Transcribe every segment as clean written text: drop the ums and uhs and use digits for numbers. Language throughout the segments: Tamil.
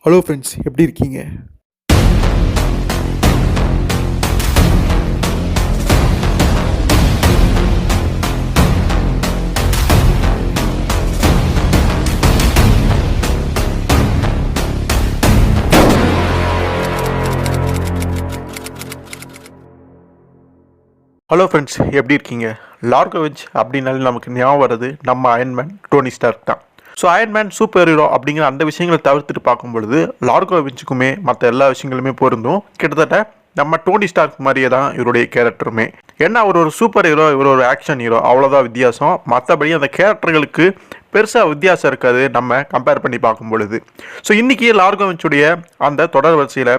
ஹலோ ஃப்ரெண்ட்ஸ், எப்படி இருக்கீங்க? ஹலோ ஃப்ரெண்ட்ஸ், எப்படி இருக்கீங்க? லார்கோவிச் அப்படின்னாலே நமக்கு ஞாபகம் வர்றது நம்ம அயன்மேன் டோனி ஸ்டார்க் தான். ஸோ அயன்மேன் சூப்பர் ஹீரோ அப்படிங்கிற அந்த விஷயங்களை தவிர்த்துட்டு பார்க்கும் பொழுது லார்கோவிச்சுக்குமே மற்ற எல்லா விஷயங்களுமே பொருந்தும். கிட்டத்தட்ட நம்ம டோனி ஸ்டார்க் மாதிரியே தான் இவருடைய கேரக்டருமே. ஏன்னா அவர் ஒரு சூப்பர் ஹீரோ, இவர் ஒரு ஆக்ஷன் ஹீரோ, அவ்வளோதான் வித்தியாசம். மற்றபடி அந்த கேரக்டர்களுக்கு பெருசாக வித்தியாசம் இருக்காது நம்ம கம்பேர் பண்ணி பார்க்கும் பொழுது. ஸோ இன்றைக்கி லார்கோவிச்சுடைய அந்த தொடர் வரிசையில்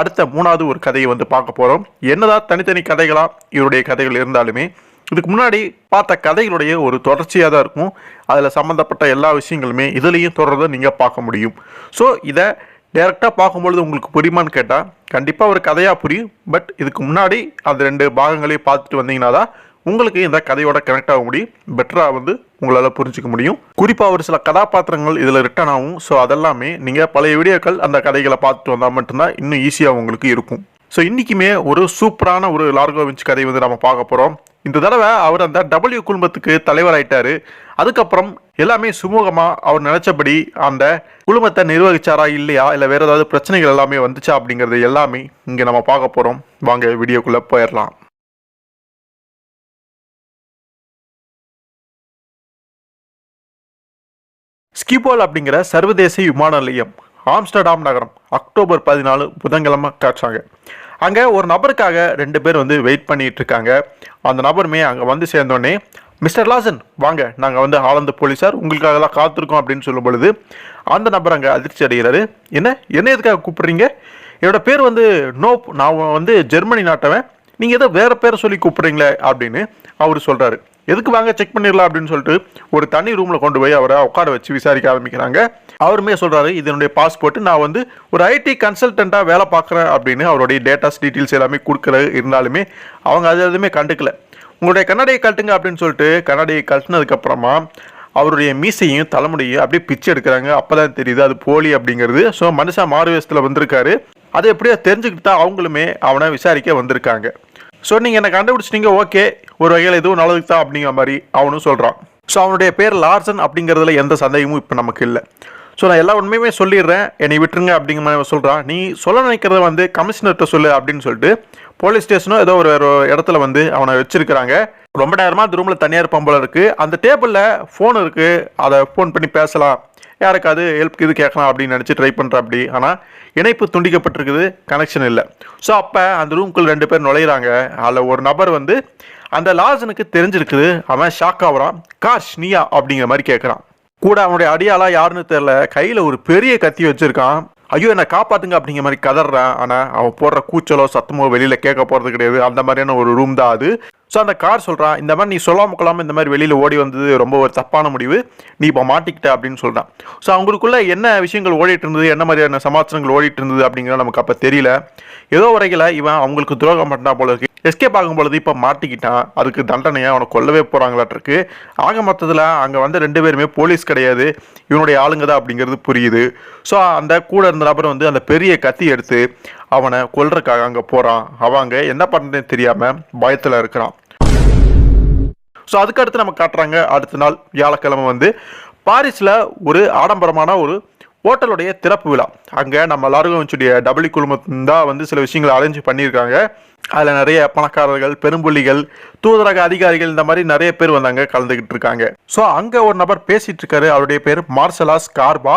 அடுத்த மூணாவது ஒரு கதையை வந்து பார்க்க போகிறோம். என்னதான் தனித்தனி கதைகளாக இவருடைய கதைகள் இருந்தாலுமே இதுக்கு முன்னாடி பார்த்த கதைகளுடைய ஒரு தொடர்ச்சியாக தான் இருக்கும். அதில் சம்மந்தப்பட்ட எல்லா விஷயங்களுமே இதுலேயும் தொடர்றதை நீங்கள் பார்க்க முடியும். ஸோ இதை டைரெக்டாக பார்க்கும்பொழுது உங்களுக்கு புரியுமான்னு கேட்டால் கண்டிப்பாக ஒரு கதையாக புரியும். பட் இதுக்கு முன்னாடி அந்த ரெண்டு பாகங்களையும் பார்த்துட்டு வந்தீங்கன்னா தான் உங்களுக்கு இந்த கதையோட கனெக்ட் ஆக முடியும், பெட்டராக வந்து உங்களால் புரிஞ்சிக்க முடியும். குறிப்பாக ஒரு சில கதாபாத்திரங்கள் இதில் ரிட்டர்ன் ஆகும். ஸோ அதெல்லாமே நீங்கள் பழைய வீடியோக்கள் அந்த கதைகளை பார்த்துட்டு வந்தால் மட்டும்தான் இன்னும் ஈஸியாக உங்களுக்கு இருக்கும். ஸோ இன்றைக்குமே ஒரு சூப்பரான ஒரு லார்கோவிச் கதை வந்து நம்ம பார்க்க போகிறோம். இந்த தடவை அவர் அந்த டபிள்யூ குழுமத்துக்கு தலைவராயிட்டாரு. அதுக்கப்புறம் எல்லாமே சுமூகமாக அவர் நினச்சபடி அந்த குழுமத்தை நிர்வகிச்சாரா இல்லையா, இல்லை வேறு ஏதாவது பிரச்சனைகள் எல்லாமே வந்துச்சா அப்படிங்கிறது எல்லாமே இங்கே நம்ம பார்க்க போகிறோம். வாங்க வீடியோக்குள்ளே போயிடலாம். ஸ்கிபோல் அப்படிங்கிற சர்வதேச விமான நிலையம், ஆம்ஸ்டர்டாம் நகரம், அக்டோபர் 14 புதன்கிழமை காட்சாங்க. அங்கே ஒரு நபருக்காக ரெண்டு பேர் வந்து வெயிட் பண்ணிட்டு இருக்காங்க. அந்த நபருமே அங்கே வந்து சேர்ந்தோடனே, மிஸ்டர் லாசன் வாங்க, நாங்கள் வந்து ஹாலந்து போலீஸார் உங்களுக்காக தான் காத்திருக்கோம் அப்படின்னு சொல்லும் பொழுது அந்த நபர் அங்கே அதிர்ச்சி அடைகிறாரு. என்ன எதுக்காக கூப்பிடுறீங்க? என்னோட பேர் வந்து நோப், நான் வந்து ஜெர்மனி நாட்டவன், நீங்கள் ஏதோ வேறு பேரை சொல்லி கூப்பிட்றீங்களே அப்படின்னு அவர் சொல்கிறாரு. எதுக்கு வாங்க செக் பண்ணிடலாம் அப்படின்னு சொல்லிட்டு ஒரு தனி ரூமில் கொண்டு போய் அவரை உட்கார வச்சு விசாரிக்க ஆரம்பிக்கிறாங்க. அவருமே சொல்கிறாரு, இதனுடைய பாஸ்போர்ட், நான் வந்து ஒரு ஐடி கன்சல்டண்ட்டாக வேலை பார்க்குறேன் அப்படின்னு அவருடைய டேட்டாஸ் டீட்டெயில்ஸ் எல்லாமே கொடுக்குறது இருந்தாலுமே அவங்க அது எதுவுமே கண்டுக்கல. உங்களுடைய கண்ணாடியை கழட்டுங்க அப்படின்னு சொல்லிட்டு கண்ணாடியை கழட்டினதுக்கப்புறமா அவருடைய மீசையும் தலைமுடியும் அப்படியே பிச்சு எடுக்கிறாங்க. அப்போ தான் தெரியுது அது போலி அப்படிங்கிறது. ஸோ மனுஷன் மாறு வேஷத்தில் வந்திருக்காரு. அதை எப்படியோ தெரிஞ்சுக்கிட்டு தான் அவங்களுமே அவனை விசாரிக்க வந்திருக்காங்க. ஸோ நீங்கள் என்னை கண்டுபிடிச்சிட்டிங்க, ஓகே, ஒரு வகையில் எதுவும் நல்லதுக்கு தான் அப்படிங்கிற மாதிரி அவனும் சொல்கிறான். ஸோ அவனுடைய பேர் லார்சன் அப்படிங்கிறதுல எந்த சந்தேகமும் இப்போ நமக்கு இல்லை. ஸோ நான் எல்லா உண்மையுமே சொல்லிடுறேன், என்னை விட்டுருங்க அப்படிங்கிற மாதிரி சொல்கிறான். நீ சொல்ல நினைக்கிறத வந்து கமிஷனர்கிட்ட சொல்லு அப்படின்னு சொல்லிட்டு போலீஸ் ஸ்டேஷனும் ஏதோ ஒரு இடத்துல வந்து அவனை வச்சிருக்கிறாங்க. ரொம்ப நேரமாக அந்த ரூமில் தனியாக இருப்பான் போல இருக்குது. அந்த டேபிளில் ஃபோன் இருக்குது, அதை ஃபோன் பண்ணி பேசலாம், யாருக்காவது ஹெல்ப் இது கேட்கலாம் அப்படின்னு நினச்சி ட்ரை பண்ணுறேன். அப்படி ஆனால் இணைப்பு துண்டிக்கப்பட்டிருக்குது, கனெக்ஷன் இல்லை. ஸோ அப்போ அந்த ரூம்குள்ள ரெண்டு பேர் நுழையிறாங்க. அதில் ஒரு நபர் வந்து அந்த லார்சனுக்கு தெரிஞ்சிருக்குது. அவன் ஷாக் ஆகுறான். காஷ் நீயா அப்படிங்கிற மாதிரி கேட்குறான். கூட அவனுடைய அடியாளா யாருன்னு தெரியல, கையில் ஒரு பெரிய கத்தி வச்சுருக்கான். ஐயோ என்னை காப்பாற்றுங்க அப்படிங்கிற மாதிரி கதறான். ஆனால் அவன் போடுற கூச்சலோ சத்தமோ வெளியில் கேட்க போகிறது கிடையாது. அந்த மாதிரியான ஒரு ரூம் தான் அது. ஸோ அந்த கார் சொல்கிறான், இந்த மாதிரி நீ சொல்லாமல் கொள்ளாமல் இந்த மாதிரி வெளியில் ஓடி வந்தது ரொம்ப ஒரு தப்பான முடிவு, நீ இப்போ மாட்டிக்கிட்ட அப்படின்னு சொல்கிறான். ஸோ அவங்களுக்குள்ள என்ன விஷயங்கள் ஓடிட்டு இருந்தது, என்ன மாதிரியான சமாச்சாரங்கள் ஓடிட்டு இருந்தது அப்படிங்கிறது நமக்கு அப்போ தெரியல. ஏதோ வரையில் இவன் அவங்களுக்கு துரோகம் பண்ணா போல இருக்கு. எஸ்கேப் ஆகும் பொழுது இப்போ மாட்டிக்கிட்டான். அதுக்கு தண்டனையாக அவனை கொல்லவே போகிறாங்களாட்டிருக்கு. ஆக மொத்தத்தில் அங்கே வந்து ரெண்டு பேருமே போலீஸ் கிடையாது, இவனுடைய ஆளுங்க தான் அப்படிங்கிறது புரியுது. ஸோ அந்த கூட இருந்த நபர் வந்து அந்த பெரிய கத்தி எடுத்து அவனை கொல்றதுக்காக அங்கே போகிறான். அவங்க என்ன பண்ணுறதுன்னு தெரியாமல் பயத்தில் இருக்கிறான். ஸோ அதுக்கடுத்து நம்ம காட்டுறாங்க, அடுத்த நாள் வியாழக்கிழமை வந்து பாரிஸில் ஒரு ஆடம்பரமான ஒரு ஹோட்டலுடைய திறப்பு விழா. அங்கே நம்ம லார்கோவிச்சுடைய டபிள்யூ குழுமத்தின் தான் வந்து சில விஷயங்களை அரேஞ்ச் பண்ணியிருக்காங்க. அதில் நிறைய பணக்காரர்கள், பெரும்புள்ளிகள், தூதரக அதிகாரிகள், இந்த மாதிரி நிறைய பேர் வந்து அங்கே கலந்துக்கிட்டு இருக்காங்க. ஸோ அங்கே ஒரு நபர் பேசிகிட்டு இருக்காரு. அவருடைய பேர் மார்சலாஸ் கார்பா.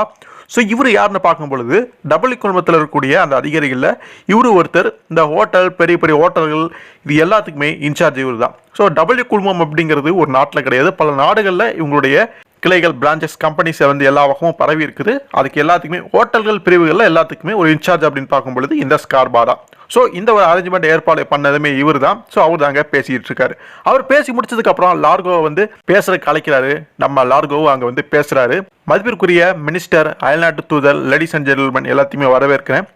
ஸோ இவர் யாருன்னு பார்க்கும் பொழுது டபிள்யூ குழுமத்தில் இருக்கக்கூடிய அந்த அதிகாரிகளில் இவர் ஒருத்தர். இந்த ஹோட்டல், பெரிய பெரிய ஹோட்டல்கள், இது எல்லாத்துக்குமே இன்சார்ஜ் இவர் தான். ஸோ டபிள்யூ குழுமம் அப்படிங்கிறது ஒரு நாட்டில் கிடையாது, பல நாடுகளில் இவங்களுடைய கிளைகள், பிரான்ச்சஸ், கம்பெனிஸ் வந்து எல்லா பக்கமும் பரவி இருக்குது. அதுக்கு எல்லாத்துக்குமே ஹோட்டல்கள் பிரிவுகளில் எல்லாத்துக்குமே ஒரு இன்சார்ஜ் அப்படின்னு பார்க்கும் பொழுது இந்த ஸ்கார்பா தான். ஸோ இந்த ஒரு அரேஞ்ச்மெண்ட் ஏற்பாடு பண்ணதுமே இவர் தான். ஸோ அவர் தாங்க பேசிகிட்டு இருக்காரு. அவர் பேசி முடிச்சதுக்கப்புறம் லார்கோ வந்து பேசுறதுக்கு அழைக்கிறாரு. நம்ம லார்கோவும் அங்கே வந்து பேசுகிறாரு. மதிப்பிற்குரிய மினிஸ்டர், அயல்நாட்டு தூதர், லேடிஸ் அண்ட் ஜென்டில்மேன் எல்லாத்தையுமே வரவேற்கிறேன்.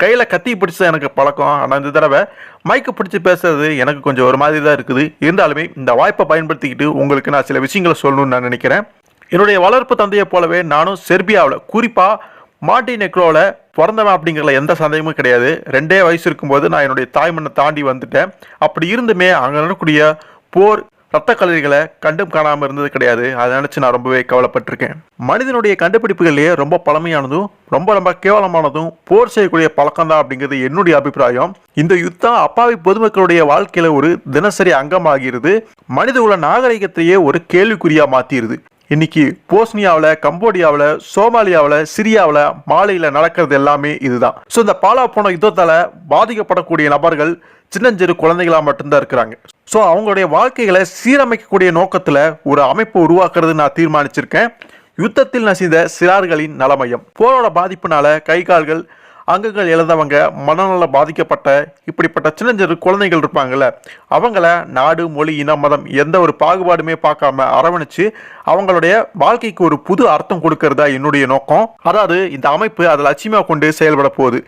கையில் கத்தி பிடிச்சது எனக்கு பழக்கம், ஆனால் இந்த தடவை மைக்கு பிடிச்சி பேசுறது எனக்கு கொஞ்சம் ஒரு மாதிரி தான் இருக்குது. இருந்தாலுமே இந்த வாய்ப்பை பயன்படுத்திக்கிட்டு உங்களுக்கு நான் சில விஷயங்களை சொல்லணும்னு நான் நினைக்கிறேன். என்னுடைய வளர்ப்பு தந்தையை போலவே நானும் செர்பியாவில், குறிப்பாக மாண்டினெக்ரோவில் பிறந்தவன் அப்படிங்கிறதுல எந்த சந்தேகமும் கிடையாது. 2 வயசு இருக்கும்போது நான் என்னுடைய தாய் மண்ணை தாண்டி வந்துட்டேன். அப்படி இருந்துமே அங்கே நடக்கக்கூடிய போர் ரத்த கலரிகளை கண்டும் காணாமல் இருந்தது கிடையாது. அதை நினச்சி நான் ரொம்பவே கவலைப்பட்டிருக்கேன். மனிதனுடைய கண்டுபிடிப்புகள்லேயே ரொம்ப பழமையானதும் ரொம்ப கேவலமானதும் போர் செய்யக்கூடிய பழக்கம் தான் அப்படிங்கிறது என்னுடைய அபிப்பிராயம். இந்த யுத்தம் அப்பாவி பொதுமக்களுடைய வாழ்க்கையில ஒரு தினசரி அங்கமாகிறது. மனிதகுல நாகரிகத்தையே ஒரு கேள்விக்குறியா மாத்திருது. இன்னைக்கு போஸ்னியாவில், கம்போடியாவில், சோமாலியாவில், சிரியாவில், மாலையில் நடக்கிறது எல்லாமே இதுதான். ஸோ இந்த பாலா போன யுத்தத்தால் பாதிக்கப்படக்கூடிய நபர்கள் சின்னஞ்சிறு குழந்தைகளா மட்டும்தான் இருக்கிறாங்க. ஸோ அவங்களுடைய வாழ்க்கைகளை சீரமைக்கக்கூடிய நோக்கத்தில் ஒரு அமைப்பு உருவாக்குறது நான் தீர்மானிச்சிருக்கேன். யுத்தத்தில் நசிந்த சிறார்களின் நலமையம். போரோட பாதிப்புனால கை கால்கள் அங்கங்கள் இழந்தவங்க, மனநல பாதிக்கப்பட்ட இப்படிப்பட்ட சின்னஞ்சிறு குழந்தைகள் இருப்பாங்கல்ல, அவங்கள நாடு, மொழி, இனம், மதம் எந்த ஒரு பாகுபாடுமே பார்க்காம அரவணைச்சு அவங்களுடைய வாழ்க்கைக்கு ஒரு புது அர்த்தம் கொடுக்கறதா என்னுடைய நோக்கம். அதாவது இந்த அமைப்பு அதில் லட்சியமாக கொண்டு செயல்பட போகுது.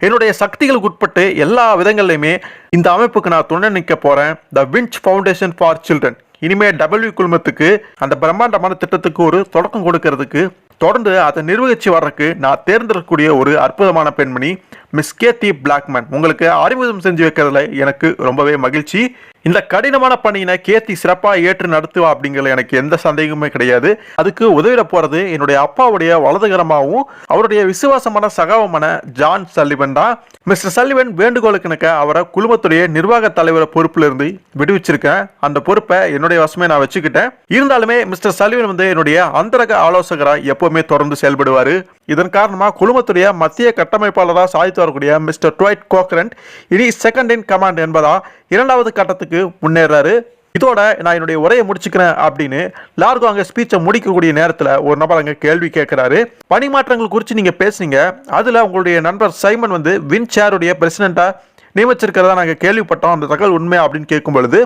என்னுடைய சக்திகளுக்கு உட்பட்டு எல்லா விதங்கள்லையுமே இந்த அமைப்புக்கு நான் துணை நிற்க போறேன். த வின்ச் ஃபவுண்டேஷன் ஃபார் சில்ட்ரன் இனிமே டபிள்யூ குழுமத்துக்கு அந்த பிரம்மாண்டமான திட்டத்துக்கு ஒரு தொடக்கம் கொடுக்கறதுக்கு தொடர்ந்து அதை நிர்வகிச்சு வர்றதுக்கு நான் தேர்ந்தெடுக்கக்கூடிய ஒரு அற்புதமான பெண்மணி மிஸ் கேத்தி பிளாக்மேன் உங்களுக்கு அறிமுகம் செஞ்சு வைக்கிறதுல எனக்கு ரொம்பவே மகிழ்ச்சி. இந்த கடினமான பணியினை கேத்தி சிறப்பாக ஏற்று நடத்துவா அப்படிங்கிற எனக்கு எந்த சந்தேகமே கிடையாது. அதுக்கு உதவிட போறது என்னுடைய அப்பாவுடைய வலதுகரமாகவும் அவருடைய விசுவாசமான சகாவமான ஜான் சல்லிவன் தான். மிஸ்டர் சல்லிவன் வேண்டுகோளுக்கு எனக்கு அவரை குழுமத்துடைய நிர்வாக தலைவர் பொறுப்புல இருந்து விடுவிச்சிருக்கேன். அந்த பொறுப்பை என்னுடைய வசமே நான் வச்சுக்கிட்டேன். இருந்தாலுமே மிஸ்டர் சல்லிவன் வந்து என்னுடைய அந்தரக ஆலோசகராக எப்பவுமே தொடர்ந்து செயல்படுவார். இதன் காரணமாக குழுமத்துடைய மத்திய கட்டமைப்பாளராக சாதித்து வரக்கூடிய மிஸ்டர் ட்வைட் கோக்ரண்ட் இனி செகண்ட் இன் கமாண்ட் என்பதா 2வது கட்டத்துக்கு முன்னேறாரு. இதோட நான் என்னுடைய உரையை முடிச்சுக்கிறேன் அப்படின்னு லார்கோ அங்கே ஸ்பீச்சை முடிக்கக்கூடிய நேரத்தில் ஒரு நபர் அங்கே கேள்வி கேட்கிறாரு. பணிமாற்றங்கள் குறித்து நீங்கள் பேசுனீங்க, அதில் உங்களுடைய நண்பர் சைமன் வந்து வின்சேருடைய பிரசிடென்ட்டா நியமிச்சிருக்கிறதா நாங்கள் கேள்விப்பட்டோம், அந்த தகவல் உண்மை அப்படின்னு கேட்கும் பொழுது,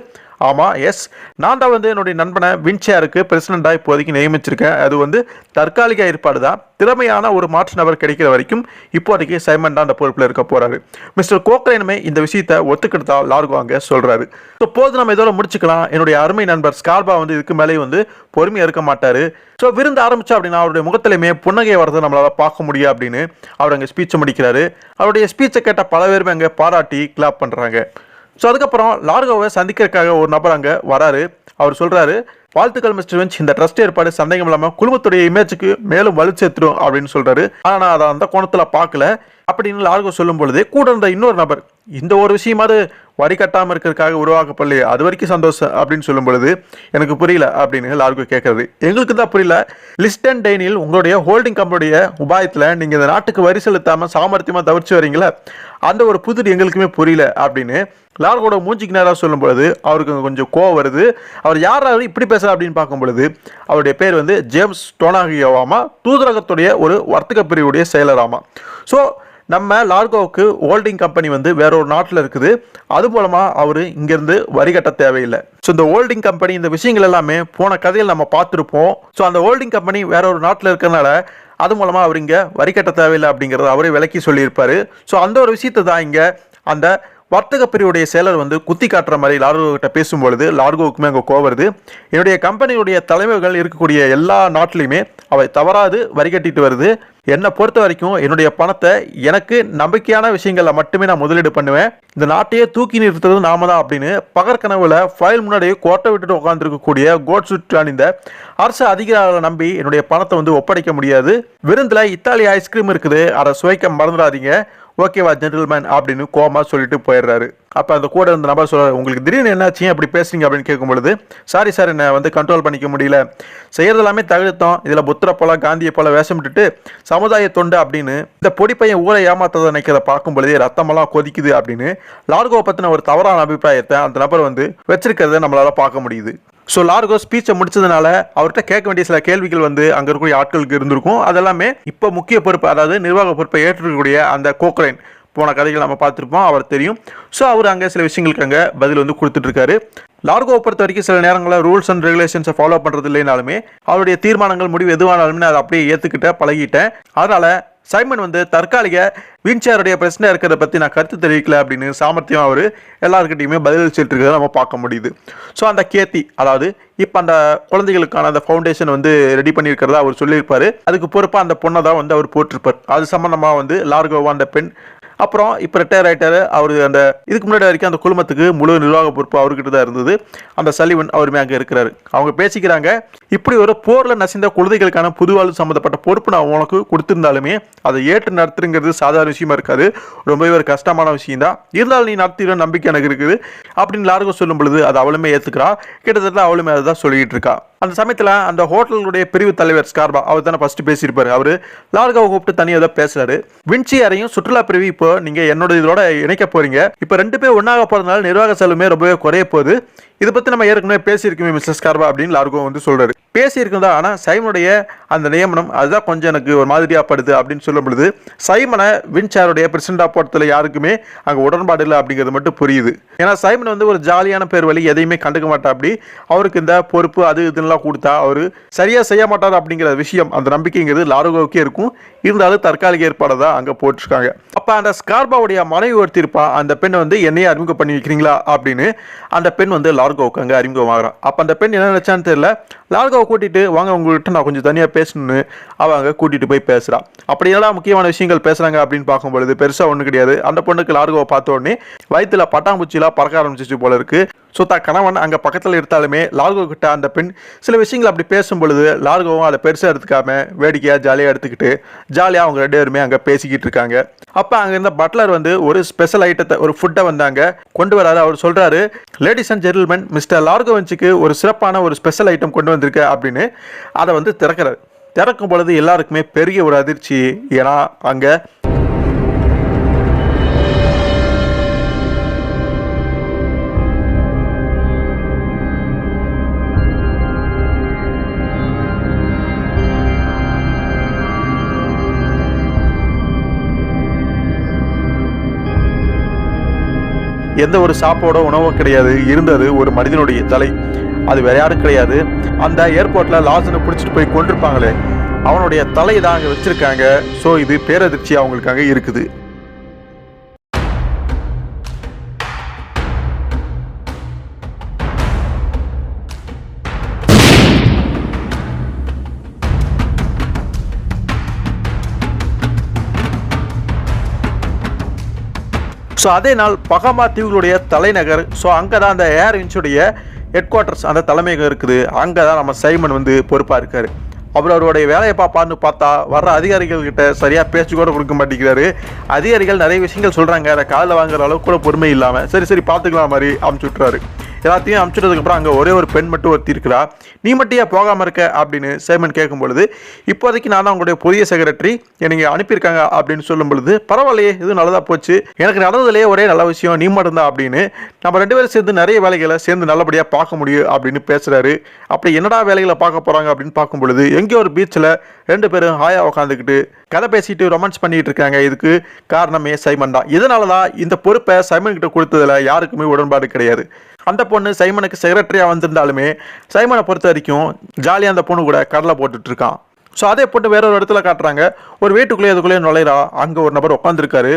ஆமாம், எஸ், நான் தான் வந்து என்னுடைய நண்பனை வின்சேருக்கு பிரசிடென்ட்டாக இப்போதைக்கு நியமிச்சிருக்கேன். அது வந்து தற்காலிக ஏற்பாடு தான். திறமையான ஒரு மாற்று நபர் கிடைக்கிற வரைக்கும் இப்போதைக்கு சைமன் தான் அந்த பொறுப்பில் இருக்க போறாரு. மிஸ்டர் கோக்ரைனுமே இந்த விஷயத்தை ஒத்துக்கிட்டதா லார்கோ அங்கே சொல்றாரு. ஸோ போது நம்ம இதோட முடிச்சுக்கலாம். என்னுடைய அருமை நண்பர் ஸ்கார்பா வந்து இதுக்கு மேலே வந்து பொறுமையாக இருக்க மாட்டாரு. ஸோ விருந்து ஆரம்பிச்சா அப்படின்னா அவருடைய முகத்திலுமே புன்னகை வரதை நம்மளால பார்க்க முடியும் அப்படின்னு அவர் அங்கே ஸ்பீச்சை முடிக்கிறாரு. அவருடைய ஸ்பீச்சை கேட்ட பல பேருமே அங்கே பாராட்டி கிளாப் பண்ணுறாங்க. ஸோ அதுக்கப்புறம் லார்கோவை சந்திக்கிறதுக்காக ஒரு நபர் அங்கே வராரு. அவர் சொல்றாரு, வாழ்த்துக்கள் மிஸ்டர் வின்ச், இந்த ட்ரஸ்ட் ஏற்பாடு சந்தேகம் இல்லாமல் குழுமத்துடைய இமேஜுக்கு மேலும் வலு சேர்த்துடும் அப்படின்னு சொல்றாரு. ஆனால் நான் அதை அந்த கோணத்தில் பார்க்கல அப்படின்னு லார்கோ சொல்லும் பொழுது கூட இருந்த இன்னொரு நபர், இந்த ஒரு விஷயமாவது வரி கட்டாமல் இருக்கிறதுக்காக உருவாக்கப்படலையே, அது வரைக்கும் சந்தோஷம் அப்படின்னு சொல்லும் பொழுது எனக்கு புரியல அப்படின்னு லார்கோ கேட்கறது. எங்களுக்கு தான் புரியல, லிஸ்டன் டெய்னில் உங்களுடைய ஹோல்டிங் கம்பெனியுடைய உபாயத்தில் நீங்கள் இந்த நாட்டுக்கு வரி செலுத்தாமல் சாமர்த்தியமாக தவிர்த்து வரீங்களா, அந்த ஒரு புதிர் எங்களுக்குமே புரியல அப்படின்னு லார்கோட மூஞ்சிக்கு நேராக சொல்லும் பொழுது அவருக்கு கொஞ்சம் கோவம் வருது. அவர் யாராவது இப்படி பேசுகிறா அப்படின்னு பார்க்கும் பொழுது அவருடைய பேர் வந்து ஜேம்ஸ் டோனாகியோவாமா, தூதரகத்துடைய ஒரு வர்த்தக பிரிவுடைய செயலராமா. ஸோ நம்ம லார்கோவுக்கு ஹோல்டிங் கம்பெனி வந்து வேற ஒரு நாட்டில் இருக்குது. அது மூலமாக அவர் இங்கேருந்து வரி கட்ட தேவையில்லை. ஸோ இந்த ஹோல்டிங் கம்பெனி இந்த விஷயங்கள் எல்லாமே போன கதையில் நம்ம பார்த்துருப்போம். ஸோ அந்த ஹோல்டிங் கம்பெனி வேற ஒரு நாட்டில் இருக்கிறனால அது மூலமாக அவர் இங்கே வரி கட்ட தேவையில்லை அப்படிங்கிறத அவரே விளக்கி சொல்லியிருப்பாரு. ஸோ அந்த ஒரு விஷயத்தை தான் இங்கே அந்த வர்த்தக பிரிவுடைய செயலர் வந்து குத்தி காட்டுற மாதிரி லார்கோ கிட்ட பேசும்பொழுது லார்கோவுக்குமே அங்கே கோவம் வருது. என்னுடைய கம்பெனியுடைய தலைமைகள் இருக்கக்கூடிய எல்லா நாட்டிலையுமே அவை தவறாது வரி கட்டிட்டு வருது. என்னை பொறுத்த வரைக்கும் என்னுடைய பணத்தை எனக்கு நம்பிக்கையான விஷயங்களில் மட்டுமே நான் முதலீடு பண்ணுவேன். இந்த நாட்டையே தூக்கி நிறுத்துறது நாம தான் அப்படின்னு பகற்கனவுல ஃபைல் முன்னாடி கோட்டை விட்டுட்டு உட்காந்துருக்கக்கூடிய கோட் சுட் அணிந்த அரசு அதிகாரிகளை நம்பி என்னுடைய பணத்தை வந்து ஒப்படைக்க முடியாது. விருந்தில் இத்தாலி ஐஸ்கிரீம் இருக்குது, அதை சுவைக்க மறந்துடாதீங்க, ஓகேவா ஜென்டில்மேன் அப்படின்னு கோமா சொல்லிட்டு போயிடுறாரு. அப்போ அந்த கூட இருந்த நபர் சொல்றாரு, உங்களுக்கு திடீர்னு என்னாச்சு அப்படி பேசுறீங்க அப்படின்னு கேட்கும் பொழுது, சாரி சார், என்னை வந்து கண்ட்ரோல் பண்ணிக்க முடியல, செய்யறது எல்லாமே தகுத்தம், இதில் புத்தரை போல காந்தியை போல வேஷம் விட்டுட்டு சமுதாய தொண்டு அப்படின்னு இந்த பொடி பையன் ஊரை ஏமாத்ததை நினைக்கிறத பார்க்கும் பொழுதே ரத்தமெல்லாம் கொதிக்குது அப்படின்னு லார்கோவை பற்றின ஒரு தவறான அபிப்பிராயத்தை அந்த நபர் வந்து வச்சிருக்கிறத நம்மளால பார்க்க முடியுது. ஸோ லார்கோ ஸ்பீச்சை முடிச்சதுனால அவர்கிட்ட கேட்க வேண்டிய சில கேள்விகள் வந்து அங்கே இருக்கக்கூடிய ஆட்களுக்கு இருந்திருக்கும். அதெல்லாமே இப்போ முக்கிய பொறுப்பு, அதாவது நிர்வாக பொறுப்பை ஏற்றிருக்கக்கூடிய அந்த கோக்ரைன் போன கதைகள் நம்ம பார்த்துருப்போம், அவர் தெரியும். ஸோ அவர் அங்கே சில விஷயங்களுக்கு அங்கே பதில் வந்து கொடுத்துட்ருக்காரு. லார்கோவை பொறுத்த வரைக்கும் சில நேரங்களில் ரூல்ஸ் அண்ட் ரெகுலேஷன்ஸை ஃபாலோ பண்ணுறது இல்லைனாலுமே அவருடைய தீர்மானங்கள் முடிவு எதுவானாலுமே அதை அப்படியே ஏற்றுக்கிட்டேன், பழகிட்டேன். அதனால் சைமன் வந்து தற்காலிக வீல்சேருடைய பிரச்சனை இருக்கிறத பற்றி நான் கருத்து தெரிவிக்கல அப்படின்னு சாமர்த்தியம் அவர் எல்லாருக்கிட்டையுமே பதிலளிச்சுட்டு இருக்கிறத நம்ம பார்க்க முடியுது. ஸோ அந்த கேத்தி, அதாவது இப்போ அந்த குழந்தைகளுக்கான அந்த ஃபவுண்டேஷன் வந்து ரெடி பண்ணியிருக்கிறதா அவர் சொல்லியிருப்பார். அதுக்கு பொறுப்பாக அந்த பொண்ணை தான் வந்து அவர் போட்டிருப்பார். அது சம்மந்தமாக வந்து லார்கோவா அந்த பெண் அப்புறம் இப்போ ரிட்டையர் ஆகிட்டாரு. அவர் அந்த இதுக்கு முன்னாடி வரைக்கும் அந்த குழுமத்துக்கு முழு நிர்வாக பொறுப்பு அவர்கிட்ட தான் இருந்தது. அந்த சலிவன் அவருமே அங்கே இருக்கிறாரு. அவங்க பேசிக்கிறாங்க, இப்படி ஒரு போரில் நசிந்த குழந்தைகளுக்கான புதுவாழ்வு சம்மந்தப்பட்ட பொறுப்பு நான் உனக்கு கொடுத்துருந்தாலுமே அதை ஏற்று நடத்துங்கிறது சாதாரண விஷயமா இருக்காது, ரொம்பவே ஒரு கஷ்டமான விஷயம் தான். இருந்தாலும் நீ நடத்திட நம்பிக்கை எனக்கு இருக்குது அப்படின்னு லார்கோ சொல்லும் பொழுது அது அவளுமே ஏற்றுக்கிறா. கிட்டத்தட்ட அவளுமே அதை தான் சொல்லிட்டு இருக்கா. அந்த சமயத்தில் அந்த ஹோட்டலுடைய பிரிவு தலைவர் ஸ்கார்பா அவர் தானே ஃபர்ஸ்ட் பேசியிருப்பாரு. அவர் லார்கோவை கூப்பிட்டு தனியாக தான் பேசுறாரு. வின்சி அறையும் சுற்றுலா பிரிவு இப்போ நீங்க என்னோட இதோட இணைக்க போறீங்க, இப்போ 2 பேர் ஒன்னாக போறதுனால நிர்வாக செலவுமே ரொம்பவே குறைய போகுது. இதை பற்றி நம்ம ஏற்கனவே பேசியிருக்கோமே மிஸ்டர் ஸ்கார்பா அப்படின்னு லார்கோ வந்து சொல்றாரு. பேசியிருக்கா, ஆனால் சைமனுடைய அந்த நியமனம் அதுதான் கொஞ்சம் எனக்கு ஒரு மாதிரியா படுது அப்படின்னு சொல்லும் பொழுது சைமனை வின்சாருடைய பிரசிடண்டாக போட்டதில் யாருக்குமே அங்கே உடன்பாடு இல்லை அப்படிங்கிறது மட்டும் புரியுது. ஏன்னா சைமன் வந்து ஒரு ஜாலியான பேர் வழி எதையுமே கண்டுக்க மாட்டா. அப்படி அவருக்கு இந்த பொறுப்பு அது இதெல்லாம் கொடுத்தா அவர் சரியா செய்ய மாட்டார் அப்படிங்கிற விஷயம், அந்த நம்பிக்கைங்கிறது லார்கோவுக்கே இருக்கும். இருந்தாலும் தற்காலிக ஏற்பாடு தான் அங்கே போட்டிருக்காங்க. அப்போ அந்த ஸ்கார்பாவுடைய மனைவி ஒருத்தி இருப்பா, அந்த பெண் வந்து என்னையே அறிமுகம் பண்ணி வைக்கிறீங்களா அப்படின்னு அந்த பெண் வந்து லார்கோவுக்கு அங்கே அறிமுகமாகறான். அப்போ அந்த பெண் என்ன நினைச்சான்னு தெரியல, லார்கோவை கூட்டிட்டு வாங்க உங்கள்கிட்ட நான் கொஞ்சம் தனியாக பேசணும்னு அவங்க கூட்டிட்டு போய் பேசுகிறான். அப்படி என்னடா முக்கியமான விஷயங்கள் பேசுகிறாங்க அப்படின்னு பார்க்கும்பொழுது பெருசாக ஒன்றும் கிடையாது. அந்த பொண்ணுக்கு லார்கோவை பார்த்த உடனே வயிற்றுல பட்டாம்பூச்சிலாம் பறக்க ஆரம்பிச்சிச்சு போல இருக்கு. ஸோ தான் கணவன் அங்கே பக்கத்தில் எடுத்தாலுமே லார்கோ கிட்ட அந்த பெண் சில விஷயங்கள் அப்படி பேசும் பொழுது லார்கோவும் அதை பெருசாக எடுத்துக்காம வேடிக்கையாக ஜாலியாக எடுத்துக்கிட்டு ஜாலியாக அவங்க 2 பேருமே அங்கே பேசிக்கிட்டு இருக்காங்க. அப்போ அங்கே இருந்த பட்லர் வந்து ஒரு ஸ்பெஷல் ஐட்டத்தை, ஒரு ஃபுட்டை வந்து அங்கே கொண்டு வராரு. அவர் சொல்கிறாரு, லேடிஸ் அண்ட் ஜென்டில்மென், மிஸ்டர் லார்கோவின்ஸுக்கு ஒரு சிறப்பான ஒரு ஸ்பெஷல் ஐட்டம் கொண்டு வந்திருக்கு அப்படின்னு அதை வந்து திறக்கிறார். திறக்கும் பொழுது எல்லாருக்குமே பெரிய ஒரு அதிர்ச்சி. ஏன்னா அங்கே எந்த ஒரு சாப்பாடோ உணவோ கிடையாது. இருந்தது ஒரு மனிதனுடைய தலை. அது வேற யாரும் கிடையாது, அந்த ஏர்போர்ட்ல லாசனை பிடிச்சிட்டு போய் கொண்டிருப்பாங்களே அவனுடைய தலை தான் அங்கே வச்சிருக்காங்க. ஸோ இது பேரதிர்ச்சி அவங்களுக்கு அங்கே இருக்குது. ஸோ அதே நாள் பகாமா தீவுகளுடைய தலைநகர், ஸோ அங்கே தான் அந்த ஏர் வின்ஸுடைய ஹெட் குவார்ட்டர்ஸ், அந்த தலைமையகம் இருக்குது. அங்கே தான் நம்ம சைமன் வந்து பொறுப்பாக இருக்கார். அவருடைய வேலையை பார்ப்பான்னு பார்த்தா வர்ற அதிகாரிகள்கிட்ட சரியாக பேச்சு கூட கொடுக்க மாட்டேங்கிறாரு. அதிகாரிகள் நிறைய விஷயங்கள் சொல்கிறாங்க, அதை காதில் வாங்குற அளவுக்கு கூட பொறுமை இல்லாமல் சரி பார்த்துக்கலாம் மாதிரி அமுச்சு விட்டுறாரு. எல்லாத்தையும் அமுச்சுட்டதுக்கப்புறம் அங்கே ஒரே ஒரு பெண் மட்டும் ஒருத்தி இருக்கிறா. நீ மட்டும் ஏன் போகாமல் இருக்க அப்படின்னு சைமன் கேட்கும் பொழுது, இப்போதைக்கு நான் தான் உங்களுடைய புதிய செக்ரட்டரி, எனக்கு அனுப்பியிருக்காங்க அப்படின்னு சொல்லும் பொழுது, பரவாயில்லையே இது நல்லதாக போச்சு, எனக்கு நடந்ததுலேயே ஒரே நல்ல விஷயம் நீ மட்டும்தான் அப்படின்னு நம்ம 2 பேரும் சேர்ந்து நிறைய வேலைகளை சேர்ந்து நல்லபடியாக பார்க்க முடியும் அப்படின்னு பேசுகிறாரு. அப்படி என்னடா வேலைகளை பார்க்க போகிறாங்க அப்படின்னு பார்க்கும் பொழுது எங்கேயோ ஒரு பீச்சில் 2 பேரும் ஹாயா உட்காந்துக்கிட்டு கதை பேசிட்டு ரொமான்ஸ் பண்ணிட்டு இருக்காங்க. இதுக்கு காரணமே சைமன் தான். இதனால தான் இந்த பொறுப்பை சைமன் கிட்ட கொடுத்ததில் யாருக்குமே உடன்பாடு கிடையாது. அந்த பொண்ணு சைமனுக்கு செக்ரட்டரியாக வந்திருந்தாலுமே சைமனை பொறுத்த வரைக்கும் ஜாலியாக அந்த பொண்ணு கூட கடலை போட்டுட்டு இருக்கான். ஸோ அதே பொண்ணு வேற ஒரு இடத்துல காட்டுறாங்க. ஒரு வீட்டுக்குள்ளேயே அதுக்குள்ளேயே நுழையிறா. அங்கே ஒரு நபர் உட்காந்துருக்காரு.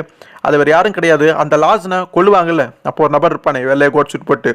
அது வேறு யாரும் கிடையாது, அந்த லாஸ்னை கொள்ளுவாங்கல்ல, அப்போ ஒரு நபர் இருப்பானே வெள்ளையை கோட் சுட்டு போட்டு,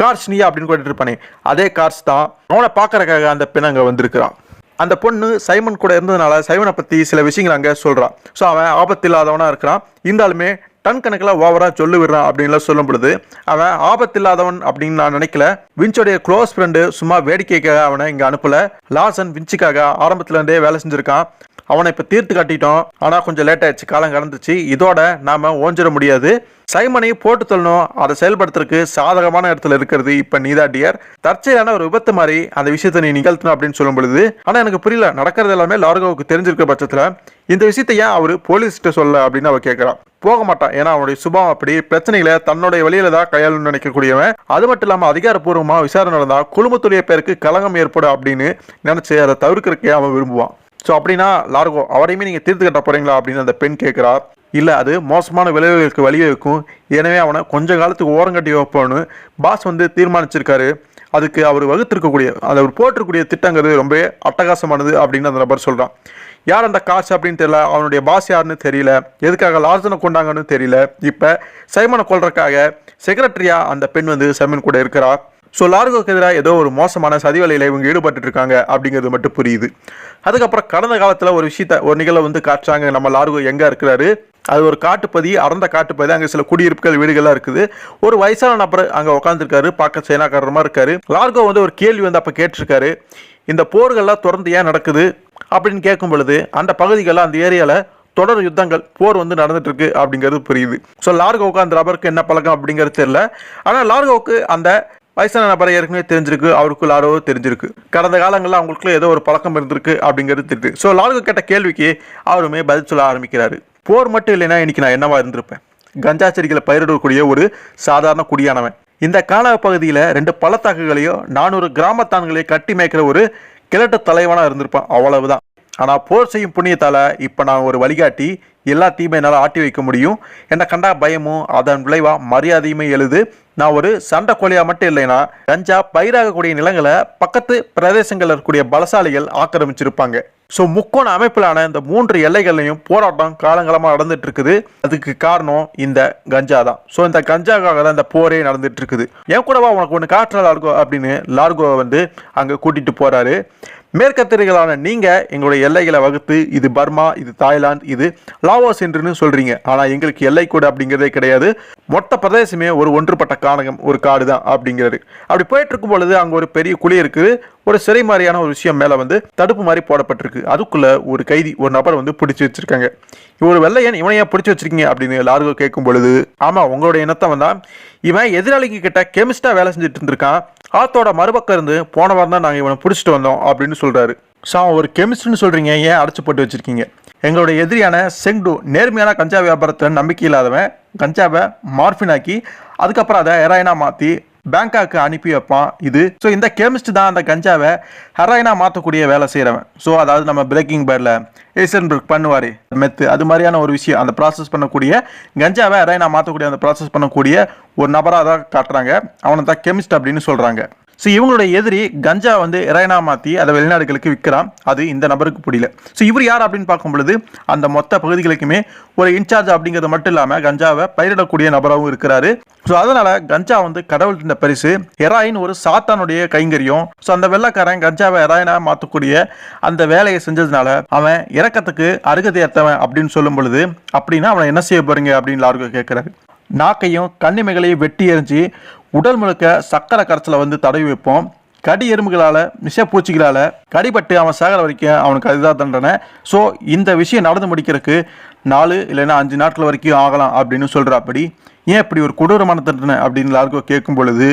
கார்ஸ் நீயா அப்படின்னு கேட்டுட்டு இருப்பானே, அதே கார்ஸ் தான். அவனை பார்க்கறக்காக அந்த பெண் அங்கே வந்திருக்கிறான். அந்த பொண்ணு சைமன் கூட இருந்ததுனால சைமனை பற்றி சில விஷயங்கள் அங்கே சொல்கிறான். ஸோ அவன் ஆபத்து இல்லாதவனாக இருக்கிறான். இருந்தாலுமே டன் கணக்கில் ஓவராக சொல்லி விடுறான் அப்படின்லாம் சொல்லும் பொழுது அவன் ஆபத்து இல்லாதவன் அப்படின்னு நான் நினைக்கல. வின்ச்சோடைய க்ளோஸ் ஃப்ரெண்டு சும்மா வேடிக்கைக்காக அவனை இங்கே அனுப்பல. லாசன் வின்ச்சுக்காக ஆரம்பத்துலேருந்தே வேலை செஞ்சுருக்கான். அவனை இப்போ தீர்த்து காட்டிட்டோம். ஆனால் கொஞ்சம் லேட் ஆயிடுச்சு, காலம் கடந்துச்சு. இதோட நாம் ஓஞ்சிட முடியாது. சைமனை போட்டு தள்ளணும். அதை செயல்படுத்துறதுக்கு சாதகமான இடத்துல இருக்கிறது இப்போ நீதா டியர். தற்செயலான ஒரு விபத்து மாதிரி அந்த விஷயத்தை நீ நிகழ்த்தணும் அப்படின்னு சொல்லும் பொழுது, ஆனால் எனக்கு புரியல, நடக்கிறது எல்லாமே லார்கோவுக்கு தெரிஞ்சிருக்க பட்சத்தில் இந்த விஷயத்தை ஏன் அவர் போலீஸ்கிட்ட சொல்ல அப்படின்னு அவ கேட்குறான். போக மாட்டான், ஏன்னா அவனுடைய சுபாவம் அப்படி. பிரச்சனைகளை தன்னுடைய வழியில தான் கையாளணும்னு நினைக்கக்கூடியவன். அது மட்டும் இல்லாமல் அதிகாரப்பூர்வமாக விசாரணை நடந்தால் குழுமத்துடைய பேருக்கு கலங்கம் ஏற்படும் அப்படின்னு நினைச்சு அதை தவிர்க்கிறக்கே அவன் விரும்புவான். ஸோ அப்படின்னா லார்கோ அவரையுமே நீங்கள் தீர்த்து கட்ட போறீங்களா அப்படின்னு அந்த பெண் கேட்குறா. இல்லை அது மோசமான விளைவுகளுக்கு வழிவகுக்கும், எனவே அவனை கொஞ்ச காலத்துக்கு ஓரங்கட்டி வைப்போன்னு பாஸ் வந்து தீர்மானிச்சிருக்காரு. அதுக்கு அவர் வகுத்திருக்கக்கூடிய அவர் போட்டிருக்கக்கூடிய திட்டங்கிறது ரொம்ப அட்டகாசமானது அப்படின்னு அந்த நபர் சொல்கிறான். யார் அந்த காசு அப்படின்னு தெரியல, அவனுடைய பாஸ் யாருன்னு தெரியல, எதுக்காக லார்சனை கொண்டாங்கன்னு தெரியல. இப்போ சைமனை கொல்றதுக்காக செக்ரட்டரியாக அந்த பெண் வந்து சைமன் கூட இருக்கிறா. ஸோ லார்கோக்கு எதிராக ஏதோ ஒரு மோசமான சதி வேலையில் இவங்க ஈடுபட்டு இருக்காங்க அப்படிங்கிறது மட்டும் புரியுது. அதுக்கப்புறம் கடந்த காலத்தில் ஒரு நிகழ்வை வந்து காட்டுறாங்க. நம்ம லார்கோ எங்கே இருக்கிறாரு, அது ஒரு காட்டுப்பதி, அறந்த காட்டுப்பதி. அங்கே சில குடியிருப்புகள் வீடுகள்லாம் இருக்குது. ஒரு வயசான நபர் அங்கே உட்காந்துருக்காரு, பார்க்க சைனாக்காரமாக இருக்காரு. லார்கோ வந்து ஒரு கேள்வி வந்து அப்போ கேட்டிருக்காரு, இந்த போர்கள்லாம் தொடர்ந்து ஏன் நடக்குது அப்படின்னு கேட்கும் பொழுது அந்த பகுதிகளில் அந்த ஏரியாவில் தொடர் யுத்தங்கள் போர் வந்து நடந்துட்டு இருக்கு அப்படிங்கிறது புரியுது. ஸோ லார்கோவுக்கு அந்த நபருக்கு என்ன பழக்கம் அப்படிங்கிறது தெரியல. ஆனால் லார்கோவுக்கு அந்த வயசான நபரை ஏற்கனவே தெரிஞ்சிருக்கு, அவருக்கு லார்கோ தெரிஞ்சிருக்கு. கடந்த காலங்களில் அவங்களுக்குள்ள ஏதோ ஒரு பழக்கம் இருந்திருக்கு அப்படிங்கிறது தெரியுது. ஸோ லார்கோ கேட்ட கேள்விக்கு அவருமே பதில் சொல்ல ஆரம்பிக்கிறாரு. போர் மட்டும் இல்லைன்னா இன்னைக்கு நான் என்னவா இருந்திருப்பேன், கஞ்சா செடிகளை பயிரிடக்கூடிய ஒரு சாதாரண குடியானவன். இந்த கால பகுதியில் 2 பள்ளத்தாக்குகளையும் 400 கிராமத்தான்களையும் கட்டி மேய்க்கிற ஒரு கிழட்டு தலைவனாக இருந்திருப்பான், அவ்வளவுதான். ஆனால் போர் செய்யும் புண்ணியத்தால் இப்போ நான் ஒரு வழிகாட்டி, எல்லாத்தையுமே என்னால் ஆட்டி வைக்க முடியும். என்னை கண்டா பயமும் அதன் விளைவாக மரியாதையுமே எழுது. நான் ஒரு சண்டை கோழியாக மட்டும் இல்லைன்னா கஞ்சா பயிராகக்கூடிய நிலங்களை பக்கத்து பிரதேசங்களில் இருக்கக்கூடிய பலசாலிகள் ஆக்கிரமிச்சிருப்பாங்க. ஸோ முக்கோண அமைப்பிலான இந்த 3 எல்லைகள்லையும் போராட்டம் காலங்காலமாக நடந்துட்டு இருக்குது. அதுக்கு காரணம் இந்த கஞ்சா தான். ஸோ இந்த கஞ்சாக்காக தான் இந்த போரே நடந்துட்டு இருக்குது. என் கூடவா உனக்கு ஒன்று காட்டுற லார்கோ அப்படின்னு லார்கோவை வந்து அங்கே கூட்டிட்டு போறாரு. மேற்கத்திரிகளான நீங்கள் எங்களுடைய எல்லைகளை வகுத்து இது பர்மா, இது தாய்லாந்து, இது லாவோஸ் என்றுன்னு சொல்கிறீங்க. ஆனால் எங்களுக்கு எல்லை கூட அப்படிங்கிறதே கிடையாது. மொத்த பிரதேசமே ஒரு ஒன்றுபட்ட கானகம், ஒரு காடு தான் அப்படிங்கிறது. அப்படி போயிட்டு இருக்கும் பொழுது அங்கே ஒரு பெரிய குழி இருக்குது. ஒரு சிறை மாதிரியான ஒரு விஷயம் மேலே வந்து தடுப்பு மாதிரி போடப்பட்டிருக்கு. அதுக்குள்ளே ஒரு கைதி, ஒரு நபர் வந்து பிடிச்சி வச்சிருக்காங்க. ஒரு வெள்ளையன், இவனையா பிடிச்சி வச்சிருக்கீங்க அப்படின்னு லார்கோ கேட்கும் பொழுது, ஆமாம் உங்களுடைய இனத்தை தான், இவன் எதிராளிங்க கிட்ட கெமிஸ்டாக வேலை செஞ்சுட்டு இருந்திருக்கான். ஆத்தோட மறுபக்கம் இருந்து போன வாரம் தான் நாங்கள் இவனை பிடிச்சிட்டு வந்தோம் அப்படின்னு சொல்கிறாரு. ஸோ ஒரு கெமிஸ்ட்னு சொல்கிறீங்க, ஏன் அடைச்சி போட்டு வச்சுருக்கீங்க? எங்களுடைய எதிரியான செங்டு நேர்மையான கஞ்சா வியாபாரத்தில் நம்பிக்கை இல்லாதவன் கஞ்சாவை மார்ஃபின் ஆக்கி அதுக்கப்புறம் அதை ஹெராயினா மாற்றி பேங்காக்கு அனுப்பி வைப்பான். ஸோ இந்த கெமிஸ்ட் தான் அந்த கஞ்சாவை ஹெராயினா மாற்றக்கூடிய வேலை செய்கிறவன். ஸோ அதாவது நம்ம பிரேக்கிங் பேடில் ஏசன்பர்க் பண்ணுவார் மெத்து, அது மாதிரியான ஒரு விஷயம். அந்த ப்ராசஸ் பண்ணக்கூடிய கஞ்சாவை ஹெராயினா மாற்றக்கூடிய அந்த ப்ராசஸ் பண்ணக்கூடிய ஒரு நபராக தான் காட்டுறாங்க. அவனை தான் கெமிஸ்ட் அப்படின்னு சொல்கிறாங்க. ஸோ இவங்களுடைய எதிரி கஞ்சா வந்து ஹெராயினா மாற்றி அதை வெளிநாடுகளுக்கு விற்கிறான். அது இந்த நபருக்கு புரியல. ஸோ இவர் யார் அப்படின்னு பார்க்கும் பொழுது அந்த மொத்த பகுதிகளுக்குமே ஒரு இன்சார்ஜ் அப்படிங்கிறது மட்டும் இல்லாமல் கஞ்சாவை பயிரிடக்கூடிய நபராகவும் இருக்கிறாரு. ஸோ அதனால் கஞ்சா வந்து கடவுள் இந்த பரிசு, ஹெராயின் ஒரு சாத்தானுடைய கைங்கரியம். ஸோ அந்த வெள்ளைக்காரன் கஞ்சாவை ஹெராயினா மாற்றக்கூடிய அந்த வேலையை செஞ்சதுனால அவன் இறக்கத்துக்கு அருகதையற்றவன் அப்படின்னு சொல்லும் பொழுது, அப்படின்னா அவனை என்ன செய்ய போறீங்க அப்படின்னு லார்கோ கேட்குறாரு. நாக்கையும் கண்ணிமைகளையும் வெட்டி எறிஞ்சு உடல் முழுக்க சக்கரை கரைச்சலை வந்து தடவி வைப்போம். கடி எறும்புகளால், விஷப்பூச்சிகளால் கடிபட்டு அவன் சாகிற வரைக்கும் அவனுக்கு அதுதான் தண்டனை. ஸோ இந்த விஷயம் நடந்து முடிக்கிறதுக்கு 4 இல்லைன்னா 5 நாட்கள் வரைக்கும் ஆகலாம் அப்படின்னு சொல்கிறாப்படி. ஏன் இப்படி ஒரு கொடூரமான தண்டனை அப்படின்னு லார்கோ கேட்கும் பொழுது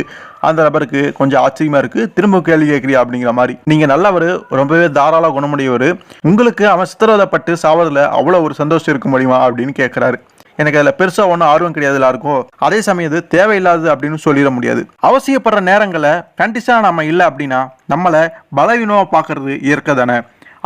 அந்த நபருக்கு கொஞ்சம் ஆச்சரியமாக இருக்குது. திரும்ப கேள்வி கேட்குறியா அப்படிங்கிற மாதிரி. நீங்கள் நல்லவர், ரொம்பவே தாராள குணமுடையவர், உங்களுக்கு அவன் சித்திரவதைப்பட்டு சாவதில் அவ்வளோ ஒரு சந்தோஷம் இருக்க முடியுமா அப்படின்னு கேட்குறாரு. எனக்கு அதில் பெருசாக ஒன்றும் ஆர்வம் கிடையாது எல்லாருக்கும். அதே சமயம் இது தேவையில்லாதது அப்படின்னு சொல்லிட முடியாது. அவசியப்படுற நேரங்களில் கண்டிஷனாக நம்ம இல்லை அப்படின்னா நம்மளை பலவீனமாக பார்க்கறது இயற்கை தானே.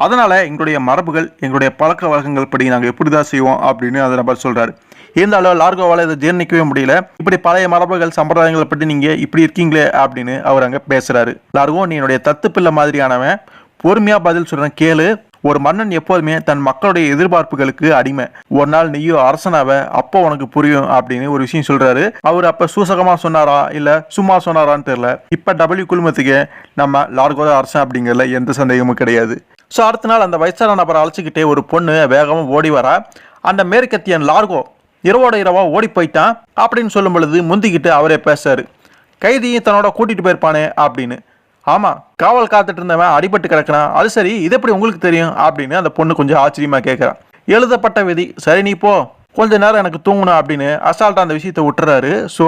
அதனால் எங்களுடைய மரபுகள், எங்களுடைய பழக்க வழக்கங்கள் படி நாங்கள் எப்படி தான் செய்வோம் அப்படின்னு அந்த நபர் சொல்கிறாரு. இருந்தாலும் லார்கோவால் இதை ஜீர்ணிக்கவே முடியல. இப்படி பழைய மரபுகள் சம்பிரதாயங்களை பற்றி நீங்கள் இப்படி இருக்கீங்களே அப்படின்னு அவர் அங்கே பேசுகிறாரு. லார்கோ, நீ என்னுடைய தத்து பிள்ளை மாதிரியானவன், பொறுமையாக பதில் சொல்கிறேன் கேளு. ஒரு மன்னன் எப்போதுமே தன் மக்களுடைய எதிர்பார்ப்புகளுக்கு அடிமை. ஒரு நாள் நீயோ அரசனாவ, அப்போ உனக்கு புரியும் அப்படின்னு ஒரு விஷயம் சொல்றாரு. அவர் அப்ப சூசகமா சொன்னாரா இல்ல சும்மா சொன்னாரான்னு தெரியல. இப்ப W குழுமத்துக்கு நம்ம லார்கோ அரசன் அப்படிங்கிறதுல எந்த சந்தேகமும் கிடையாது. ஸோ அடுத்த நாள் அந்த வயசான நபரை அழைச்சிக்கிட்டே ஒரு பொண்ணு வேகமாக ஓடி வரா. அந்த மேற்கத்தியன் லார்கோ இரவோட இரவா ஓடி போயிட்டான் அப்படின்னு சொல்லும் பொழுது முந்திக்கிட்டு அவரே பேசாரு. கைதியும் தன்னோட கூட்டிட்டு போயிருப்பானே அப்படின்னு. ஆமாம், காவல் காத்துட்டு இருந்தவன் அடிபட்டு கிடக்கிறான். அது சரி, இது எப்படி உங்களுக்கு தெரியும் அப்படின்னு அந்த பொண்ணு கொஞ்சம் ஆச்சரியமாக கேட்குறான். எழுதப்பட்ட விதி, சரி நீ போ, கொஞ்ச நேரம் எனக்கு தூங்கணும் அப்படின்னு அசால்ட்டாக அந்த விஷயத்தை விட்டுறாரு. ஸோ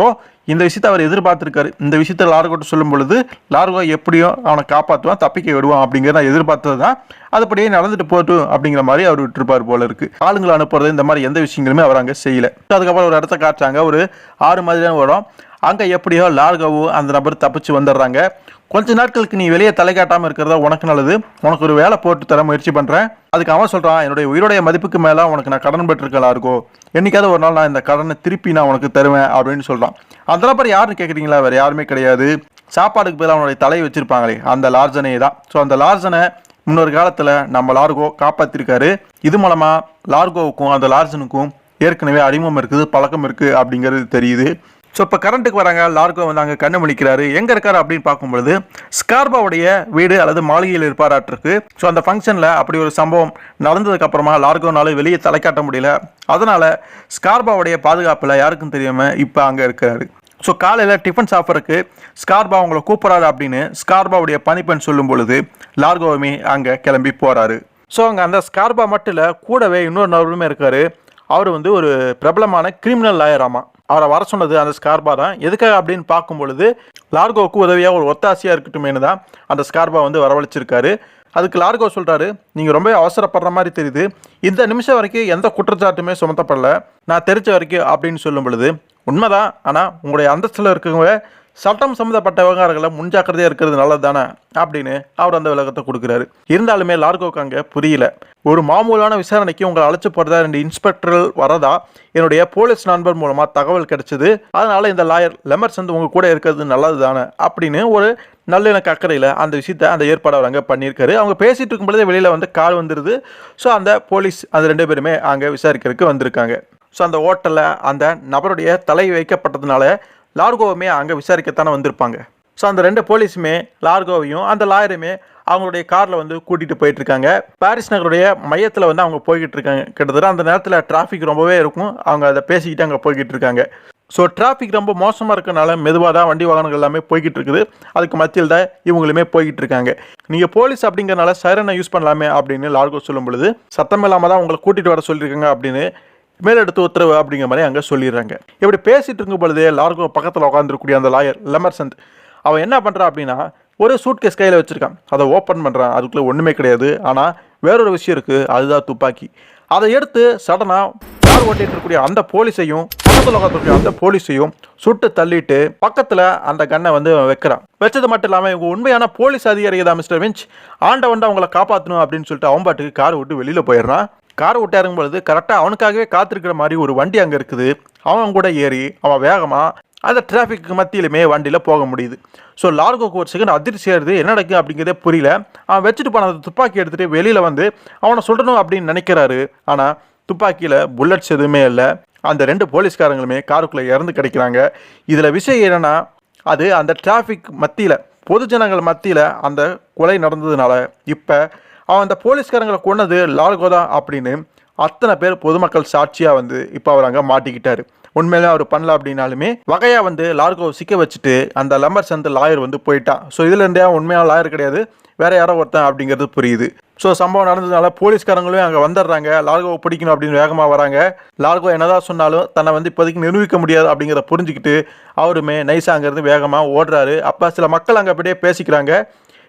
இந்த விஷயத்தை அவர் எதிர்பார்த்துருக்காரு. இந்த விஷயத்தை லார்கோட்ட சொல்லும் பொழுது லார்கோ எப்படியோ அவனை காப்பாற்றுவான், தப்பிக்க விடுவான் அப்படிங்கிறத எதிர்பார்த்தது தான். அதுபடியே நடந்துட்டு போட்டும் அப்படிங்கிற மாதிரி அவர் விட்டுருப்பார் போல இருக்கு. ஆளுங்களை அனுப்புறது இந்த மாதிரி எந்த விஷயங்களுமே அவர் அங்கே செய்யலை. அதுக்கப்புறம் ஒரு இடத்த காட்டுறாங்க, ஒரு 6 மாதிரியான இடம். அங்கே எப்படியோ லார்கோவும் அந்த நபர் தப்பிச்சு வந்துடுறாங்க. கொஞ்ச நாட்களுக்கு நீ வெளியே தலை காட்டாமல் இருக்கிறதா உனக்கு நல்லது, உனக்கு ஒரு வேலை போட்டு தர முயற்சி பண்ணுறேன். அதுக்கு அவன் சொல்கிறான், என்னுடைய உயிருடைய மதிப்புக்கு மேலே உனக்கு நான் கடன் பெற்றிருக்க லார்கோ, என்னைக்காவது ஒரு நாள் நான் இந்த கடனை திருப்பி நான் உனக்கு தருவேன் அப்படின்னு சொல்கிறான். அந்த நபர் யாருன்னு கேட்குறீங்களா? வேறு யாருமே கிடையாது, சாப்பாடுக்கு பதிலாக அவனுடைய தலையை வச்சிருப்பாங்களே அந்த லார்ஜனே தான். ஸோ அந்த லார்ஜனை முன்னொரு காலத்தில் நம்ம லார்கோ காப்பாற்றிருக்காரு. இது மூலமாக லார்கோவுக்கும் அந்த லார்ஜனுக்கும் ஏற்கனவே அறிமுகம் இருக்குது, பழக்கம் இருக்குது அப்படிங்கிறது தெரியுது. ஸோ இப்போ கரண்ட்டுக்கு வராங்க. லார்கோ வந்து அங்கே கண்ணு முழிக்கிறாரு. எங்கே இருக்காரு அப்படின்னு பார்க்கும்பொழுது ஸ்கார்பாவுடைய வீடு அல்லது மாளிகையில் இருப்பாராட்டிருக்கு. ஸோ அந்த ஃபங்க்ஷனில் அப்படி ஒரு சம்பவம் நடந்ததுக்கப்புறமா லார்கோனால வெளியே தலை காட்ட முடியல. அதனால் ஸ்கார்பாவுடைய பாதுகாப்பில் யாருக்கும் தெரியாமல் இப்போ அங்கே இருக்கிறாரு. ஸோ காலையில் டிஃபன் சாப்பிட்றதுக்கு ஸ்கார்பா அவங்கள கூப்பிட்றாரு அப்படின்னு ஸ்கார்பாவுடைய பணிப்பெண் சொல்லும் பொழுது லார்கோவுமே அங்கே கிளம்பி போகிறாரு. ஸோ அங்கே அந்த ஸ்கார்பா மட்டும் இல்லை, கூடவே இன்னொரு நபருமே இருக்கார். அவர் வந்து ஒரு பிரபலமான கிரிமினல் லாயராமா. அவரை வர சொன்னது அந்த ஸ்கார்பா தான். எதுக்காக அப்படின்னு பார்க்கும் பொழுது லார்கோவுக்கு உதவியாக ஒரு ஒத்தாசையாக இருக்கட்டுமேனு தான் அந்த ஸ்கார்பா வந்து வரவழைச்சிருக்காரு. அதுக்கு லார்கோ சொல்கிறாரு, நீங்கள் ரொம்ப அவசரப்படுற மாதிரி தெரியுது, இந்த நிமிஷம் வரைக்கும் எந்த குற்றச்சாட்டுமே சுமத்தப்படலை நான் தெரிஞ்ச வரைக்கும் அப்படின்னு சொல்லும் பொழுது உண்மைதான், ஆனால் உங்களுடைய அந்தஸ்தில் இருக்கவங்க சட்டம் சம்மந்தப்பட்ட விவகாரங்களை முன்ஜாக்கிரதையாக இருக்கிறது நல்லது தானே அப்படின்னு அவர் அந்த விளக்கத்தை கொடுக்குறாரு. இருந்தாலுமே லார்கோக்கு அங்கே புரியல. ஒரு மாமூலான விசாரணைக்கு உங்களை அழைச்சி போகிறதா 2 இன்ஸ்பெக்டர்கள் வரதா என்னுடைய போலீஸ் நண்பர் மூலமாக தகவல் கிடைச்சிது, அதனால் இந்த லாயர் லெமர்சன் உங்கள் கூட இருக்கிறது நல்லது தானே அப்படின்னு ஒரு நல்லிணக்க அக்கறையில் அந்த விஷயத்தை அந்த ஏற்பாடு அவர் அங்கே பண்ணியிருக்காரு. அவங்க பேசிகிட்டு இருக்கும்பொழுதே வெளியில் வந்து கார் வந்துடுது. ஸோ அந்த போலீஸ் அந்த 2 பேருமே அங்கே விசாரிக்கிறதுக்கு வந்திருக்காங்க. ஸோ அந்த ஹோட்டலில் அந்த நபருடைய தலை வைக்கப்பட்டதுனால லார்கோவுமே அங்கே விசாரிக்கத்தானே வந்திருப்பாங்க. ஸோ அந்த 2 போலீஸுமே லார்கோவையும் அந்த லாயருமே அவங்களுடைய காரில் வந்து கூட்டிகிட்டு போயிட்டுருக்காங்க. பாரிஸ் நகருடைய மையத்தில் வந்து அவங்க போய்கிட்டு இருக்காங்க. கிட்டத்தட்ட அந்த நேரத்தில் டிராஃபிக் ரொம்பவே இருக்கும். அவங்க அதை பேசிக்கிட்டு அங்கே போய்கிட்டு இருக்காங்க. ஸோ டிராஃபிக் ரொம்ப மோசமாக இருக்கனால மெதுவாக தான் வண்டி வாகனங்கள் எல்லாமே போய்கிட்டு இருக்குது. அதுக்கு மத்தியில் தான் இவங்களுமே போய்கிட்டு இருக்காங்க. நீங்கள் போலீஸ் அப்படிங்கிறனால சைரனை யூஸ் பண்ணலாமே அப்படின்னு லார்கோ சொல்லும் பொழுது சத்தம் இல்லாமல் தான் உங்களை கூட்டிகிட்டு வர சொல்லியிருக்காங்க அப்படின்னு மேலெடுத்து உத்தரவு அப்படிங்கிற மாதிரி அங்கே சொல்லிடுறாங்க. இப்படி பேசிகிட்டு இருக்கும் பொழுதே லார்கோ பக்கத்தில் உட்காந்துருக்கூடிய அந்த லாயர் லெமர்சன் அவன் என்ன பண்ணுறான் அப்படின்னா ஒரு சூட்கேஸ் கையில் வச்சுருக்கான். அதை ஓப்பன் பண்ணுறான். அதுக்குள்ளே ஒன்றுமே கிடையாது. ஆனால் வேறொரு விஷயம் இருக்குது, அதுதான் துப்பாக்கி. அதை எடுத்து சடனாக கார் ஓட்டிகிட்டு இருக்கக்கூடிய அந்த போலீஸையும் பக்கத்தில் உட்காந்துருக்கூடிய அந்த போலீஸையும் சுட்டு தள்ளிட்டு பக்கத்தில் அந்த கன்னை வந்து வைக்கிறான். வச்சது மட்டும் இல்லாமல் இவங்க உண்மையான போலீஸ் அதிகாரி தான் மிஸ்டர் விஞ்ச், ஆண்டவன் அவங்கள காப்பாற்றணும் அப்படின்னு சொல்லிட்டு அவன் பாட்டுக்கு காரை விட்டு வெளியில் போயிடுறான். காரை விட்டு இறங்கும் பொழுது கரெக்டாக அவனுக்காகவே காத்திருக்கிற மாதிரி ஒரு வண்டி அங்கே இருக்குது. அவன் கூட ஏறி அவன் வேகமாக அந்த டிராஃபிக்கு மத்தியிலுமே வண்டியில் போக முடியுது. ஸோ லார்கோக்கு ஒரு செகண்ட் அதிர்ச்சி ஆயிடுது, என்ன நடக்குது அப்படிங்கிறதே புரியல. அவன் வச்சுட்டு போன அந்த துப்பாக்கி எடுத்துகிட்டு வெளியில் வந்து அவனை சுடணும் அப்படின்னு நினைக்கிறாரு. ஆனால் துப்பாக்கியில் புல்லட்ஸ் எதுவுமே இல்லை. அந்த 2 போலீஸ்காரங்களுமே காருக்குள்ளே இறந்து கிடைக்கிறாங்க. இதில் விஷயம் என்னென்னா அது அந்த டிராஃபிக் மத்தியில் பொதுஜனங்கள் மத்தியில் அந்த கொலை நடந்ததுனால இப்போ அவன் அந்த போலீஸ்காரங்களை கொன்னது லார்கோ தான் அப்படின்னு அத்தனை பேர் பொதுமக்கள் சாட்சியாக வந்து இப்போ அவர் அங்கே மாட்டிக்கிட்டாரு. உண்மையிலே அவர் பண்ணல அப்படின்னாலுமே வகையாக வந்து லார்கோவை சிக்க வச்சுட்டு அந்த லெமர்சன் லாயர் வந்து போயிட்டான். ஸோ இதுலேருந்தே உண்மையான லாயர் கிடையாது, வேற யாரோ ஒருத்தன் அப்படிங்கிறது புரியுது. ஸோ சம்பவம் நடந்ததுனால போலீஸ்காரங்களும் அங்கே வந்துடுறாங்க. லார்கோவை பிடிக்கணும் அப்படின்னு வேகமாக வராங்க. லார்கோ என்னதான் சொன்னாலும் தன்னை வந்து இப்போதைக்கு நிரூபிக்க முடியாது அப்படிங்கிறத புரிஞ்சுக்கிட்டு அவருமே நைஸாக அங்கேருந்து வேகமாக ஓடுறாரு. அப்போ சில மக்கள் அங்கே அப்படியே பேசிக்கிறாங்க.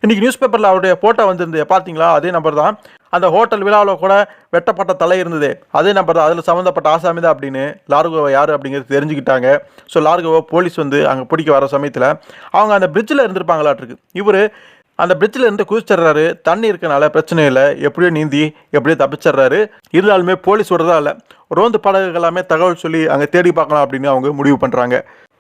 இன்றைக்கி நியூஸ் பேப்பரில் அவருடைய ஃபோட்டோ வந்திருந்தது, பார்த்தீங்களா? அதே நம்பர் தான். அந்த ஹோட்டல் விழாவில் கூட வெட்டப்பட்ட தலை இருந்தது, அதே நம்பர் தான். அதில் சம்மந்தப்பட்ட ஆசாமி தான் அப்படின்னு லார்கோவை யார் அப்படிங்கிறது தெரிஞ்சுக்கிட்டாங்க. ஸோ லார்கோவை போலீஸ் வந்து அங்கே பிடிக்க வர சமயத்தில் அவங்க அந்த பிரிட்ஜில் இருந்திருப்பாங்களாட்டிருக்கு. இவர் அந்த பிரிட்ஜில் இருந்து குதிச்சிட்றாரு. தண்ணி இருக்கனால பிரச்சனை இல்லை, எப்படியோ நீந்தி எப்படியோ தப்பிச்சிட்றாரு. இருந்தாலுமே போலீஸ் விடுறதா இல்லை, ரோந்து படகுகள் எல்லாமே தகவல் சொல்லி அங்கே தேடி பார்க்கலாம் அப்படின்னு அவங்க முடிவு பண்ணுறாங்க.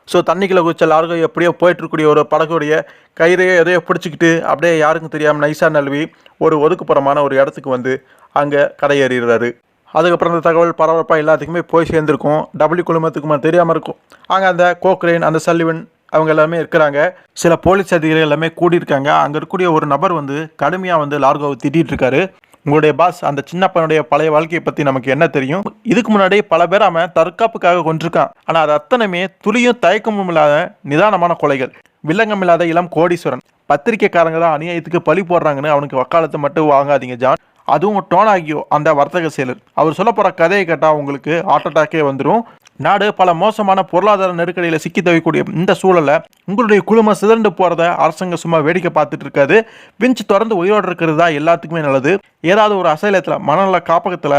ஸோ தண்ணிக்குள்ளே குதிச்ச லார்கோ எப்படியோ போயிட்டுருக்கூடிய ஒரு படகுடைய கயிறையோ எதையோ பிடிச்சிக்கிட்டு அப்படியே யாருக்கும் தெரியாமல் நைஸாக நழுவி ஒரு ஒதுக்குப்புறமான ஒரு இடத்துக்கு வந்து அங்கே கரையேறிடுறாரு. அதுக்கப்புறம் அந்த தகவல் பரபரப்பாக எல்லாத்துக்குமே போய் சேர்ந்துருக்கும். டபிள்யூ குழுமத்துக்குமா தெரியாமல் இருக்கும். அங்கே அந்த கோக்ரேன், அந்த சல்லிவன் அவங்க எல்லாமே இருக்கிறாங்க. சில போலீஸ் அதிகாரிகள் எல்லாமே கூடியிருக்காங்க. அங்கே இருக்கக்கூடிய ஒரு நபர் வந்து கடுமையாக வந்து லார்கோவை திட்டிகிட்டு இருக்காரு. உங்களுடைய பாஸ் அந்த சின்ன பையனுடைய பழைய வாழ்க்கையை பற்றி நமக்கு என்ன தெரியும்? இதுக்கு முன்னாடி பல பேர் அவன் தற்காப்புக்காக கொண்டிருக்கான். ஆனால் அது அத்தனையுமே துளியும் தயக்கமும் இல்லாத நிதானமான கொலைகள். வில்லங்கம் இல்லாத இளம் கோடீஸ்வரன். பத்திரிக்கைக்காரங்க தான் அநியாயத்துக்கு பழி போடுறாங்கன்னு அவனுக்கு வக்காலத்தை மட்டும் வாங்காதீங்க ஜான். அதுவும் டோனாகியோ அந்த வர்த்தக செயலர் அவர் சொல்ல போகிற கதையை கேட்டால் உங்களுக்கு ஹார்ட் அட்டாக்கே வந்துடும். நாடு பல மோசமான பொருளாதார நெருக்கடியில் சிக்கி தவிக்கூடிய இந்த சூழலை உங்களுடைய குழுமம் சிதறண்டு போகிறத அரசாங்கம் சும்மா வேடிக்கை பார்த்துட்டு இருக்காது. விஞ்ச் தொடர்ந்து உயிரோடு இருக்கிறது தான் எல்லாத்துக்குமே நல்லது. ஏதாவது ஒரு அசைலத்தில் மனநல காப்பகத்தில்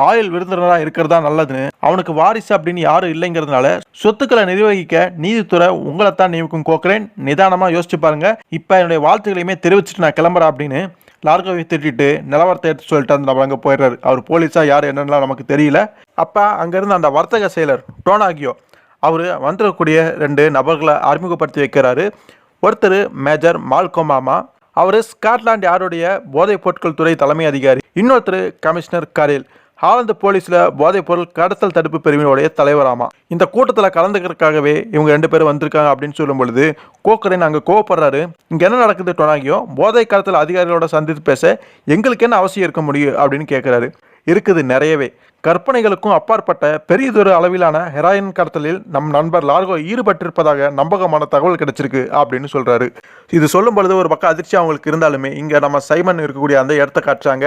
ஆயுள் விருந்தினராக இருக்கிறதா நல்லதுன்னு அவனுக்கு வாரிசு அப்படின்னு யாரும் இல்லைங்கிறதுனால சொத்துக்களை நிர்வகிக்க நீதித்துறை உங்களை தான் நியமிக்கும் கோக்கரேன். நிதானமாக யோசிச்சு பாருங்க. இப்போ என்னுடைய வாழ்த்துக்களையுமே தெரிவிச்சுட்டு நான் கிளம்புறேன் அப்படின்னு லார்கோவை திட்டிட்டு நிலவரத்தை எடுத்து சொல்லிட்டு அந்த நம்ம அங்கே போயிடுறாரு. அவர் போலீஸா யார் என்னன்னா நமக்கு தெரியல. அப்போ அங்கேருந்து அந்த வர்த்தக செயலர் டோனாகியோ அவர் வந்துடக்கூடிய 2 நபர்களை அறிமுகப்படுத்தி வைக்கிறாரு. ஒருத்தர் மேஜர் மால்கோமாமா, அவர் ஸ்காட்லாந்து யாருடைய போதைப் பொருட்கள் துறை தலைமை அதிகாரி. இன்னொருத்தர் கமிஷனர் கரேல், ஹாலந்து போலீஸில் போதைப் பொருள் கடத்தல் தடுப்பு பிரிவினுடைய தலைவராமா. இந்த கூட்டத்தில் கலந்துக்கிறதுக்காகவே இவங்க 2 பேரும் வந்திருக்காங்க அப்படின்னு சொல்லும் பொழுது கோக்கரேன் அங்கே கோவப்படுறாரு. இங்கே என்ன நடக்குது டொனாகியோ? போதை கடத்தல் அதிகாரிகளோட சந்தித்து பேச எங்களுக்கு என்ன அவசியம் இருக்க முடியும் அப்படின்னு கேட்குறாரு. இருக்குது நிறையவே. கற்பனைகளுக்கும் அப்பாற்பட்ட பெரியதொரு அளவிலான ஹெராயின் கடத்தலில் நம் நண்பர் லார்கோ ஈடுபட்டிருப்பதாக நம்பகமான தகவல் கிடைச்சிருக்கு அப்படின்னு சொல்றாரு. இது சொல்லும் பொழுது ஒரு பக்கம் அதிர்ச்சி அவங்களுக்கு இருந்தாலுமே இங்க நம்ம சைமன் இருக்கக்கூடிய அந்த இடத்த காட்டுறாங்க.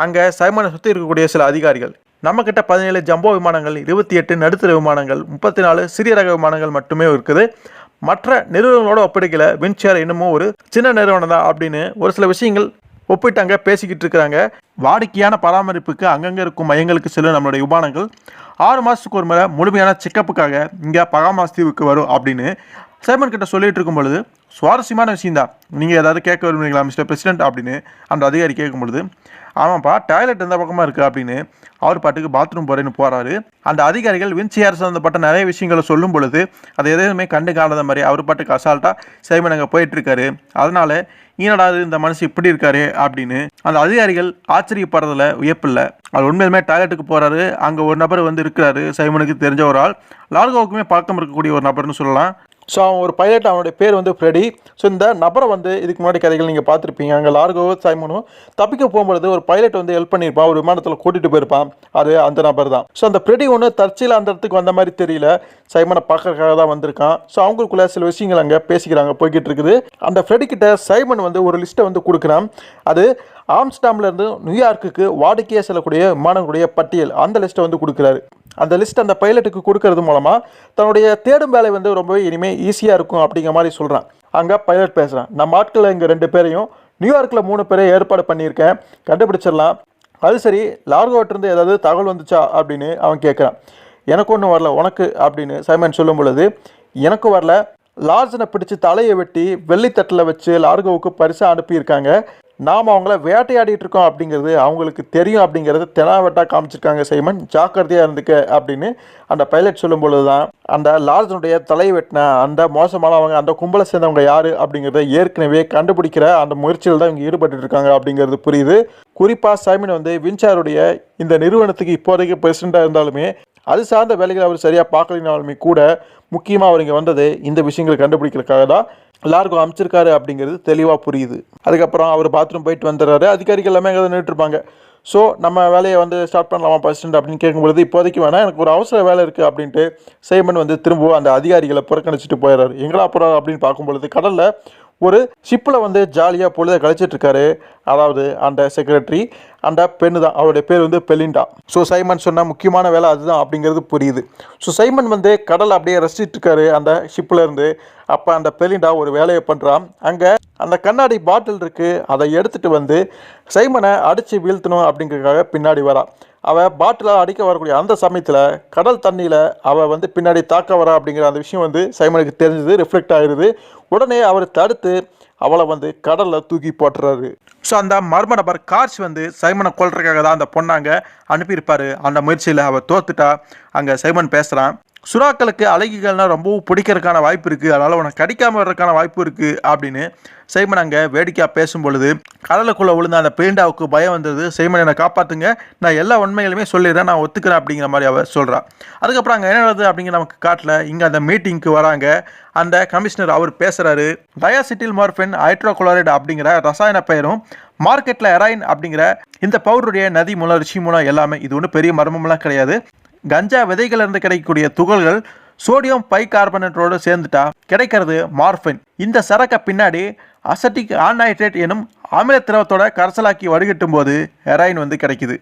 அங்க சைமனை சுற்றி இருக்கக்கூடிய சில அதிகாரிகள் நம்ம கிட்ட 17 ஜம்போ விமானங்கள், 28 நடுத்தர விமானங்கள், 34 சிறிய ரக விமானங்கள் மட்டுமே இருக்குது. மற்ற நிறுவனங்களோட ஒப்படைக்கல வின்ச்சேர் இன்னமும் ஒரு சின்ன நிறுவனம் தான் அப்படின்னு ஒரு சில விஷயங்கள் ஒப்பிட்டாங்க, பேசிக்கிட்டு இருக்கிறாங்க. வாடிக்கையான பராமரிப்புக்கு அங்கங்கே இருக்கும் மையங்களுக்கு செல்லும் நம்மளுடைய விமானங்கள் 6 மாதத்துக்கு ஒரு முறை முழுமையான செக்கப்புக்காக இங்கே பகாமாஸ் தீவுக்கு வரும் அப்படின்னு சைமன் கிட்ட சொல்லிட்டு இருக்கும் பொழுது சுவாரஸ்யமான விஷயம்தான். நீங்கள் ஏதாவது கேட்க விரும்புறீங்களா மிஸ்டர் பிரசிடென்ட் அப்படின்னு அந்த அதிகாரி கேட்கும் பொழுது, ஆமாப்பா டாய்லெட் எந்த பக்கமாக இருக்குது அப்படின்னு அவர் பாட்டுக்கு பாத்ரூம் போகிறேன்னு போகிறாரு. அந்த அதிகாரிகள் வின்ச்சேர் சம்மந்தப்பட்ட நிறைய விஷயங்களை சொல்லும் பொழுது அதை எதுவுமே கண்டு காணாத மாதிரி அவர் பாட்டுக்கு அசால்ட்டாக சைமன் அங்கே போயிட்டுருக்காரு. அதனால ஈனடாது இந்த மனுஷன் இப்படி இருக்காரு அப்படின்னு அந்த அதிகாரிகள் ஆச்சரியப்படுறதுல வியப்பில்லை. அது உண்மையிலுமே டாய்லெட்டுக்கு போகிறாரு. அங்கே ஒரு நபர் வந்து இருக்கிறாரு, சைமனுக்கு தெரிஞ்ச ஒரு ஆள், லார்கோவுக்குமே பழக்கம் இருக்கக்கூடிய ஒரு நபர்னு சொல்லலாம். ஸோ அவன் ஒரு பைலட், அவனுடைய பேர் வந்து ஃப்ரெடி. ஸோ இந்த நபரை வந்து இதுக்கு முன்னாடி கதைகள் நீங்கள் பார்த்துருப்பீங்க. அங்கே லார்கோவோ சைமனும் தப்பிக்க போகும்பொழுது ஒரு பைலட் வந்து ஹெல்ப் பண்ணியிருப்பான், ஒரு விமானத்தில் கூட்டிகிட்டு போயிருப்பான். அது அந்த நபர் தான். ஸோ அந்த ஃப்ரெடி ஒன்று தற்செயலாக அந்த இடத்துக்கு வந்த மாதிரி தெரியல, சைமனை பார்க்கறதுக்காக தான் வந்திருக்கான். ஸோ அவங்களுக்குள்ள சில விஷயங்கள் அங்கே பேசிக்கிறாங்க, போய்கிட்டு இருக்குது. அந்த ஃப்ரெடி கிட்ட சைமன் வந்து ஒரு லிஸ்ட்டை வந்து கொடுக்குறான். அது ஆம்ஸ்டாம்லேருந்து நியூயார்க்குக்கு வாடிக்கையாக செல்லக்கூடிய விமானங்களுடைய பட்டியல், அந்த லிஸ்ட்டை வந்து கொடுக்குறாரு. அந்த லிஸ்ட் அந்த பைலட்டுக்கு கொடுக்கறது மூலமாக தன்னுடைய தேடும் வேலை வந்து ரொம்பவே இனிமேல் ஈஸியாக இருக்கும் அப்படிங்கிற மாதிரி சொல்கிறான். அங்கே பைலட் பேசுகிறான், நம்ம ஆட்களில் இங்கே 2 பேரையும் நியூயார்க்கில் 3 பேரை ஏற்பாடு பண்ணியிருக்கேன், கண்டுபிடிச்சிடலாம். அது சரி, லார்கோட்டிருந்து ஏதாவது தகவல் வந்துச்சா அப்படின்னு அவன் கேட்குறான். எனக்கு ஒன்றும் வரல, உனக்கு அப்படின்னு சைமன் சொல்லும் பொழுது, எனக்கும் வரல. லார்ஜனை பிடிச்சி தலையை வெட்டி வெள்ளித்தட்டில் வச்சு லார்கோவுக்கு பரிசாக அனுப்பியிருக்காங்க. நாம் அவங்கள வேட்டையாடிட்டு இருக்கோம் அப்படிங்கிறது அவங்களுக்கு தெரியும் அப்படிங்கிறது தெனாவெட்டாக காமிச்சிருக்காங்க சைமன், ஜாக்கிரதையாக இருந்துக்க அப்படின்னு அந்த பைலட் சொல்லும் பொழுது தான் அந்த லார்ஜனுடைய தலையை வெட்டின அந்த மோசமானவங்க, அந்த கும்பலை சேர்ந்தவங்க யார் அப்படிங்கிறத ஏற்கனவே கண்டுபிடிக்கிற அந்த முயற்சியில் தான் இவங்க ஈடுபட்டு இருக்காங்க அப்படிங்கிறது புரியுது. குறிப்பாக சைமன் வந்து வின்ச்சேருடைய இந்த நிறுவனத்துக்கு இப்போதைக்கு பிரசிடெண்ட்டாக இருந்தாலுமே அது சார்ந்த வேலைகளை அவர் சரியாக பார்க்கலினாலுமே கூட முக்கியமாக அவர் இங்கே வந்தது இந்த விஷயங்களை கண்டுபிடிக்கிறதுக்காக தான் லார்கோ அமைச்சிருக்காரு அப்படிங்கிறது தெளிவாக புரியுது. அதுக்கப்புறம் அவர் பாத்ரூம் போயிட்டு வந்துடுறாரு. அதிகாரிகள் எல்லாமே அங்கே நின்றுட்டுருப்பாங்க. ஸோ நம்ம வேலையை வந்து ஸ்டார்ட் பண்ணலாமா பிரசிடென்ட் அப்படின்னு கேட்கும்பொழுது, இப்போதைக்கு வேணால் எனக்கு ஒரு அவசர வேலை இருக்குது அப்படின்ட்டு சைமன் வந்து திரும்பவும் அந்த அதிகாரிகளை புறக்கணிச்சிட்டு போயிடுறாரு. எங்களா போகிறார் அப்படின்னு பார்க்கும்பொழுது கடலில் ஒரு ஷிப்பில் வந்து ஜாலியாக பொழுதை கழிச்சிட்ருக்காரு. அதாவது அந்த செக்ரட்டரி, அந்த பெண்ணு தான், அவருடைய பேர் வந்து பெலிண்டா. ஸோ சைமன் சொன்ன முக்கியமான வேலை அதுதான் அப்படிங்கிறது புரியுது. ஸோ சைமன் வந்து கடல் அப்படியே ரசிச்சிட்ருக்காரு அந்த ஷிப்பில் இருந்து. அப்போ அந்த பெலிண்டா ஒரு வேலையை பண்ணுறான். அங்கே அந்த கண்ணாடி பாட்டில் இருக்குது, அதை எடுத்துகிட்டு வந்து சைமனை அடித்து வீழ்த்தணும் அப்படிங்கிறதுக்காக பின்னாடி வரா. அவள் பாட்டிலை அடிக்க வரக்கூடிய அந்த சமயத்தில் கடல் தண்ணியில் அவள் வந்து பின்னாடி தாக்க வரா அப்படிங்கிற அந்த விஷயம் வந்து சைமனுக்கு தெரிஞ்சது, ரிஃப்ளெக்ட் ஆகிடுது. உடனே அவர் தடுத்து அவளை வந்து கடலில் தூக்கி போட்டுறாரு. ஸோ அந்த மர்ம நபர் கார்ச் வந்து சைமனை கொல்றதுக்காக தான் அந்த பொண்ணாங்க அனுப்பியிருப்பார். அந்த முயற்சியில் அவள் தோத்துட்டா. அங்கே சைமன் பேசுகிறான், சுறாக்களுக்கு அழகிகள்னால் ரொம்பவும் பிடிக்கிறதுக்கான வாய்ப்பு இருக்குது, அதனால் உனக்கு கடிக்காமல் வர்றதுக்கான வாய்ப்பு இருக்குது அப்படின்னு சைமன் அங்கே வேடிக்கையாக பேசும் பொழுது கடலுக்குள்ளே விழுந்த அந்த பெலிண்டாவுக்கு பயம் வந்தது. சைமன் என்னை காப்பாற்றுங்க, நான் எல்லா உண்மைகளுமே சொல்லிடுறேன், நான் ஒத்துக்கிறேன் அப்படிங்கிற மாதிரி அவள் சொல்கிறான். அதுக்கப்புறம் அங்கே என்ன நடக்குது அப்படிங்கிற நமக்கு காட்டல. இங்கே அந்த மீட்டிங்க்கு வராங்க அந்த கமிஷனர். அவர் பேசுகிறாரு, டயாசிட்டில் மார்ஃபின் ஹைட்ரோகுளோரைடு அப்படிங்கிற ரசாயன பெயரும் மார்க்கெட்டில் ஹெராயின் அப்படிங்கிற இந்த பவுடருடைய நதி மூலம் ரிஷி மூலம் எல்லாமே இது ஒன்றும் பெரிய மர்மம்லாம் கிடையாது. கஞ்சா விதைகளிலிருந்து கிடைக்கக்கூடிய துகள்கள் சோடியம் பை கார்பனேட்டோடு சேர்ந்துட்டா கிடைக்கிறது மார்ஃபின். இந்த சரக்கை பின்னாடி அசட்டிக் ஆன்ஹைட்ரேட் எனும் அமில திரவத்தோட கரைசலாக்கி வடிகட்டும் போது ஹெராயின் வந்து கிடைக்குது.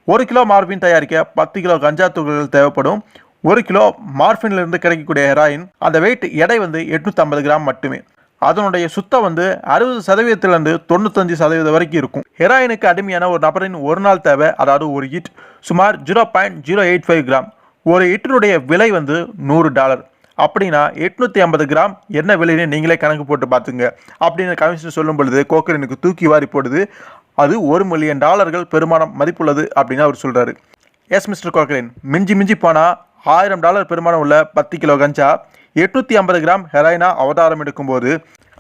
1 கிலோ மார்பின் தயாரிக்க 10 கிலோ கஞ்சா துகள்கள் தேவைப்படும். 1 கிலோ மார்பின்ல இருந்து கிடைக்கக்கூடிய ஹெராயின் அந்த வெயிட் எடை வந்து 850 கிராம் மட்டுமே. அதனுடைய சுத்தம் வந்து 60% 95% வரைக்கும் இருக்கும். ஹெராயினுக்கு அடிமையான ஒரு நபரின் ஒரு நாள் தேவை, அதாவது ஒரு ஹிட் சுமார் 0.085 கிராம். ஒரு ஹிட்டினுடைய விலை வந்து $100. அப்படின்னா 850 கிராம் என்ன விலைன்னு நீங்களே கணக்கு போட்டு பார்த்துங்க அப்படின்னு கமிஷனர் சொல்லும் பொழுது கோக்கரனுக்கு தூக்கி வாரி போடுது. அது $1 மில்லியன் பெருமானம் மதிப்புள்ளது அப்படின்னு அவர் சொல்றாரு. எஸ் மிஸ்டர் கோக்கரன், மிஞ்சி மிஞ்சி போனால் $1000 பெருமானம் உள்ள 10 கிலோ கஞ்சா 850 கிராம் ஹெராயினா அவதாரம் எடுக்கும்போது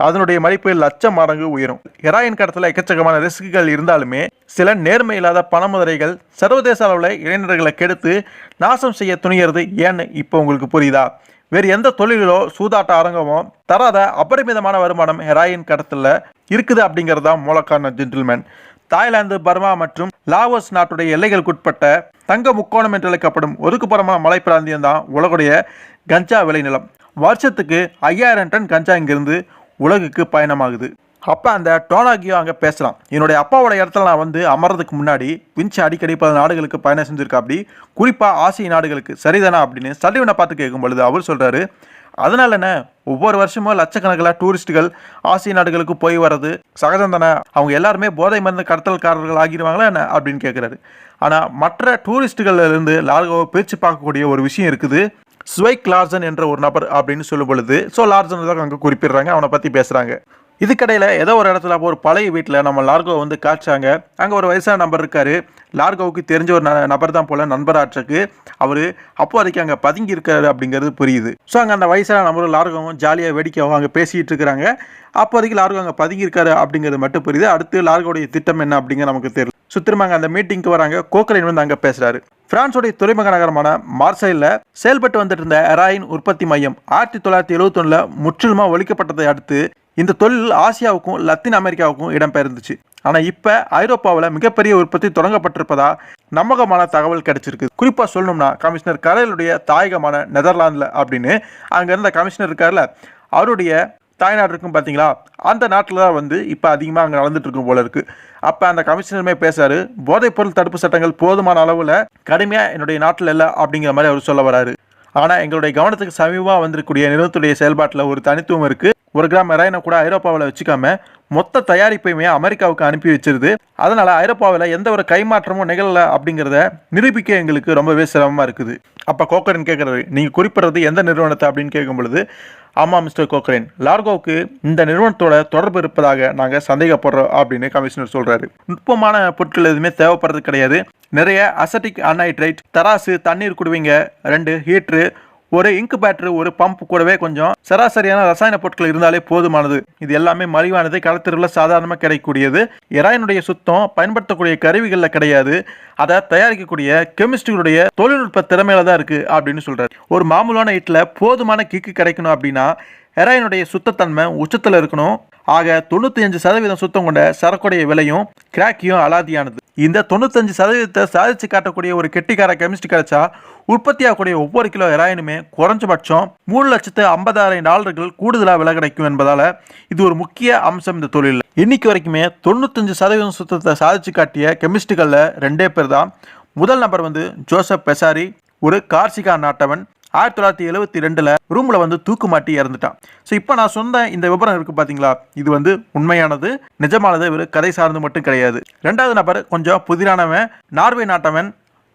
அதனுடைய மதிப்பு லட்சம் மடங்கு உயரும். ஹெராயின் கடத்தல எக்கச்சக்கமான ரிஸ்க்குகள் இருந்தாலுமே சில நேர்மை இல்லாத பணமுதலைகள் சர்வதேச அளவில் இளைஞர்களை கெடுத்து நாசம் செய்ய துணிகிறது ஏன்னு இப்போ உங்களுக்கு புரியுதா? வேறு எந்த தொழிலோ சூதாட்ட அரங்கமோ தராத அபரிமிதமான வருமானம் ஹெராயின் கடத்தல இருக்குது அப்படிங்கிறது தான் மூலக்காரண ஜென்டில்மேன். தாய்லாந்து, பர்மா மற்றும் லாவோஸ் நாட்டுடைய எல்லைகளுக்குட்பட்ட தங்க முக்கோணம் என்று அழைக்கப்படும் ஒதுக்குப்புறமான மலை பிராந்தியம் தான் உலகுடைய கஞ்சா விளைநிலம். வருஷத்துக்கு 5000 டன் கஞ்சா இங்கிருந்து உலகுக்கு பயணமாகுது. அப்போ அந்த டோனாகியோ அங்கே பேசலாம், என்னுடைய அப்பாவோட இடத்துல நான் வந்து அமர்றதுக்கு முன்னாடி விஞ்சி அடிக்கடி பல நாடுகளுக்கு பயணம் செஞ்சுருக்கா, அப்படி குறிப்பாக ஆசிய நாடுகளுக்கு, சரிதானா அப்படின்னு சல்லிவனை பார்த்து கேட்கும் பொழுது அவர் சொல்கிறாரு, அதனால என்ன, ஒவ்வொரு வருஷமும் லட்சக்கணக்கில் டூரிஸ்ட்டுகள் ஆசிய நாடுகளுக்கு போய் வர்றது சகஜம் தானே, அவங்க எல்லாருமே போதை மருந்து கடத்தல்காரர்கள் ஆகிடுவாங்களா என்ன அப்படின்னு கேட்குறாரு. ஆனால் மற்ற டூரிஸ்ட்டுகளிலிருந்து லார்கோவை பிரித்து பார்க்கக்கூடிய ஒரு விஷயம் இருக்குது. ஸ்வைக் லார்சன் என்ற ஒரு நபர் அப்படின்னு சொல்லும் பொழுது லார்சன் தான் அங்கே குறிப்பிடுறாங்க, அவனை பற்றி பேசுகிறாங்க. இதுக்கடையில் ஏதோ ஒரு இடத்துல ஒரு பழைய வீட்டில் நம்ம லார்கோ வந்து காய்ச்சாங்க. அங்கே ஒரு வயசான நபர் இருக்கார். லார்கோவுக்கு தெரிஞ்ச ஒரு நபர் தான் போல் நண்பராற்றுக்கு. அவர் அப்போதைக்கு அங்கே பதுங்கி இருக்காரு அப்படிங்கிறது புரியுது. ஸோ அங்கே அந்த வயசான நபர் லார்கோவும் ஜாலியாக வேடிக்கையாகவும் அங்கே பேசிகிட்டு இருக்கிறாங்க. அப்போதைக்கு லார்கோ அங்கே பதுங்கி இருக்காரு அப்படிங்கிறது மட்டும் புரியுது. அடுத்து லார்கோடைய திட்டம் என்ன அப்படிங்கிற நமக்கு தெரியல. ஸோ திரும்ப அங்கே அந்த மீட்டிங்க்கு வராங்க. கோக்கரன் வந்து அங்கே பேசுகிறாரு. பிரான்ஸோடைய துறைமுக நகரமான மார்சைலில் செயல்பட்டு வந்துட்டு இருந்த ஹெராயின் உற்பத்தி மையம் 1971 முற்றிலுமாக ஒழிக்கப்பட்டதை அடுத்து இந்த தொழில் ஆசியாவுக்கும் லத்தீன் அமெரிக்காவுக்கும் இடம்பெயர்ந்துச்சு. ஆனால் இப்போ ஐரோப்பாவில் மிகப்பெரிய உற்பத்தி தொடங்கப்பட்டிருப்பதா நம்பகமான தகவல் கிடைச்சிருக்கு. குறிப்பாக சொல்லணும்னா கமிஷனர் கரேலுடைய தாயகமான நெதர்லாந்தில் அப்படின்னு அங்கே இருந்த கமிஷனர் இருக்கார்ல, அவருடைய தாய்நாடு இருக்கும் பார்த்தீங்களா, அந்த நாட்டில் தான் வந்து இப்போ அதிகமாக அங்கே நடந்துட்டு இருக்கும் போல இருக்குது. அப்போ அந்த கமிஷனருமே பேசுறாரு, போதைப்பொருள் தடுப்பு சட்டங்கள் போதுமான அளவில் கடுமையாக என்னுடைய நாட்டில் இல்லை அப்படிங்கிற மாதிரி அவர் சொல்ல வராரு. ஆனால் எங்களுடைய கவனத்துக்கு சமீபமாக வந்திருக்கக்கூடிய நிறுவனத்துடைய செயல்பாட்டில் ஒரு தனித்துவம் இருக்குது. 1 கிராம் ஹெராயினை கூட ஐரோப்பாவில் வச்சுக்காம மொத்த தயாரிப்பையுமே அமெரிக்காவுக்கு அனுப்பி வச்சிருது. அதனால் ஐரோப்பாவில் எந்த ஒரு கைமாற்றமும் நிகழலை அப்படிங்கிறத நிரூபிக்க எங்களுக்கு ரொம்பவே சிரமமாக இருக்குது. அப்போ கோக்கரன் கேட்குறாரு, நீங்கள் குறிப்பிட்றது எந்த நிறுவனத்தை அப்படின்னு கேட்கும் பொழுது, ஆமாம் மிஸ்டர் கோக்கரன், லார்கோவுக்கு இந்த நிறுவனத்தோட தொடர்பு இருப்பதாக நாங்கள் சந்தேகப்படுறோம் அப்படின்னு கமிஷனர் சொல்கிறாரு. நுட்பமான பொருட்கள் எதுவுமே தேவைப்படுறது கிடையாது. நிறைய அசட்டிக் அன்ஹைட்ரைட், தராசு, தண்ணீர் குடுவைங்க, 2 ஹீட்ரு, ஒரு இங்கு பேட்டரி, ஒரு பம்ப், கூடவே கொஞ்சம் சராசரியான ரசாயன பொருட்கள் இருந்தாலே போதுமானது. இது எல்லாமே மலிவானது, களத்திற்குள்ள சாதாரணமாக கிடைக்கக்கூடியது. ஹெராயினுடைய சுத்தம் பயன்படுத்தக்கூடிய கருவிகளில் கிடையாது, அதை தயாரிக்கக்கூடிய கெமிஸ்ட்ரிகளுடைய தொழில்நுட்ப திறமையில தான் இருக்குது அப்படின்னு சொல்கிறார். ஒரு மாமூலான ஹிட்டில் போதுமான கிக்கு கிடைக்கணும் அப்படின்னா ஹெராயினுடைய சுத்தத்தன்மை உச்சத்தில் இருக்கணும். ஆக 95% சுத்தம் கொண்ட சரக்குடைய விலையும் கிராக்கியும் அலாதியானது. இந்த 95% சாதிச்சு காட்டக்கூடிய ஒரு கெட்டிக்கார கெமிஸ்ட்ரி கிடைச்சா உற்பத்தி ஆகக்கூடிய ஒவ்வொரு கிலோ ஹெராயினுமே குறைஞ்சபட்சம் $3,50,000 கூடுதலாக விலை கிடைக்கும் என்பதால் இது ஒரு முக்கிய அம்சம் இந்த தொழில். இன்னைக்கு வரைக்குமே 95% சுத்தத்தை சாதிச்சு காட்டிய கெமிஸ்ட்ரிகளில் 2 பேர் தான். முதல் நபர் வந்து ஜோசப் பெசாரி, ஒரு கார்சிகா நாட்டவன். 1972 ரூமில் வந்து தூக்கு மாட்டி இறந்துட்டான். ஸோ இப்போ நான் சொன்ன இந்த விவரம் இருக்குது பார்த்தீங்களா, இது வந்து உண்மையானது, நிஜமானது, ஒரு கதை சார்ந்து மட்டும் கிடையாது. 2வது நபர் கொஞ்சம் புதிரானவன், நார்வே நாட்டவன்,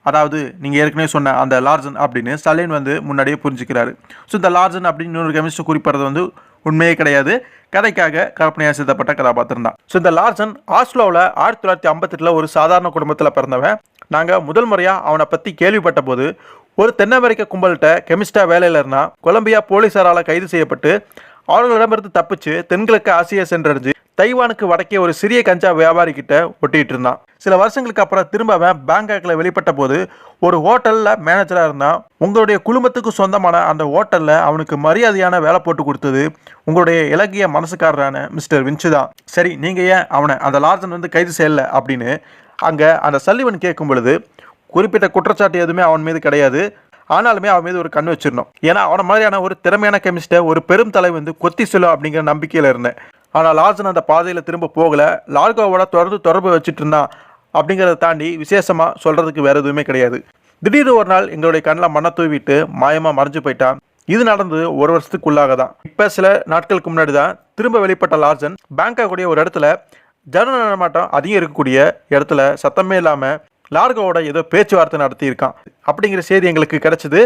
அதாவது நீங்கள் ஏற்கனவே சொன்ன அந்த லார்சன் அப்படின்னு ஸ்டாலின் வந்து முன்னாடியே புரிஞ்சுக்கிறாரு. ஸோ இந்த லார்சன் அப்படின்னு இன்னொரு கெமிஸ்ட்ரி குறிப்பிட்றது வந்து உண்மையே கிடையாது, கதைக்காக கற்பனையாக சித்தப்பட்ட கதாபாத்திரம் தான். ஸோ இந்த லார்சன் ஆஸ்லோவில் 1958 ஒரு சாதாரண குடும்பத்தில் பிறந்தவன். நாங்கள் முதல் முறையாக அவனை பற்றி கேள்விப்பட்ட போது ஒரு தென் அமெரிக்க கும்பல்கிட்ட கெமிஸ்டா வேலையில் இருந்தால் கொலம்பியா போலீஸாரால் கைது செய்யப்பட்டு அவர்களிடமிருந்து தப்பிச்சு தென்கிழக்கு ஆசியா சென்றடைஞ்சு தைவானுக்கு வடக்கே ஒரு சிறிய கஞ்சா வியாபாரி கிட்ட ஒட்டிட்டு இருந்தான். சில வருஷங்களுக்கு அப்புறம் திரும்ப அவன் பேங்காக்ல வெளிப்பட்ட போது ஒரு ஹோட்டலில் மேனேஜராக இருந்தான். உங்களுடைய குடும்பத்துக்கு சொந்தமான அந்த ஹோட்டலில் அவனுக்கு மரியாதையான வேலை போட்டு கொடுத்தது உங்களுடைய இலக்கிய மனசுக்காரரான மிஸ்டர் வின்ச்சு தான். சரி, நீங்கள் ஏன் அவனை அந்த லார்சன் வந்து கைது செய்யலை அப்படின்னு அங்கே அந்த சல்லிவன் கேட்கும் பொழுது குறிப்பிட்ட குற்றச்சாட்டு எதுவுமே அவன் மீது கிடையாது. ஆனாலுமே அவன் மீது ஒரு கண் வச்சிருந்தோம். ஏன்னா அவனை மாதிரியான ஒரு திறமையான கெமிஸ்ட்டை ஒரு பெரும் தலை வந்து கொத்தி சொல்லும் அப்படிங்கிற நம்பிக்கையில் இருந்தேன். ஆனால் லார்சன் அந்த பாதையில் திரும்ப போகலை. லார்கோவோட தொடர்பு வச்சுட்டு இருந்தான் அப்படிங்கிறத தாண்டி விசேஷமாக சொல்கிறதுக்கு வேறு எதுவுமே கிடையாது. திடீர்னு ஒரு நாள் எங்களுடைய கண்ணில் மண்ணை தூவிட்டு மாயமாக மறைஞ்சு போயிட்டான். இது நடந்து ஒரு வருஷத்துக்குள்ளாக தான். இப்போ சில நாட்களுக்கு முன்னாடி தான் திரும்ப வெளிப்பட்ட லார்சன் பேங்காக்கூடிய ஒரு இடத்துல ஜன நடமாட்டம் அதிகம் இருக்கக்கூடிய இடத்துல சத்தமே இல்லாமல் லார்கோவோட ஏதோ பேச்சுவார்த்தை நடத்தியிருக்கான் அப்படிங்கிற செய்தி எங்களுக்கு கிடைச்சது.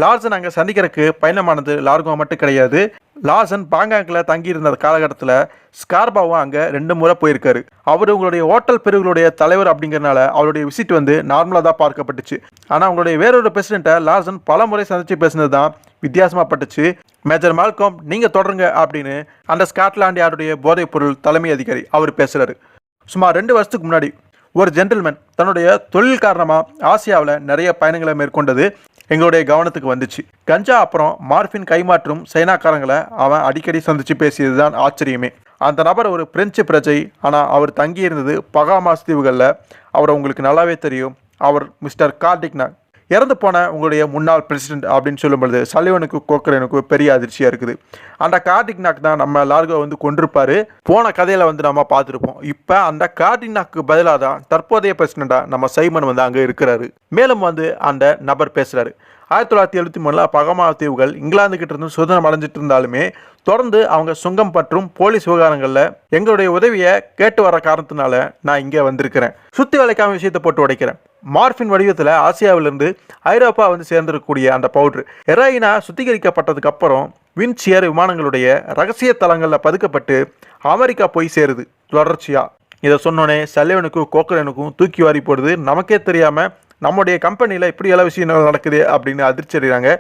லார்சன் அங்கே சந்திக்கிறதுக்கு பயணமானது லார்கோ மட்டும் கிடையாது. லார்சன் பாங்காங்கில் தங்கியிருந்த காலகட்டத்தில் ஸ்கார்பாவும் அங்கே 2 முறை போயிருக்காரு. அவர் உங்களுடைய ஹோட்டல் பிரிவுகளுடைய தலைவர் அப்படிங்கிறனால அவருடைய விசிட் வந்து நார்மலாக தான் பார்க்கப்பட்டுச்சு. ஆனால் உங்களுடைய வேறொரு பிரசிடென்ட்டை லார்சன் பல முறை சந்தித்து பேசினது தான் வித்தியாசமாக பட்டுச்சு. மேஜர் மால்கம் நீங்கள் தொடருங்க அப்படின்னு அந்த ஸ்காட்லாந்து யாருடைய போதைப் பொருள் தலைமை அதிகாரி அவர் பேசுகிறாரு. சுமார் 2 வருஷத்துக்கு முன்னாடி ஒரு ஜென்டில்மேன் தன்னுடைய தொழில் காரணமாக ஆசியாவில் நிறைய பயணங்களை மேற்கொண்டது எங்களுடைய கவனத்துக்கு வந்துச்சு. கஞ்சா அப்புறம் மார்பின் கைமாற்றும் சைனாக்காரங்களை அவன் அடிக்கடி சந்தித்து பேசியது தான் ஆச்சரியமே. அந்த நபர் ஒரு பிரெஞ்சு பிரஜை, ஆனால் அவர் தங்கியிருந்தது பகாமாஸ் தீவுகளில். அவரை உங்களுக்கு நல்லாவே தெரியும். அவர் மிஸ்டர் கார்டிக்னாக், இறந்து போன உங்களுடைய முன்னாள் பிரசிடென்ட் அப்படின்னு சொல்லும்பொழுது சல்லிவனுக்கு கோக்கரனுக்கு பெரிய அதிர்ச்சியாக இருக்குது. அந்த கார்டிக்னாக் தான் நம்ம லார்கோ வந்து கொண்டிருப்பார். போன கதையில் வந்து நம்ம பார்த்துருப்போம். இப்போ அந்த கார்டிக்னாக்கு பதிலாக தான் தற்போதைய பிரசிடெண்ட்டாக நம்ம சைமன் வந்து அங்கே இருக்கிறாரு. மேலும் வந்து அந்த நபர் பேசுகிறாரு. 1973 பகமா தீவுகள் இங்கிலாந்துகிட்ட இருந்து சுதந்திரம் அடைஞ்சிட்டு இருந்தாலுமே தொடர்ந்து அவங்க சுங்கம் மற்றும் போலீஸ் விவகாரங்களில் எங்களுடைய உதவியை கேட்டு வர காரணத்தினால நான் இங்கே வந்திருக்கிறேன். சுற்றி வளைக்காம விஷயத்தை போட்டு உடைக்கிறேன். மார்பின் வடிவத்தில் ஆசியாவிலிருந்து ஐரோப்பா வந்து சேர்ந்திருக்கக்கூடிய அந்த பவுட்ரு ஹெராயினா சுத்திகரிக்கப்பட்டதுக்கு அப்புறம் வின்சியர் விமானங்களுடைய ரகசிய தளங்களில் பதுக்கப்பட்டு அமெரிக்கா போய் சேருது தொடர்ச்சியாக. இதை சொன்னோன்னே சல்லிவனுக்கும் கோக்கரனுக்கும் தூக்கி வாரி போடுது. நமக்கே தெரியாமல் நம்முடைய கம்பெனியில் இப்படி எல்லா விஷயங்கள் நடக்குது அப்படின்னு அதிர்ச்சி அடைகிறாங்க.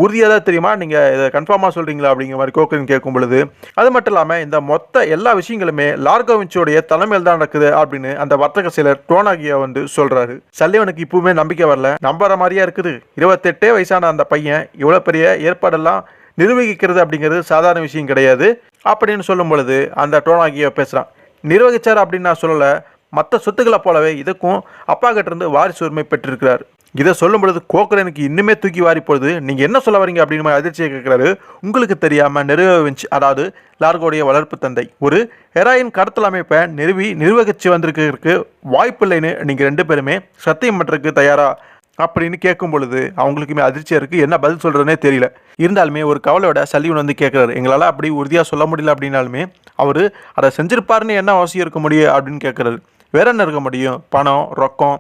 உறுதியாக தான் தெரியுமா, நீங்கள் இதை கன்ஃபார்மாக சொல்கிறீங்களா அப்படிங்கிற மாதிரி கோக்கரன் கேட்கும் பொழுது, அது மட்டும் இல்லாமல் இந்த மொத்த எல்லா விஷயங்களுமே லார்கோ வின்சியோடைய தலைமையில் தான் நடக்குது அப்படின்னு அந்த வர்த்தக செயலர் டோனாகியா வந்து சொல்கிறாரு. சல்லிவனுக்கு இப்பவுமே நம்பிக்கை வரல. நம்புற மாதிரியா இருக்குது. 28 வயசான அந்த பையன் இவ்வளோ பெரிய ஏற்பாடெல்லாம் நிர்வகிக்கிறது அப்படிங்கிறது சாதாரண விஷயம் கிடையாது அப்படின்னு சொல்லும் பொழுது அந்த டோனாகியா பேசுகிறான். நிர்வகிச்சார் அப்படின்னு நான் சொல்லலை, மற்ற சொத்துக்களை போலவே இதுக்கும் அப்பா கிட்டேருந்து வாரிசு உரிமை பெற்றிருக்கிறார். இதை சொல்லும் பொழுது கோக்கரனுக்கு இன்னுமே தூக்கி வாரி போடுது. நீங்கள் என்ன சொல்ல வரீங்க அப்படின்னு மாதிரி அதிர்ச்சியை கேட்குறாரு. உங்களுக்கு தெரியாமல் நிர்வகிச்சு, அதாவது லார்கோடைய வளர்ப்பு தந்தை ஒரு ஹெராயின் கடத்தல் அமைப்பை நிர்வகிச்சு வந்திருக்கிறதுக்கு வாய்ப்பு இல்லைன்னு நீங்கள் 2 பேருமே சத்தியம் பண்ணுறதுக்கு தயாரா அப்படின்னு கேட்கும் பொழுது அவங்களுக்குமே அதிர்ச்சியாக இருக்குது. என்ன பதில் சொல்கிறதுனே தெரியல. இருந்தாலுமே ஒரு கவலையோட சல்லிவன் வந்து கேட்குறாரு. எங்களால் அப்படி உறுதியாக சொல்ல முடியல அப்படின்னாலுமே அவர் அதை செஞ்சிருப்பாருன்னு என்ன அவசியம் இருக்க முடியும் அப்படின்னு கேட்குறாரு. வேற என்ன இருக்க முடியும்? பணம், ரொக்கம்,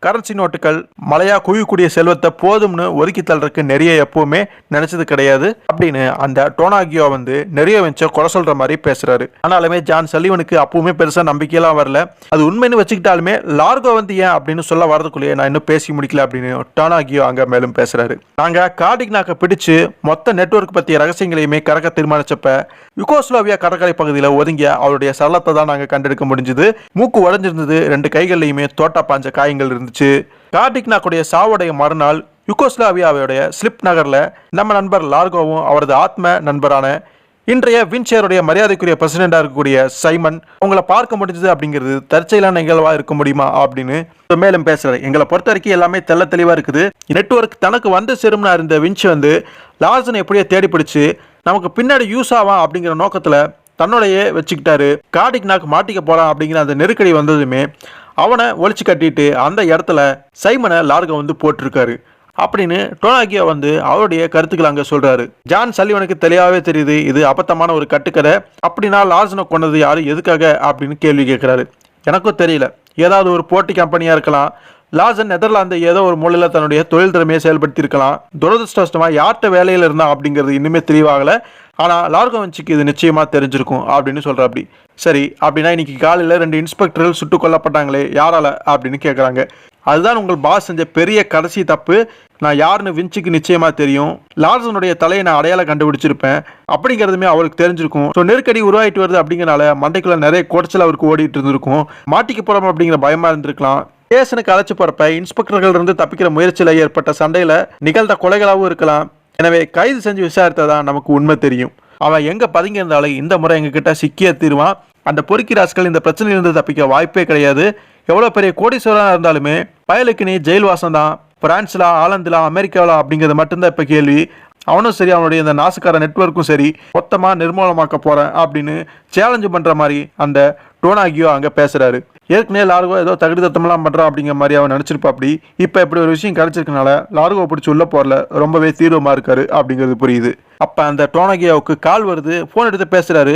கரன்சி நோட்டுகள், மலையாக குவியக்கூடிய செல்வத்தை போதும்னு ஒதுக்கி தள்ளுறதுக்கு நிறைய எப்பவுமே நினைச்சது கிடையாது அப்படின்னு அந்த டோனாகியோ வந்து நிறைய வச்ச குறை சொல்ற மாதிரி பேசுறாரு. ஆனாலுமே ஜான் சல்லிவனுக்கு அப்பவுமே பெருசா நம்பிக்கையெல்லாம் வரல. அது உண்மைன்னு வச்சுக்கிட்டாலுமே லார்கோ வந்து ஏன் அப்படின்னு சொல்ல வரதுக்குள்ளேயே நான் இன்னும் பேசி முடிக்கல அப்படின்னு டோனாகியோ அங்க மேலும் பேசுறாரு. நாங்க கார்டிக்னாக்கை பிடிச்சு மொத்த நெட்வொர்க் பற்றிய ரகசியங்களையுமே கறக்க தீர்மானிச்சப்ப யுகோஸ்லாவியா கடற்கரை பகுதியில் ஒதுங்கிய அவருடைய சரளத்தை தான் நாங்கள் கண்டெடுக்க முடிஞ்சது. மூக்கு உடஞ்சிருந்தது, 2 கைகள்லையுமே தோட்டா பாஞ்ச காயங்கள் இருந்துச்சு. கார்டிக்னாக்குடைய சாவுடைய மறுநாள் யுகோஸ்லாவியாவுடைய ஸ்லிப் நகர்ல நம்ம நண்பர் லார்கோவும் அவரது ஆத்ம நண்பரான இன்றைய வின்சியருடைய மரியாதைக்குரிய பிரசிடெண்டா இருக்கக்கூடிய சைமன் உங்களை பார்க்க முடிஞ்சது அப்படிங்கிறது தற்செயலான நிகழ்வா இருக்க முடியுமா அப்படின்னு மேலும் பேசுறாரு. எங்களை பொறுத்த வரைக்கும் எல்லாமே தெள்ள தெளிவா இருக்குது. நெட்வொர்க் தனக்கு வந்து சேரும்னா இருந்த வின்சி வந்து லார்சனை எப்படியோ தேடி பிடிச்சு நமக்கு பின்னாடி யூஸ் ஆவான் அப்படிங்கிற நோக்கத்துல தன்னோடையே வச்சுக்கிட்டாரு. கார்டிக்னாக் மாட்டிக்க போறான் அப்படிங்கிற அந்த நெருக்கடி வந்ததுமே அவனை ஒழிச்சு கட்டிட்டு அந்த இடத்துல சைமனை லார்கோ வந்து போட்டிருக்காரு அப்படின்னு டோனாகியோ வந்து அவருடைய கருத்துக்கள் அங்கே சொல்றாரு. ஜான் சல்லிவனுக்கு தெளிவாகவே தெரியுது இது அபத்தமான ஒரு கட்டுக்கதை. அப்படின்னா லார்சனை கொண்டது யாரு, எதுக்காக அப்படின்னு கேள்வி கேட்குறாரு. எனக்கும் தெரியல, ஏதாவது ஒரு போட்டி கம்பெனியாக இருக்கலாம். லார்சன் நெதர்லாந்து ஏதோ ஒரு மூலையில் தன்னுடைய தொழில் திறமையை செயல்படுத்தி இருக்கலாம். துரதிருஷ்டவசமாக யார்கிட்ட வேலையில் இருந்தா அப்படிங்கிறது இன்னுமே தெளிவாகலை. ஆனால் லார்கோ வின்சிக்கு இது நிச்சயமாக தெரிஞ்சிருக்கும் அப்படின்னு சொல்கிறாப்படி. சரி, அப்படின்னா இன்னைக்கு காலையில் 2 இன்ஸ்பெக்டர்கள் சுட்டு கொல்லப்பட்டாங்களே, யாரால அப்படின்னு கேட்குறாங்க. அதுதான் உங்கள் பாஸ் செஞ்ச பெரிய கடைசி தப்பு. நான் யாருன்னு வின்சிக்கு நிச்சயமாக தெரியும். லார்சனுடைய தலையை நான் அடையாளம் கண்டுபிடிச்சிருப்பேன் அப்படிங்கிறதுமே அவருக்கு தெரிஞ்சிருக்கும். ஸோ நெருக்கடி உருவாயிட்டு வருது அப்படிங்கிறனால மண்டைக்குள்ள நிறைய குடைச்சல் அவருக்கு ஓடிட்டு இருந்திருக்கும். மாட்டிக்க போகிறோம் அப்படிங்கிற பயமாக இருந்திருக்கலாம். ஸ்டேஷனுக்கு அழைச்சி போகிறப்ப இன்ஸ்பெக்டர்கள் இருந்து தப்பிக்கிற முயற்சியில் ஏற்பட்ட சண்டையில் நிகழ்ந்த கொலைகளாகவும் இருக்கலாம். எனவே கைது செஞ்சு விசாரித்ததான் நமக்கு உண்மை தெரியும். அவன் எங்கே பதுங்கி இருந்தாலும் இந்த முறை எங்ககிட்ட சிக்கிய தீர்வான். அந்த பொறுக்கி ராஸ்கள் இந்த பிரச்சனையிலிருந்து தப்பிக்க வாய்ப்பே கிடையாது. எவ்வளோ பெரிய கோடீஸ்வரனாக இருந்தாலுமே பயலுக்கு நீ ஜெயில் வாசம் தான். பிரான்ஸில், ஆலந்தில், அமெரிக்காவில் அப்படிங்கிறது மட்டும்தான் இப்போ கேள்வி. அவனும் சரி, அவனுடைய இந்த நாசுக்கார நெட்வொர்க்கும் சரி மொத்தமாக நிர்மூலமாக்க போகிறேன் அப்படின்னு சேலஞ்சு பண்ணுற மாதிரி அந்த டோனாகியோ அங்கே பேசுகிறாரு. ஏற்கனவே லார்கோ ஏதோ தகுதி தத்தமெல்லாம் பண்ணுறான் அப்படிங்கிற மாதிரி அவன் நினச்சிருப்பா. அப்படி இப்போ இப்படி ஒரு விஷயம் கிடச்சிருக்கனால லார்கோ பிடிச்சி உள்ள போகல ரொம்பவே தீவிரமாக இருக்காரு அப்படிங்கிறது புரியுது. அப்போ அந்த டோனகியாவுக்கு கால் வருது. ஃபோன் எடுத்து பேசுகிறாரு.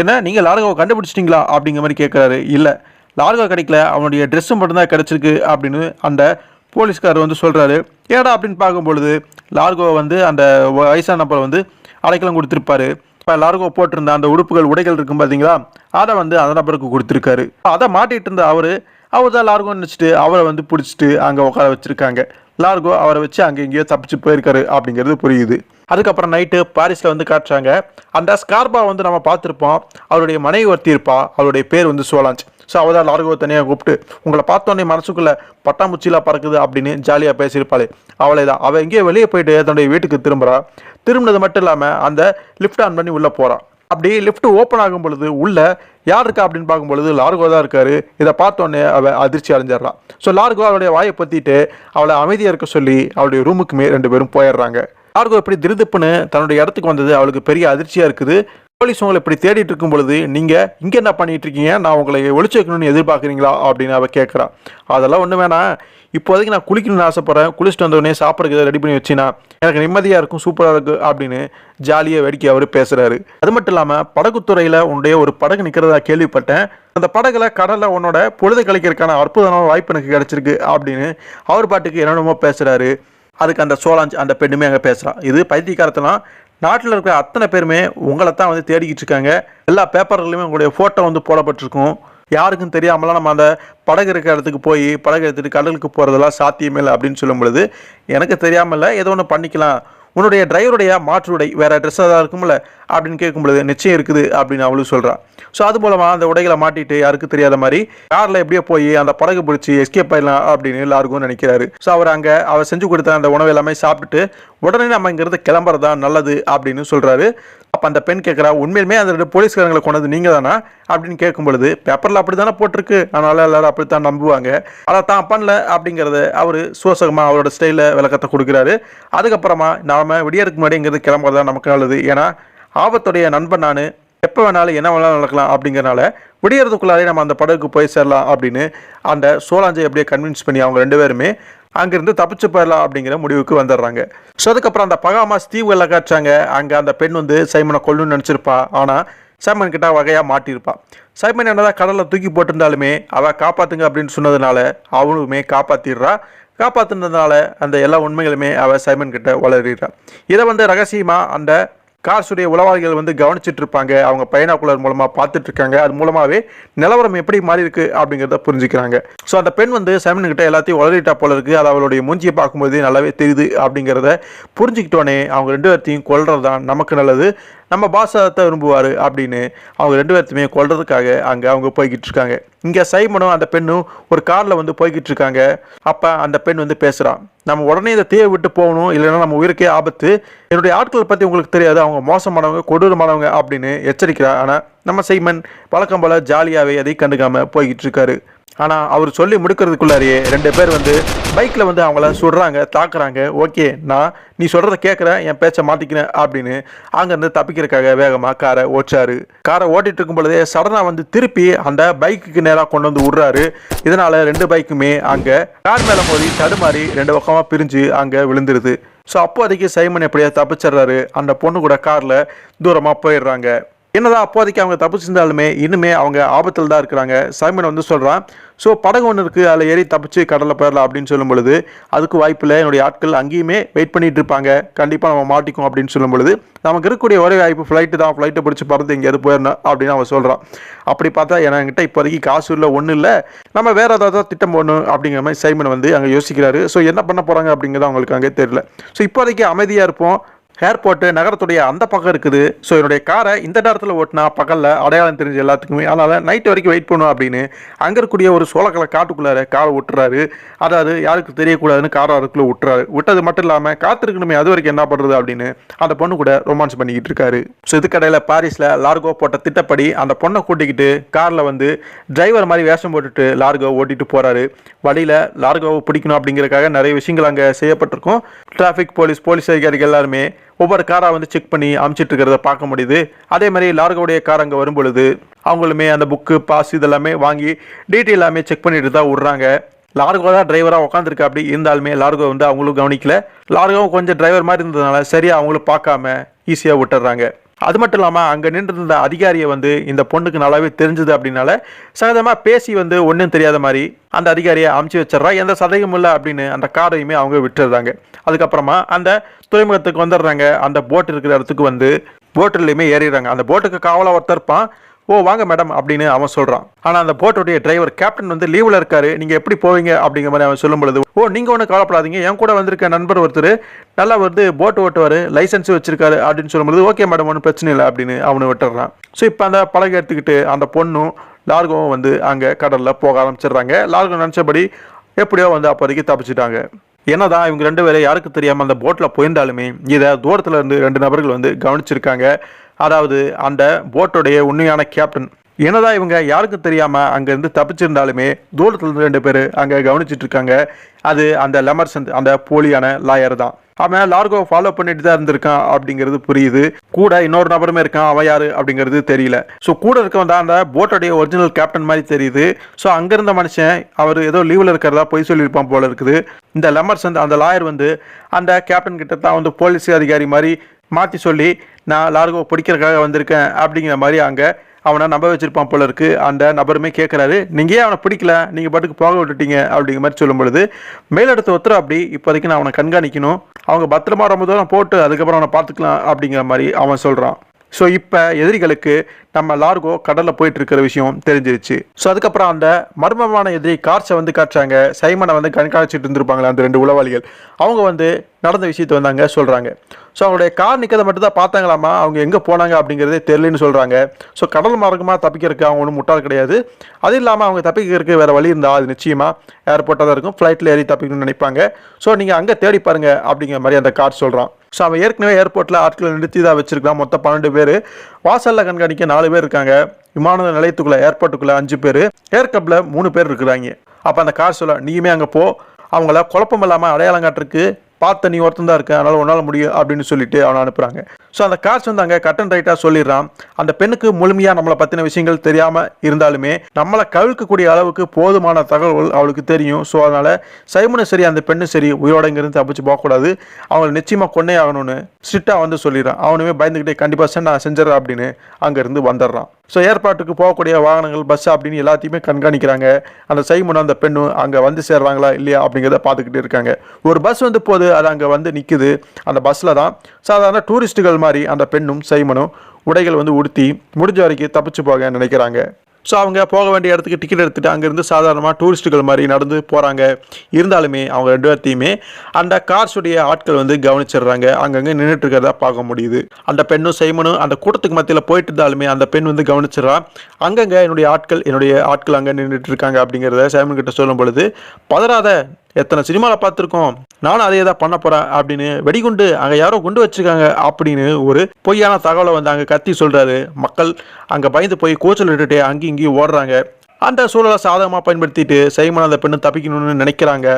என்ன நீங்கள் லார்கோவை கண்டுபிடிச்சிட்டிங்களா அப்படிங்கிற மாதிரி கேட்குறாரு. இல்லை, லார்கோ கிடைக்கல, அவனுடைய ட்ரெஸ்ஸு மட்டும்தான் கிடச்சிருக்கு அப்படின்னு அந்த போலீஸ்காரர் வந்து சொல்கிறாரு. ஏடா அப்படின்னு பார்க்கும்பொழுது லார்கோ வந்து அந்த வயசான நபரை வந்து அடைக்கலம் கொடுத்துருப்பாரு. இப்போ லார்கோ போட்டிருந்த அந்த உடைகள் இருக்கும் பார்த்தீங்களா, அதை வந்து அந்த நபருக்கு கொடுத்துருக்காரு. அதை மாட்டிகிட்டு இருந்த அவர் தான் லார்கோன்னு நினச்சிட்டு அவரை வந்து பிடிச்சிட்டு அங்கே உட்கார வச்சுருக்காங்க. லார்கோ அவரை வச்சு அங்கே எங்கேயோ தப்பிச்சு போயிருக்காரு அப்படிங்கிறது புரியுது. அதுக்கப்புறம் நைட்டு பாரிஸில் வந்து காட்டுறாங்க. அந்த ஸ்கார்பா வந்து நம்ம பார்த்துருப்போம். அவருடைய மனைவி ஒருத்தி இருப்பா. அவருடைய பேர் வந்து சோலாஞ்ச். ஸோ அவள் தான் லார்கோ தனியாக கூப்பிட்டு உங்களை பார்த்தோன்னே மனசுக்குள்ளே பட்டாம்பூச்சிலாம் பறக்குது அப்படின்னு ஜாலியாக பேசியிருப்பாளே, அவளை தான். அவள் எங்கேயோ வெளியே போயிட்டு தன்னுடைய வீட்டுக்கு திரும்பினது மட்டும் இல்லாமல் அந்த லிஃப்ட் ஆன் பண்ணி உள்ளே போகிறான். அப்படி லிஃப்ட் ஓப்பன் ஆகும் பொழுது உள்ள யார் இருக்கா அப்படின்னு பார்க்கும்பொழுது லார்கோ தான் இருக்காரு. இதை பார்த்தோன்னே அவள் அதிர்ச்சி அடைஞ்சிடறான். ஸோ லார்கோ அவளுடைய வாயை பற்றிட்டு அவளை அமைதியாக இருக்க சொல்லி அவளுடைய ரூமுக்குமே 2 பேரும் போயிடுறாங்க. லார்கோ இப்படி திருதுப்புன்னு தன்னுடைய இடத்துக்கு வந்தது அவளுக்கு பெரிய அதிர்ச்சியாக இருக்குது. போலீஸ் உங்களை இப்படி தேடிட்டு இருக்கும் பொழுது நீங்கள் இங்கே என்ன பண்ணிட்டு இருக்கீங்க, நான் உங்களை ஒளிச்சு வைக்கணும்னு எதிர்பார்க்குறீங்களா அப்படின்னு அவள் கேட்குறான். அதெல்லாம் ஒன்று வேணாம், இப்போதைக்கு நான் குளிக்கணும்னு ஆசைப்பட்றேன். குளிச்சுட்டு வந்தோடனே சாப்பிட்றதுக்கு ரெடி பண்ணி வச்சினா எனக்கு நிம்மதியாக இருக்கும், சூப்பராக இருக்குது அப்படின்னு ஜாலியாக வேடிக்கை அவர் பேசுகிறாரு. அது மட்டும் இல்லாமல் படகுத்துறையில் உன்னுடைய ஒரு படகு நிற்கிறதா கேள்விப்பட்டேன். அந்த படகுல கடலில் உன்னோட பொழுது கழிக்கிறதுக்கான அற்புதமான வாய்ப்பு எனக்கு கிடச்சிருக்கு அப்படின்னு அவர் பாட்டுக்கு என்னென்னமோ பேசுகிறாரு. அதுக்கு அந்த சோலாஞ்ச் அந்த பெண்ணுமே அங்கே பேசுகிறான். இது பைத்தியக்காரத்தெல்லாம் நாட்டில் இருக்கிற அத்தனை பேருமே உங்களை தான் வந்து தேடிக்கிட்டு இருக்காங்க. எல்லா பேப்பர்லையுமே உங்களுடைய ஃபோட்டோ வந்து போடப்பட்டிருக்கும். யாருக்கும் தெரியாமலாம் நம்ம அந்த படகு இருக்கிற இடத்துக்கு போய் படகு எடுத்துகிட்டு கடலுக்கு போகிறதெல்லாம் சாத்தியமே இல்லை அப்படின்னு சொல்லும் பொழுது எனக்கு தெரியாமல் இல்லை, ஏதோ ஒன்று பண்ணிக்கலாம், உன்னுடைய டிரைவருடைய மாற்று உடை வேறு ட்ரெஸ்ஸாக தான் இருக்கும்ல அப்படின்னு கேட்கும் பொழுது நிச்சயம் இருக்குது அப்படின்னு அவளும் சொல்கிறான். ஸோ அது மூலமாக அந்த உடைகளை மாட்டிட்டு யாருக்கும் தெரியாத மாதிரி காரில் எப்படியோ போய் அந்த படகு பிடிச்சி எஸ்கேப் ஆயிடலாம் அப்படின்னு எல்லாருக்கும் நினைக்கிறாரு. ஸோ அவர் செஞ்சு கொடுத்த அந்த உணவு எல்லாமே சாப்பிட்டுட்டு உடனே நம்ம இங்கிருந்து கிளம்புறது தான் நல்லது அப்படின்னு சொல்கிறாரு. அப்போ அந்த பெண் கேட்குறா, உண்மையிலுமே அந்த 2 போலீஸ்காரங்களை கொண்டது நீங்கள் தானா அப்படின்னு கேட்கும் பொழுது பேப்பரில் அப்படி தானே போட்டிருக்கு, அதனால எல்லாரும் அப்படித்தான் நம்புவாங்க, அதை தான் பண்ணல அப்படிங்கிறத அவர் சோசகமாக அவரோட ஸ்டைலில் விளக்கத்தை கொடுக்குறாரு. அதுக்கப்புறமா நாம் விடியறதுக்கு முன்னாடி இங்கிறது கிளம்புறது தான் நமக்கு நல்லது, ஏன்னா ஆபத்துடைய நண்பன் நான், எப்போ வேணாலும் என்ன வேணாலும் நடக்கலாம் அப்படிங்கிறனால விடியறதுக்குள்ளாரே நம்ம அந்த படகுக்கு போய் சேரலாம் அப்படின்னு அந்த சோலாஞ்சை அப்படியே கன்வின்ஸ் பண்ணி அவங்க 2 பேருமே அங்கேருந்து தப்பிச்சு போயிடலாம் அப்படிங்கிற முடிவுக்கு வந்துடுறாங்க. ஸோ அதுக்கப்புறம் அந்த பகாமாஸ் தீவுகளில் காட்டுறாங்க. அங்கே அந்த பெண் வந்து சைமனை கொல்லணும்னு நினச்சிருப்பா. ஆனால் சைமன் கிட்ட வகையாக மாட்டியிருப்பா. சைமன் என்னதான் கடலில் தூக்கி போட்டிருந்தாலுமே அவள் காப்பாற்றுங்க அப்படின்னு சொன்னதுனால அவளுமே காப்பாற்றுனதுனால அந்த எல்லா உண்மைகளுமே அவள் சைமன் கிட்ட வளரிடுறா. இதை வந்து ரகசியமாக அந்த கார்ஸுடைய உளவாளிகள் வந்து கவனிச்சுட்டு இருப்பாங்க. அவங்க பைனாகுலர் மூலமாக பார்த்துட்டு இருக்காங்க. அது மூலமாகவே நிலவரம் எப்படி மாறி இருக்கு அப்படிங்கிறத புரிஞ்சுக்கிறாங்க. ஸோ அந்த பெண் வந்து சைமன் கிட்ட எல்லாத்தையும் வளரிட்டா போல இருக்கு. அது அவளுடைய மூஞ்சியை பார்க்கும்போது நல்லாவே தெரியுது அப்படிங்கிறத புரிஞ்சுக்கிட்டோன்னே அவங்க 2 பேர்த்தையும் கொல்றது தான் நமக்கு நல்லது, நம்ம பாசத்தை விரும்புவார் அப்படின்னு அவங்க 2 பேர்த்தையுமே கொல்றதுக்காக அங்கே அவங்க போய்கிட்டு இருக்காங்க. இங்கே சைமனும் அந்த பெண்ணும் ஒரு காரில் வந்து போய்கிட்டு இருக்காங்க. அப்போ அந்த பெண் வந்து பேசுகிறான், நம்ம உடனே இந்த தீவை விட்டு போகணும், இல்லைன்னா நம்ம உயிருக்கே ஆபத்து, என்னுடைய ஆட்களை பற்றி உங்களுக்கு தெரியாது, அவங்க மோசமானவங்க கொடூரமானவங்க அப்படின்னு எச்சரிக்கிறா. ஆனால் நம்ம சைமன் வழக்கம் போல் ஜாலியாகவே அதை கண்டுக்காமல் போய்கிட்டு இருக்காரு. ஆனால் அவர் சொல்லி முடிக்கிறதுக்குள்ளாரியே 2 பேர் வந்து பைக்கில் வந்து அவங்கள சுடுறாங்க, தாக்குறாங்க. ஓகே, நீ சொல்கிறத கேட்குறேன், என் பேச்சை மாற்றிக்கிறேன் அப்படின்னு அங்கேருந்து தப்பிக்கிறதுக்காக வேகமாக காரை ஓட்டிகிட்டு இருக்கும் பொழுதே சடனாக வந்து திருப்பி அந்த பைக்குக்கு நேராக கொண்டு வந்து விடுறாரு. இதனால் 2 பைக்குமே அங்கே கார் மேலே மோதி தடுமாறி 2 பக்கமாக பிரிஞ்சு அங்கே விழுந்துருது. ஸோ அப்போதைக்கு சைமன் எப்படியா தப்பிச்சிடுறாரு. அந்த பொண்ணு கூட காரில் தூரமாக போயிடுறாங்க. என்னதான் அப்போதைக்கு அவங்க தப்பிச்சிருந்தாலுமே இன்னுமே அவங்க ஆபத்தில் தான் இருக்கிறாங்க. சைமன் வந்து சொல்கிறான், ஸோ படகு ஒன்று இருக்குது, அதில் ஏறி தப்பிச்சு கடலில் போயிடலாம் அப்படின்னு சொல்லும் பொழுது அதுக்கு வாய்ப்பில்லை, என்னுடைய ஆட்கள் அங்கேயுமே வெயிட் பண்ணிட்டு இருப்பாங்க, கண்டிப்பாக நம்ம மாட்டிக்கும் அப்படின்னு சொல்லும் பொழுது நமக்கு இருக்கக்கூடிய ஒரே வாய்ப்பு ஃப்ளைட்டு தான், ஃப்ளைட்டை பிடிச்சி பறந்து எங்கேயாவது போயிடணும் அப்படின்னு அவன் சொல்கிறான். அப்படி பார்த்தா என்கிட்ட இப்போதைக்கு காசு இல்லை, ஒன்றும் இல்லை, நம்ம வேறு ஏதாவது திட்டம் போடணும் அப்படிங்கிற மாதிரி சைமன் வந்து அங்கே யோசிக்கிறாரு. ஸோ என்ன பண்ண போகிறாங்க அப்படிங்கிறது அவங்களுக்கு அங்கே தெரியல. ஸோ இப்போதைக்கு அமைதியாக இருப்போம். ஏர்போர்ட்டு நகரத்துடைய அந்த பக்கம் இருக்குது. ஸோ என்னுடைய காரை இந்த நேரத்தில் ஓட்டினா பகலில் அடையாளம் தெரிஞ்ச எல்லாத்துக்குமே, அதனால் நைட்டு வரைக்கும் வெயிட் பண்ணுவோம் அப்படின்னு அங்கே இருக்கக்கூடிய ஒரு சோளக்கலை காட்டுக்குள்ளார காரை விட்டுறாரு. அதாவது யாருக்கு தெரியக்கூடாதுன்னு காரை அதுக்குள்ளே விட்டது மட்டும் இல்லாமல் காத்திருக்கணுமே, அது வரைக்கும் என்ன பண்ணுறது அப்படின்னு அந்த பொண்ணு கூட ரொமான்ஸ் பண்ணிக்கிட்டு இருக்காரு. ஸோ இதுக்கடையில் பாரிஸில் லார்கோ போட்ட திட்டப்படி அந்த பொண்ணை கூட்டிக்கிட்டு காரில் வந்து டிரைவர் மாதிரி வேஷம் போட்டுட்டு லார்கோ ஓட்டிட்டு போகிறாரு. வழியில் லார்கோவை பிடிக்கணும் அப்படிங்கிறதுக்காக நிறைய விஷயங்கள் அங்கே செய்யப்பட்டிருக்கும். டிராஃபிக் போலீஸ் அதிகாரிகள் எல்லாருமே ஒவ்வொரு காராக வந்து செக் பண்ணி அமுச்சிட்டு இருக்கிறத பார்க்க முடியுது. அதே மாதிரி லார்கோடைய கார் அங்கே வரும் பொழுது அவங்களுமே அந்த புக்கு பாஸ் இதெல்லாமே வாங்கி டீட்டெயில் எல்லாமே செக் பண்ணிட்டு தான் விட்றாங்க. லார்கோ தான் டிரைவராக உட்காந்துருக்கு. அப்படி இருந்தாலுமே லார்கோ வந்து அவங்களும் கவனிக்கல. லார்கோவும் கொஞ்சம் டிரைவர் மாதிரி இருந்ததுனால சரியாக அவங்களும் பார்க்காம ஈஸியாக விட்டுறாங்க. அது மட்டும் இல்லாமல் அங்கே நின்றுருந்த அதிகாரியை வந்து இந்த பொண்ணுக்கு நல்லாவே தெரிஞ்சது அப்படின்னால சகஜமாக பேசி வந்து ஒன்றும் தெரியாத மாதிரி அந்த அதிகாரியை அமுச்சு வச்சிடறா. எந்த சந்தேகமும் இல்லை அப்படின்னு அந்த காரையுமே அவங்க விட்டுடுறாங்க. அதுக்கப்புறமா அந்த துறைமுகத்துக்கு வந்துடுறாங்க. அந்த போட் இருக்கிற இடத்துக்கு வந்து போட்டிலையுமே ஏறிடுறாங்க. அந்த போட்டுக்கு காவலாக ஒருத்தர் இருப்பான். ஓ வாங்க மேடம் அப்படின்னு அவன் சொல்கிறான். ஆனால் அந்த போட்டோடைய டிரைவர் கேப்டன் வந்து லீவில் இருக்காரு, நீங்கள் எப்படி போவீங்க அப்படிங்கிற மாதிரி அவன் சொல்லும் பொழுது, ஓ நீங்கள் ஒன்றும் கவலைப்படாதீங்க, என் கூட வந்திருக்க நண்பர் ஒருத்தர் நல்லா வந்து போட்டு ஓட்டுவார், லைசன்ஸ் வச்சிருக்காரு அப்படின்னு சொல்லும்போது ஓகே மேடம் ஒன்றும் பிரச்சனை இல்லை அப்படின்னு அவனை விட்டுறான். ஸோ இப்போ அந்த பழகை எடுத்துக்கிட்டு அந்த பொண்ணும் லார்கோவும் வந்து அங்கே கடலில் போக ஆரம்பிச்சிடுறாங்க. லார்கோ நினச்சபடி எப்படியோ வந்து அப்போதைக்கு தப்பிச்சிட்டாங்க. என்னதான் இவங்க ரெண்டு பேரும் யாருக்கு தெரியாமல் அந்த போட்டில் போயிருந்தாலுமே இதை தூரத்தில் இருந்து ரெண்டு நபர்கள் வந்து கவனிச்சிருக்காங்க. அதாவது அந்த போட்டோடைய உண்மையான கேப்டன். என்னதான் இவங்க யாருக்கும் தெரியாமல் அங்கேருந்து தப்பிச்சிருந்தாலுமே தூரத்துலேருந்து ரெண்டு பேர் அங்கே கவனிச்சிட்டு இருக்காங்க. அது அந்த லெமர்சன் அந்த போலியான லாயர் தான். அவன் லார்கோ ஃபாலோ பண்ணிட்டு தான் இருந்திருக்கான் அப்படிங்கிறது புரியுது. கூட இன்னொரு நபருமே இருக்கான், அவன் யாரு அப்படிங்கிறது தெரியல. ஸோ கூட இருக்கவன் தான் அந்த போட்டோடைய ஒரிஜினல் கேப்டன் மாதிரி தெரியுது. ஸோ அங்கிருந்த மனுஷன் அவர் ஏதோ லீவில் இருக்கிறதா போய் சொல்லியிருப்பான் போல இருக்குது. இந்த லெமர்சன் அந்த லாயர் வந்து அந்த கேப்டன் கிட்ட தான் வந்து போலீஸ் அதிகாரி மாதிரி மாற்றி சொல்லி நான் லார்கோ பிடிக்கிறதுக்காக வந்திருக்கேன் அப்படிங்கிற மாதிரி அங்கே அவனை நம்ப வச்சிருப்பான் போல இருக்கு. அந்த நபருமே கேட்குறாரு, நீங்கள் ஏன் அவனை பிடிக்கல, நீங்கள் பாட்டுக்கு போக விட்டுட்டீங்க அப்படிங்கிற மாதிரி சொல்லும் பொழுது மேலிடத்து ஒருத்தர் அப்படி இப்போதைக்கு நான் அவனை கண்காணிக்கணும், அவங்க பத்திரமா ரொம்ப தூரம் போட்டு அதுக்கப்புறம் அவனை பார்த்துக்கலாம் அப்படிங்கிற மாதிரி அவன் சொல்கிறான். ஸோ இப்போ எதிரிகளுக்கு நம்ம லார்கோ கடலில் போயிட்டு இருக்கிற விஷயம் தெரிஞ்சிருச்சு. ஸோ அதுக்கப்புறம் அந்த மர்மமான எதிரி கார்ஸை வந்து காட்டுறாங்க. சைமனை வந்து கண்காணிச்சிட்டு இருந்திருப்பாங்களே அந்த ரெண்டு உளவாளிகள், அவங்க வந்து நடந்த விஷயத்தை வந்து அங்கே சொல்கிறாங்க. ஸோ அவங்களுடைய கார் நிற்கிறத மட்டும் தான் பார்த்தாங்களாமா, அவங்க எங்கே போனாங்க அப்படிங்கிறதே தெரியலன்னு சொல்கிறாங்க. ஸோ கடல் மார்க்கமாக தப்பிக்கிறதுக்கு அவங்க ஒன்றும் முட்டாள் கிடையாது. அது இல்லாமல் அவங்க தப்பிக்கிறதுக்கு வேறு வழி இருந்தால் அது நிச்சயமாக ஏர்போர்ட்டாக தான் இருக்கும், ஃப்ளைட்டில் ஏறி தப்பிக்கணும்னு நினைப்பாங்க. ஸோ நீங்கள் அங்கே தேடி பாருங்க அப்படிங்கிற மாதிரி அந்த கார் சொல்கிறான். ஸோ அவன் ஏற்கனவே ஏர்போர்ட்டில் ஆட்களை நிறுத்தி தான் வச்சிருக்கான். மொத்தம் 12 பேர், வாசலில் கண்காணிக்க 4 பேர் இருக்காங்க, விமான நிலையத்துக்குள்ளே ஏர்போர்ட்டுக்குள்ளே 5 பேர், ஏர்கப்பில் 3 பேர் இருக்கிறாங்க. அப்போ அந்த கார் சொல்ல, நீயுமே அங்கே போ, அவங்கள குழப்பம் இல்லாமல் அடையாளம் காட்டுறதுக்கு பார்த்த நீ ஒருத்தன் தான் இருக்க, அதனால் உன்னால் முடியும் அப்படின்னு சொல்லிட்டு அவனை அனுப்புகிறாங்க. ஸோ அந்த கார்ஸ் வந்து அங்கே கட் அண்ட் ரைட்டாக சொல்லிடுறான். அந்த பெண்ணுக்கு முழுமையாக நம்மளை பற்றின விஷயங்கள் தெரியாமல் இருந்தாலுமே நம்மளை கவிழ்க்கக்கூடிய அளவுக்கு போதுமான தகவல்கள் அவளுக்கு தெரியும். ஸோ அதனால் சைமனும் சரி அந்த பெண்ணும் சரி உயிரோட இங்கிருந்து தப்பிச்சு போகக்கூடாது, அவங்களை நிச்சயமாக கொன்னே ஆகணும்னு ஸ்ட்ரிக்டாக வந்து சொல்லிடுறான். அவனுமே பயந்துக்கிட்டே கண்டிப்பாக நான் செஞ்சிடறேன் அப்படின்னு அங்கேருந்து வந்துடுறான். ஸோ ஏர்பாட்டுக்கு போகக்கூடிய வாகனங்கள் பஸ் அப்படின்னு எல்லாத்தையுமே கண்காணிக்கிறாங்க. அந்த சைமனும் அந்த பெண்ணும் அங்கே வந்து சேர்றாங்களா இல்லையா அப்படிங்கிறத பார்த்துக்கிட்டே இருக்காங்க. ஒரு பஸ் வந்து போது அது அங்கே வந்து நிற்குது. அந்த பஸ்ஸில் தான் சாதாரண டூரிஸ்ட்டுகள் மாதிரி அந்த பெண்ணும் சைமனும் உடைகள் வந்து உடுத்தி முடிஞ்ச வரைக்கும் தப்பிச்சு போக நினைக்கிறாங்க. ஸோ அவங்க போக வேண்டிய இடத்துக்கு டிக்கெட் எடுத்துகிட்டு அங்கேருந்து சாதாரணமாக டூரிஸ்ட்டுகள் மாதிரி நடந்து போகிறாங்க. இருந்தாலுமே அவங்க 2 பேர்த்தையுமே அந்த கார்ஸுடைய ஆட்கள் வந்து கவனிச்சிடுறாங்க. அங்கங்கே நின்றுட்டு இருக்கிறதா பார்க்க முடியுது. அந்த பெண்ணும் சைமனும் அந்த கூட்டத்துக்கு மத்தியில் போயிட்டு இருந்தாலுமே அந்த பெண் வந்து கவனிச்சிடறா. அங்கங்கே என்னுடைய ஆட்கள் அங்கே நின்றுட்டு இருக்காங்க அப்படிங்கிறத சைமன் கிட்ட சொல்லும் பொழுது, பதறாத, எத்தனை சினிமாவில் பார்த்துருக்கோம், நானும் அதே தான் பண்ண போகிறேன் அப்படின்னு வெடிகுண்டு அங்கே யாரோ குண்டு வச்சுருக்காங்க அப்படின்னு ஒரு பொய்யான தகவலை வந்து அங்கே கத்தி சொல்கிறாரு. மக்கள் அங்கே பயந்து போய் கூச்சல் விட்டுட்டு அங்கேயும் இங்கேயும் ஓடுறாங்க. அந்த சூழலை சாதகமாக பயன்படுத்திட்டு சைமன் அந்த பெண்ணு தப்பிக்கணும்னு நினைக்கிறாங்க.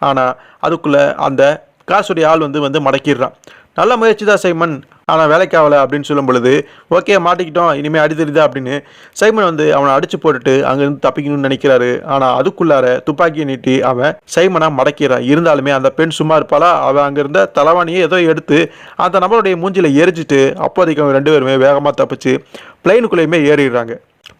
ஆனால் அதுக்குள்ளே அந்த காசுடைய ஆள் வந்து மடக்கிடுறான். நல்ல முயற்சி தான் சைமன், ஆனால் வேலைக்கு ஆகலை அப்படின்னு சொல்லும் பொழுது, ஓகே மாட்டிக்கிட்டோம், இனிமேல் அடி தெரியுதா அப்படின்னு சைமன் வந்து அவனை அடிச்சு போட்டுட்டு அங்கேருந்து தப்பிக்கணும்னு நினைக்கிறாரு. ஆனால் அதுக்குள்ளார துப்பாக்கியை நீட்டி அவன் சைமனாக மடக்கிறான். இருந்தாலுமே அந்த பெண் சும்மா இருப்பாளா, அவன் அங்கேருந்த தலைவாணியை ஏதோ எடுத்து அந்த நபருடைய மூஞ்சியில் எரிச்சிட்டு அப்போதைக்கு அவங்க 2 பேருமே வேகமாக தப்பிச்சு பிளைனுக்குள்ளேயுமே ஏறிடுறாங்க.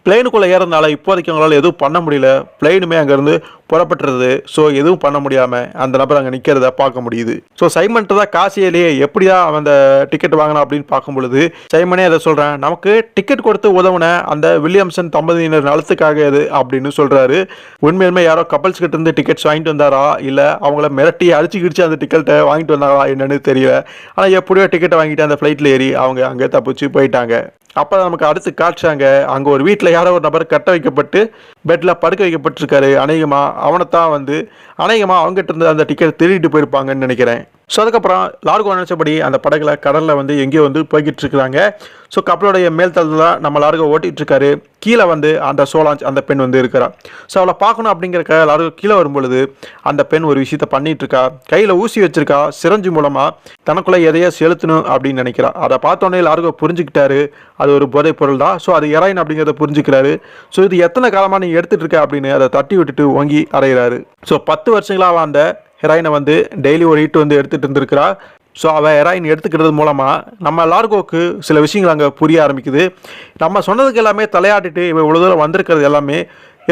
பிளெயினுக்குள்ளே ஏறதுனால இப்போதைக்கு அவங்களால எதுவும் பண்ண முடியல. பிளெயினுமே அங்கேருந்து புறப்பட்டுறது. ஸோ எதுவும் பண்ண முடியாமல் அந்த நபர் அங்கே நிற்கிறத பார்க்க முடியுது. ஸோ சைமன்ட்டு தான் காசியிலேயே எப்படி தான் அவன் அந்த டிக்கெட் வாங்கினா அப்படின்னு பார்க்கும் பொழுது சைமனே அதை சொல்கிறேன், நமக்கு டிக்கெட் கொடுத்து உதவுன அந்த வில்லியம்சன் தம்பதியினர் நலத்துக்காக இது அப்படின்னு சொல்கிறாரு. உண்மையுமே யாரோ கப்பல்ஸ் கிட்ட இருந்து டிக்கெட்ஸ் வாங்கிட்டு வந்தாரா, இல்லை அவங்கள மிரட்டி அடிச்சு அந்த டிக்கெட்டை வாங்கிட்டு வந்தாரா என்னன்னு தெரியல. ஆனால் எப்படியோ டிக்கெட்டை வாங்கிட்டு அந்த ஃப்ளைட்டில் ஏறி அவங்க அங்கே தப்பிச்சு போயிட்டாங்க. அப்போ நமக்கு அடுத்து காட்டுறாங்க, அங்கே ஒரு வீட்டில் யாரோ ஒரு நபர் கட்ட வைக்கப்பட்டு பெட்டில் படுக்க வைக்கப்பட்டிருக்காரு. அநேகமாக அவனைத்தான் வந்து அவங்ககிட்ட இருந்து அந்த டிக்கெட் திருடிட்டு போயிருப்பாங்கன்னு நினைக்கிறேன். ஸோ அதுக்கப்புறம் லார்கோ நினச்சபடி அந்த படகுல கடலில் வந்து எங்கேயோ வந்து போய்கிட்டு இருக்கிறாங்க. ஸோ கப்பலுடைய மேல்தளத்தில் தான் நம்ம லார்கோ ஓட்டிகிட்டு இருக்காரு. கீழே வந்து அந்த சோலாஞ்ச் அந்த பெண் வந்து இருக்கிறா. ஸோ அவளை பார்க்கணும் அப்படிங்கிறக்க லார்கோ கீழே வரும்பொழுது அந்த பெண் ஒரு விஷயத்த பண்ணிட்டு இருக்கா. கையில் ஊசி வச்சிருக்கா. சிரஞ்சு மூலமாக தனக்குள்ளே எதையோ செலுத்தணும் அப்படின்னு நினைக்கிறா. அதை பார்த்தோன்னே லார்கோ புரிஞ்சுக்கிட்டாரு அது ஒரு போதைப் பொருள் தான். ஸோ அது ஹெராயின் அப்படிங்கிறத புரிஞ்சுக்கிறாரு. ஸோ இது எத்தனை காலமாக நீ எடுத்துகிட்டு இருக்க அப்படின்னு அதை தட்டி விட்டுட்டு ஓங்கி அறையிறாரு. ஸோ 10 வருஷங்களாக அந்த ஹெராயினை வந்து டெய்லி ஒரு ஹீட் வந்து எடுத்துகிட்டு இருந்திருக்கிறா. ஸோ அவள் ஹெராயின் எடுத்துக்கிறது மூலமாக நம்ம லார்கோவுக்கு சில விஷயங்கள் அங்கே புரிய ஆரம்பிக்குது. நம்ம சொன்னதுக்கு எல்லாமே தலையாட்டிட்டு இவன் இவ்வளோ தூரம் வந்திருக்கிறது எல்லாமே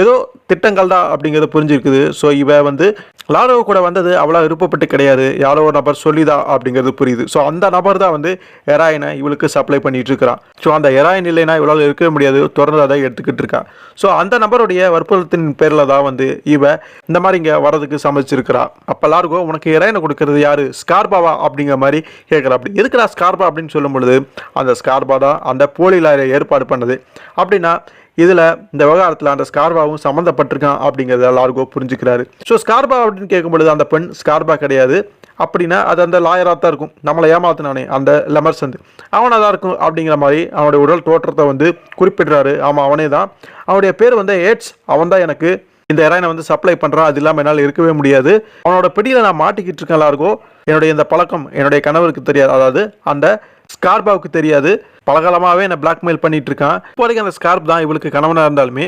ஏதோ திட்டங்கள் தான் அப்படிங்கிறத புரிஞ்சிருக்குது. ஸோ இவ வந்து லார்கோ கூட வந்தது அவ்வளோ விருப்பப்பட்டு கிடையாது, யாரோ ஒரு நபர் சொல்லிதான் அப்படிங்கிறது புரியுது. ஸோ அந்த நபர் தான் வந்து ஹெராயினை இவளுக்கு சப்ளை பண்ணிட்டு இருக்கிறான். ஸோ அந்த ஹெராயின் இல்லைன்னா இவளால் இருக்கவே முடியாது, தொடர்ந்து அதை எடுத்துக்கிட்டு இருக்கா. ஸோ அந்த நபருடைய வற்புறுத்தின் பேரில் தான் வந்து இவ இந்த மாதிரி இங்கே வரதுக்கு சமைச்சிருக்கிறா. அப்போ லார்கோ உனக்கு ஹெராயினை கொடுக்கறது யாரு, ஸ்கார்பாவா அப்படிங்கிற மாதிரி கேட்குறா. அப்படி எதுக்குடா ஸ்கார்பா அப்படின்னு சொல்லும் பொழுது அந்த ஸ்கார்பா தான் அந்த போலி லாயரை ஏற்பாடு பண்ணது. அப்படின்னா இதில் இந்த விவகாரத்தில் அந்த ஸ்கார்பாவும் சம்மந்தப்பட்டிருக்கான் அப்படிங்கிறத லார்கோ புரிஞ்சுக்கிறாரு. ஸோ ஸ்கார்பா அப்படின்னு கேட்கும்பொழுது அந்த பெண் ஸ்கார்பா கிடையாது. அப்படின்னா அது அந்த லாயராக தான் இருக்கும். நம்மளை ஏமாத்தினானே அந்த லெமர்சந்த் அவனாக தான் இருக்கும் அப்படிங்கிற மாதிரி அவனுடைய உடல் தோற்றத்தை வந்து குறிப்பிடுறாரு. ஆமாம் அவனே தான். அவனுடைய பேர் வந்து ஏட்ஸ். அவன் தான் எனக்கு இந்த ஹெராயினை வந்து சப்ளை பண்ணுறான். அது இல்லாமல் என்னால் இருக்கவே முடியாது. அவனோட பிடியில் நான் மாட்டிக்கிட்டு இருக்கேன் லார்கோ. என்னுடைய இந்த பழக்கம் என்னுடைய கணவருக்கு தெரியாது, அதாவது அந்த ஸ்கார்பாவுக்கு தெரியாது. பலகாலமாகவே என்னை பிளாக்மெயில் பண்ணிட்டு இருக்கான். இப்போதைக்கு அந்த ஸ்கார்ப் தான் இவளுக்கு கணவனாக இருந்தாலுமே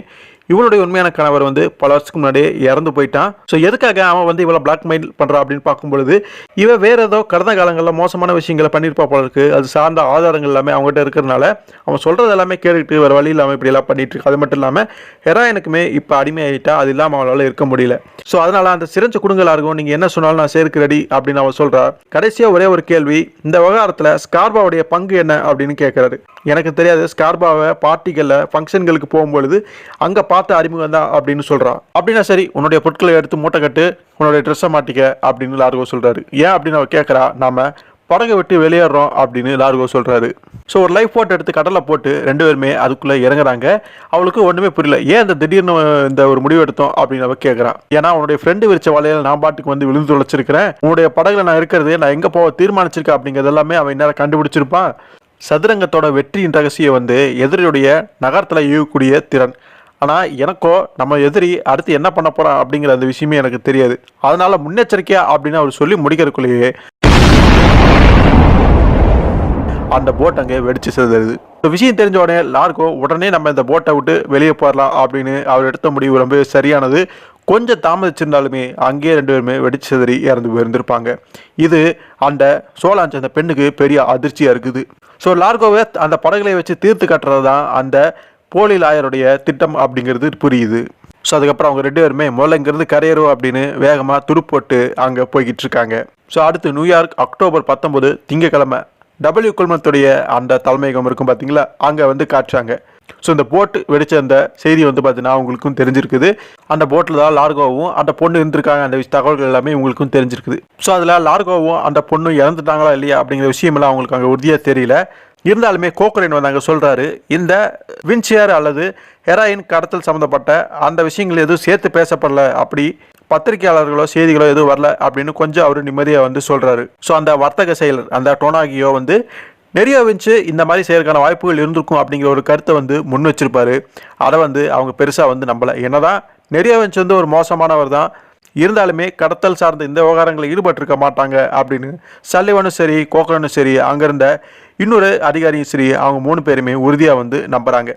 இவளுடைய உண்மையான கணவர் வந்து பல வருஷத்துக்கு முன்னாடியே இறந்து போயிட்டான். ஸோ எதுக்காக அவன் வந்து இவளை பிளாக்மெயில் பண்ணுறான் அப்படின்னு பார்க்கும்பொழுது இவ வேற ஏதோ கடந்த காலங்களில் மோசமான விஷயங்களை பண்ணியிருப்பா போல இருக்கு. அது சார்ந்த ஆதாரங்கள் எல்லாமே அவங்ககிட்ட இருக்கிறதுனால அவன் சொல்கிறது எல்லாமே கேட்டுக்கிட்டு வேறு வழி இல்லாமல் இப்படி எல்லாம் பண்ணிட்டு இருக்கு. அது மட்டும் இல்லாமல் ஹெராயினுக்குமே இப்போ அடிமையாயிட்டா, அது இல்லாமல் அவளால் இருக்க முடியல. ஸோ அதனால அந்த சிறஞ்ச குடுங்களாக இருக்கும், நீங்கள் என்ன சொன்னாலும் நான் சேர்க்க ரெடி அப்படின்னு அவன் சொல்கிறா. கடைசியாக ஒரே ஒரு கேள்வி, இந்த விவகாரத்தில் ஸ்கார்பாவுடைய பங்கு என்ன அப்படின்னு கேட்குறாரு. எனக்கு தெரியாது, ஸ்கார்பாவை பார்ட்டிகளில் ஃபங்க்ஷன்களுக்கு போகும்பொழுது அங்கே பார்த்த அறிமுகம் தான் அப்படின்னு சொல்கிறான். அப்படின்னா சரி, உன்னுடைய பொருட்களை எடுத்து மூட்டை கட்டு, உன்னுடைய ட்ரெஸ்ஸை மாட்டிக்க அப்படின்னு லார்கோ சொல்கிறாரு. ஏன் அப்படின்னு அவன் கேட்குறா. நாம படகை விட்டு வெளியேறோம் அப்படின்னு லார்கோ சொல்கிறாரு. ஸோ ஒரு லைஃப் போட் எடுத்து கடலை போட்டு 2 பேருமே அதுக்குள்ளே இறங்குறாங்க. அவளுக்கு ஒன்றுமே புரியல, ஏன் இந்த திடீர்னு இந்த ஒரு முடிவு எடுத்தோம் அப்படின்னு அவ கேட்குறான். ஏன்னா உன்னுடைய ஃப்ரெண்டு விரிச்ச வலையில் நான் பாட்டுக்கு வந்து விழுந்து தொலைச்சிருக்கிறேன், உன்னுடைய படகுல நான் இருக்கிறது நான் எங்கே போக தீர்மானிச்சிருக்கேன் அப்படிங்கிறது எல்லாமே அவன் நேரம் கண்டுபிடிச்சிருப்பான். சதுரங்கத்தோட வெற்றியின் ரகசியம் வந்து எதிரியுடைய நகரத்தில் ஈகக்கூடிய திறன். ஆனால் எனக்கோ நம்ம எதிரி அடுத்து என்ன பண்ண போகிறான் அப்படிங்கிற அந்த விஷயமே எனக்கு தெரியாது. அதனால முன்னெச்சரிக்கையா அப்படின்னு அவர் சொல்லி முடிக்கிறதுக்குள்ளேயே அந்த போட் அங்கே வெடிச்சு செதறுது. இந்த விஷயம் தெரிஞ்ச உடனே லார்கோ உடனே நம்ம இந்த போட்டை விட்டு வெளியே போயிடலாம் அப்படின்னு அவர் எடுத்த முடிவு ரொம்ப சரியானது. கொஞ்சம் தாமதிச்சிருந்தாலுமே அங்கேயே 2 பேருமே வெடிச்சு செதறி இறந்து போயிருந்திருப்பாங்க. இது அந்த சோலாஞ்ச் அந்த பெண்ணுக்கு பெரிய அதிர்ச்சியாக இருக்குது. ஸோ லார்கோவை அந்த படகுகளை வச்சு தீர்த்து கட்டுறது தான் அந்த போலி லாயருடைய திட்டம் அப்படிங்கிறது புரியுது. ஸோ அதுக்கப்புறம் அவங்க 2 பேருமே முதல்ல இங்கிருந்து கரையேறும் அப்படின்னு வேகமாக துடுப்போட்டு அங்கே போய்கிட்டு இருக்காங்க. ஸோ அடுத்து நியூயார்க் அக்டோபர் 19 திங்கக்கிழமை டபிள்யூ குழுமத்துடைய அந்த தலைமையகம் இருக்கும் பார்த்தீங்களா, அங்கே வந்து காட்டுறாங்க. ஸோ இந்த போட்டு வெடிச்ச அந்த செய்தி வந்து பார்த்தீங்கன்னா உங்களுக்கும் தெரிஞ்சிருக்குது. அந்த போட்டில் தான் லார்கோவும் அந்த பொண்ணு இருந்திருக்காங்க, அந்த தகவல்கள் எல்லாமே உங்களுக்கும் தெரிஞ்சிருக்குது. ஸோ அதில் லார்கோவும் அந்த பொண்ணும் இறந்துட்டாங்களா இல்லையா அப்படிங்கிற விஷயமெல்லாம் அவங்களுக்கு அங்கே உறுதியாக தெரியல. இருந்தாலுமே கோக்ரேன் வந்து அங்கே சொல்கிறாரு, இந்த வின்சியர் அல்லது ஹெராயின் கடத்தல் சம்மந்தப்பட்ட அந்த விஷயங்கள் எதுவும் சேர்த்து பேசப்படல, அப்படி பத்திரிகையாளர்களோ செய்திகளோ எதுவும் வரல அப்படின்னு கொஞ்சம் அவர் நிம்மதியாக வந்து சொல்கிறாரு. ஸோ அந்த வர்த்தக செயலர் அந்த டோனாகியோ வந்து நிறைய வச்சு இந்த மாதிரி செய்யறதுக்கான வாய்ப்புகள் இருந்திருக்கும் அப்படிங்கிற ஒரு கருத்தை வந்து முன் வச்சிருப்பாரு. அதை வந்து அவங்க பெருசாக வந்து நம்பலை. என்னதான் நிறைய வச்சு வந்து ஒரு மோசமானவர் தான், இருந்தாலுமே கடத்தல் சார்ந்த இந்த விவகாரங்களில் ஈடுபட்டிருக்க மாட்டாங்க அப்படின்னு சல்லிவனும் சரி கோக்ரனும் சரி அங்கிருந்த இன்னொரு அதிகாரியும் சரி அவங்க 3 பேருமே உறுதியாக வந்து நம்புகிறாங்க.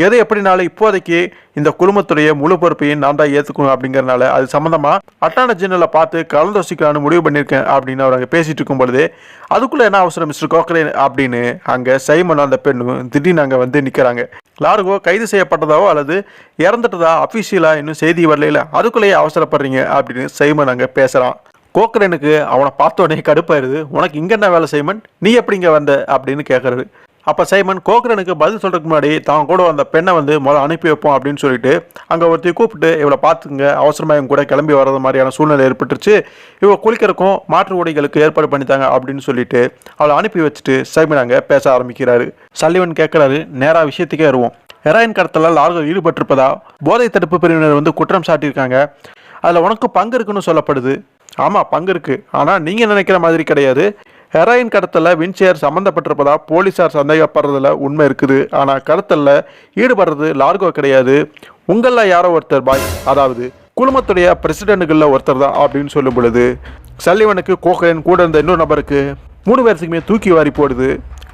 எது எப்படினாலும் இப்போதைக்கு இந்த குழுமத்துடைய முழு பொறுப்பையும் நான் தான் ஏற்றுக்கணும் அப்படிங்கிறனால அது சம்மந்தமாக அட்டார்னி ஜெனரலை பார்த்து கலந்தோசிக்கலான்னு முடிவு பண்ணியிருக்கேன் அப்படின்னு அவர் அங்கே பேசிகிட்டு இருக்கும் பொழுது அதுக்குள்ளே என்ன அவசரம் மிஸ்டர் கோக்ரேன் அப்படின்னு அங்கே சைமன் அந்த பெண்ணும் திடீர்னு அங்கே வந்து நிற்கிறாங்க. லார்கோ கைது செய்யப்பட்டதாவோ அல்லது இறந்துட்டதா அஃபிஷியலாக இன்னும் செய்தி வரல, அதுக்குள்ளேயே அவசரப்படுறீங்க அப்படின்னு சைமன் அங்கே பேசுகிறான். கோக்ரேனுக்கு அவனை பார்த்தோடனே கடுப்பாயிருது. உனக்கு இங்கே என்ன வேலை சைமன், நீ எப்படி இங்கே வந்த அப்படின்னு கேட்குறாரு. அப்போ சைமன் கோக்ரனுக்கு பதில் சொல்கிறதுக்கு முன்னாடி தான் கூட அந்த பெண்ணை வந்து முதல்ல அனுப்பி வைப்போம் அப்படின்னு சொல்லிட்டு அங்கே ஒருத்தி கூப்பிட்டு இவளை பார்த்துங்க, அவசரமாக இவங்க கூட கிளம்பி வர்றது மாதிரியான சூழ்நிலை ஏற்பட்டுருச்சு, இவங்க குளிக்கிறதுக்கும் மாற்று உடைகளுக்கு ஏற்பாடு பண்ணித்தாங்க அப்படின்னு சொல்லிட்டு அவளை அனுப்பி வச்சுட்டு சைமன் அங்கே பேச ஆரம்பிக்கிறாரு. சல்லிவன் கேட்குறாரு, நேராக விஷயத்துக்கே வருவோம். ஹெராயின் கடத்தலில் லார்கோ ஈடுபட்டிருப்பதா போதை தடுப்பு பிரிவினர் வந்து குற்றம் சாட்டியிருக்காங்க, அதில் உனக்கு பங்கு இருக்குன்னு சொல்லப்படுது. ஆமாம், பங்கு இருக்குது. ஆனால் நீங்கள் நினைக்கிற மாதிரி கிடையாது. ஹெராயின் கடத்தலில் வின்சேயர் சம்மந்தப்பட்டிருப்பதா போலீஸார் சந்தேகப்படுறதுல உண்மை இருக்குது. ஆனால் கடத்தலில் ஈடுபடுறது லார்கோ கிடையாது. உங்களில் யாரோ ஒருத்தர் பாய், அதாவது குழுமத்துடைய பிரசிடென்ட்டுகளில் ஒருத்தர் தான் அப்படின்னு சொல்லும் பொழுது சல்லிவனுக்கு, கோகரன் கூட இருந்த இன்னொரு நபருக்கு 3 பேருக்குமே தூக்கி வாரி போடுது.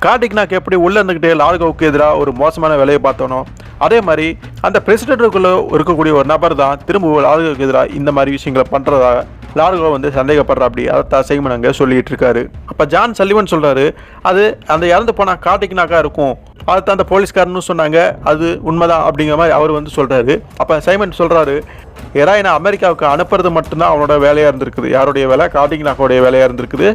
கார்டிக்னாக் எப்படி உள்ளே இருந்துக்கிட்டே லார்கோவுக்கு எதிராக ஒரு மோசமான வேலையை பார்த்தோனோ அதே மாதிரி அந்த பிரசிடென்ட்டுக்குள்ளே இருக்கக்கூடிய ஒரு நபர் தான் திரும்ப லார்கோவுக்கு எதிராக இந்த மாதிரி விஷயங்களை பண்ணுறதா லார்கோ வந்து சந்தேகப்படுறா. அப்படி அதை சைமன் அங்கே சொல்லிட்டு இருக்காரு. அப்போ ஜான் சல்லிவன் சொல்கிறாரு, அது அந்த இறந்து போனால் கார்டிக்னாக்கா இருக்கும், அதுதான் அந்த போலீஸ்காரன்னு சொன்னாங்க, அது உண்மைதான் அப்படிங்கிற மாதிரி அவர் வந்து சொல்கிறாரு. அப்போ சைமன் சொல்கிறாரு, ஹெராயினை அமெரிக்காவுக்கு அனுப்புறது மட்டும்தான் அவனோட வேலையாக இருந்திருக்குது. யாருடைய வேலை? கார்டிக்னாக்கோடைய வேலையாக இருந்திருக்குது.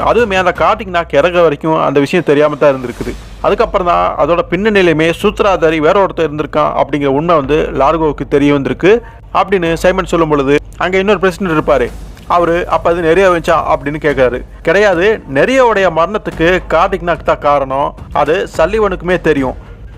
அதுவுமே அந்த கார்டிக்னாக் இறங்க வரைக்கும் அந்த விஷயம் தெரியாமல் தான் இருந்திருக்குது. அதுக்கப்புறம் தான் அதோட பின்னணியிலுமே சூத்திராதாரி வேற ஒருத்தர் இருந்திருக்கான் அப்படிங்கிற உண்மை வந்து லார்கோவுக்கு தெரிய வந்திருக்கு அப்படின்னு சைமன் சொல்லும் பொழுது அங்கே இன்னொரு பிரசிடென்ட் இருப்பார். அவர் அப்போ அது நிறைய வச்சா அப்படின்னு கேட்குறாரு. கிடையாது, நிறையோடைய மரணத்துக்கு கார்டிக்னாக் தான் காரணம், அது சல்லிவனுக்குமே தெரியும்.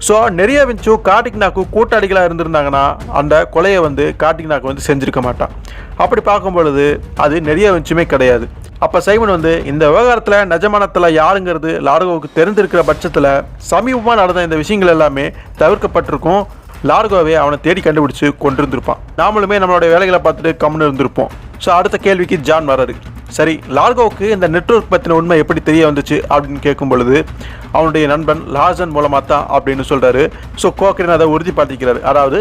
ஸோ நிறைய விஞ்சு கார்டிக்னாக்கு கூட்டாளிகளாக இருந்திருந்தாங்கன்னா அந்த கொலையை வந்து கார்டிக்னாக் வந்து செஞ்சுருக்க மாட்டான். அப்படி பார்க்கும் பொழுது அது நிறைய விஞ்சுமே கிடையாது. அப்போ சைமன் வந்து இந்த விவகாரத்தில் நிஜமானத்தில் யாருங்கிறது லார்கோவுக்கு தெரிஞ்சிருக்கிற பட்சத்தில் சமீபமாக நடந்த இந்த விஷயங்கள் எல்லாமே தவிர்க்கப்பட்டிருக்கும். லார்கோவே அவனை தேடி கண்டுபிடிச்சு கொண்டிருந்திருப்பான். நாமளுமே நம்மளுடைய வேலைகளை பார்த்துட்டு கம்முன்னு இருந்திருப்போம். ஸோ அடுத்த கேள்விக்கு ஜான் வர்றாரு. சரி, லார்கோவுக்கு இந்த நெட்வொர்க் பற்றின உண்மை எப்படி தெரிய வந்துச்சு அப்படின்னு கேட்கும் பொழுது அவனுடைய நண்பன் லார்சன் மூலமாக தான் அப்படின்னு சொல்கிறாரு. ஸோ கோக்கரின் அதை உறுதிப்படுத்திக்கிறாரு. அதாவது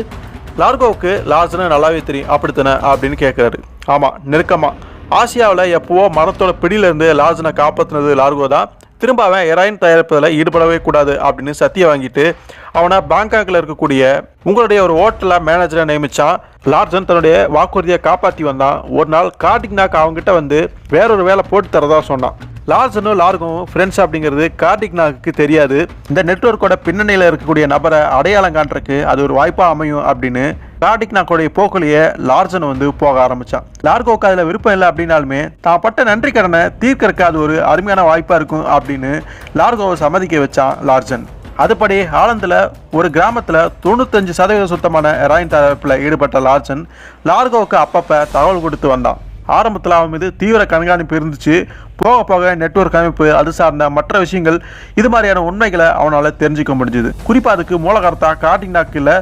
லார்கோவுக்கு லார்சனை நல்லாவே தெரியும் அப்படித்தானே அப்படின்னு கேட்குறாரு. ஆமாம், நெருக்கமாக ஆசியாவில் எப்போவோ மரத்தோட பிடியிலேருந்து லார்சனை காப்பாற்றினது லார்கோ தான். திரும்ப அவன் ஹெராயின் தயாரிப்பதில் ஈடுபடவே கூடாது அப்படின்னு சத்தியம் வாங்கிட்டு அவனை பாங்காக்கில் இருக்கக்கூடிய உங்களுடைய ஒரு ஹோட்டலில் மேனேஜரை நியமித்தான். லார்சன் தன்னுடைய வாக்குறுதியை காப்பாற்றி வந்தான். ஒரு நாள் கார்டிக்னாக் அவங்ககிட்ட வந்து வேறொரு வேலை போட்டு தரதா சொன்னான். லார்சனும் லார்கோவும் ஃப்ரெண்ட்ஸ் அப்படிங்கிறது கார்டிக்னாக்கு தெரியாது. இந்த நெட்வொர்க்கோட பின்னணியில் இருக்கக்கூடிய நபரை அடையாளம் காண்றதுக்கு அது ஒரு வாய்ப்பாக அமையும் அப்படின்னு கார்டிக்னாக்கோடைய போக்குலையே லார்சன் வந்து போக ஆரம்பித்தான். லார்கோவுக்கு அதில் விருப்பம் இல்லை அப்படின்னாலுமே தான் பட்ட நன்றி கடனை தீர்க்கறக்கு அது ஒரு அருமையான வாய்ப்பாக இருக்கும் அப்படின்னு லார்கோவை சம்மதிக்க வச்சான் லார்சன். அதுபடி ஹாலந்தில் ஒரு கிராமத்தில் 95% சுத்தமான ஹெராயின் தயாரிப்பில் ஈடுபட்ட லார்சன் லார்கோவுக்கு அப்பப்போ தகவல் கொடுத்து வந்தான். ஆரம்பத்தில் அவன் மீது தீவிர கண்காணிப்பு இருந்துச்சு. போக போக நெட்வொர்க் அமைப்பு, அது சார்ந்த மற்ற விஷயங்கள், இது மாதிரியான உண்மைகளை அவனால் தெரிஞ்சுக்க முடிஞ்சுது. குறிப்பாக அதுக்கு மூலகர்த்தா கார்டிக்னாக்கில்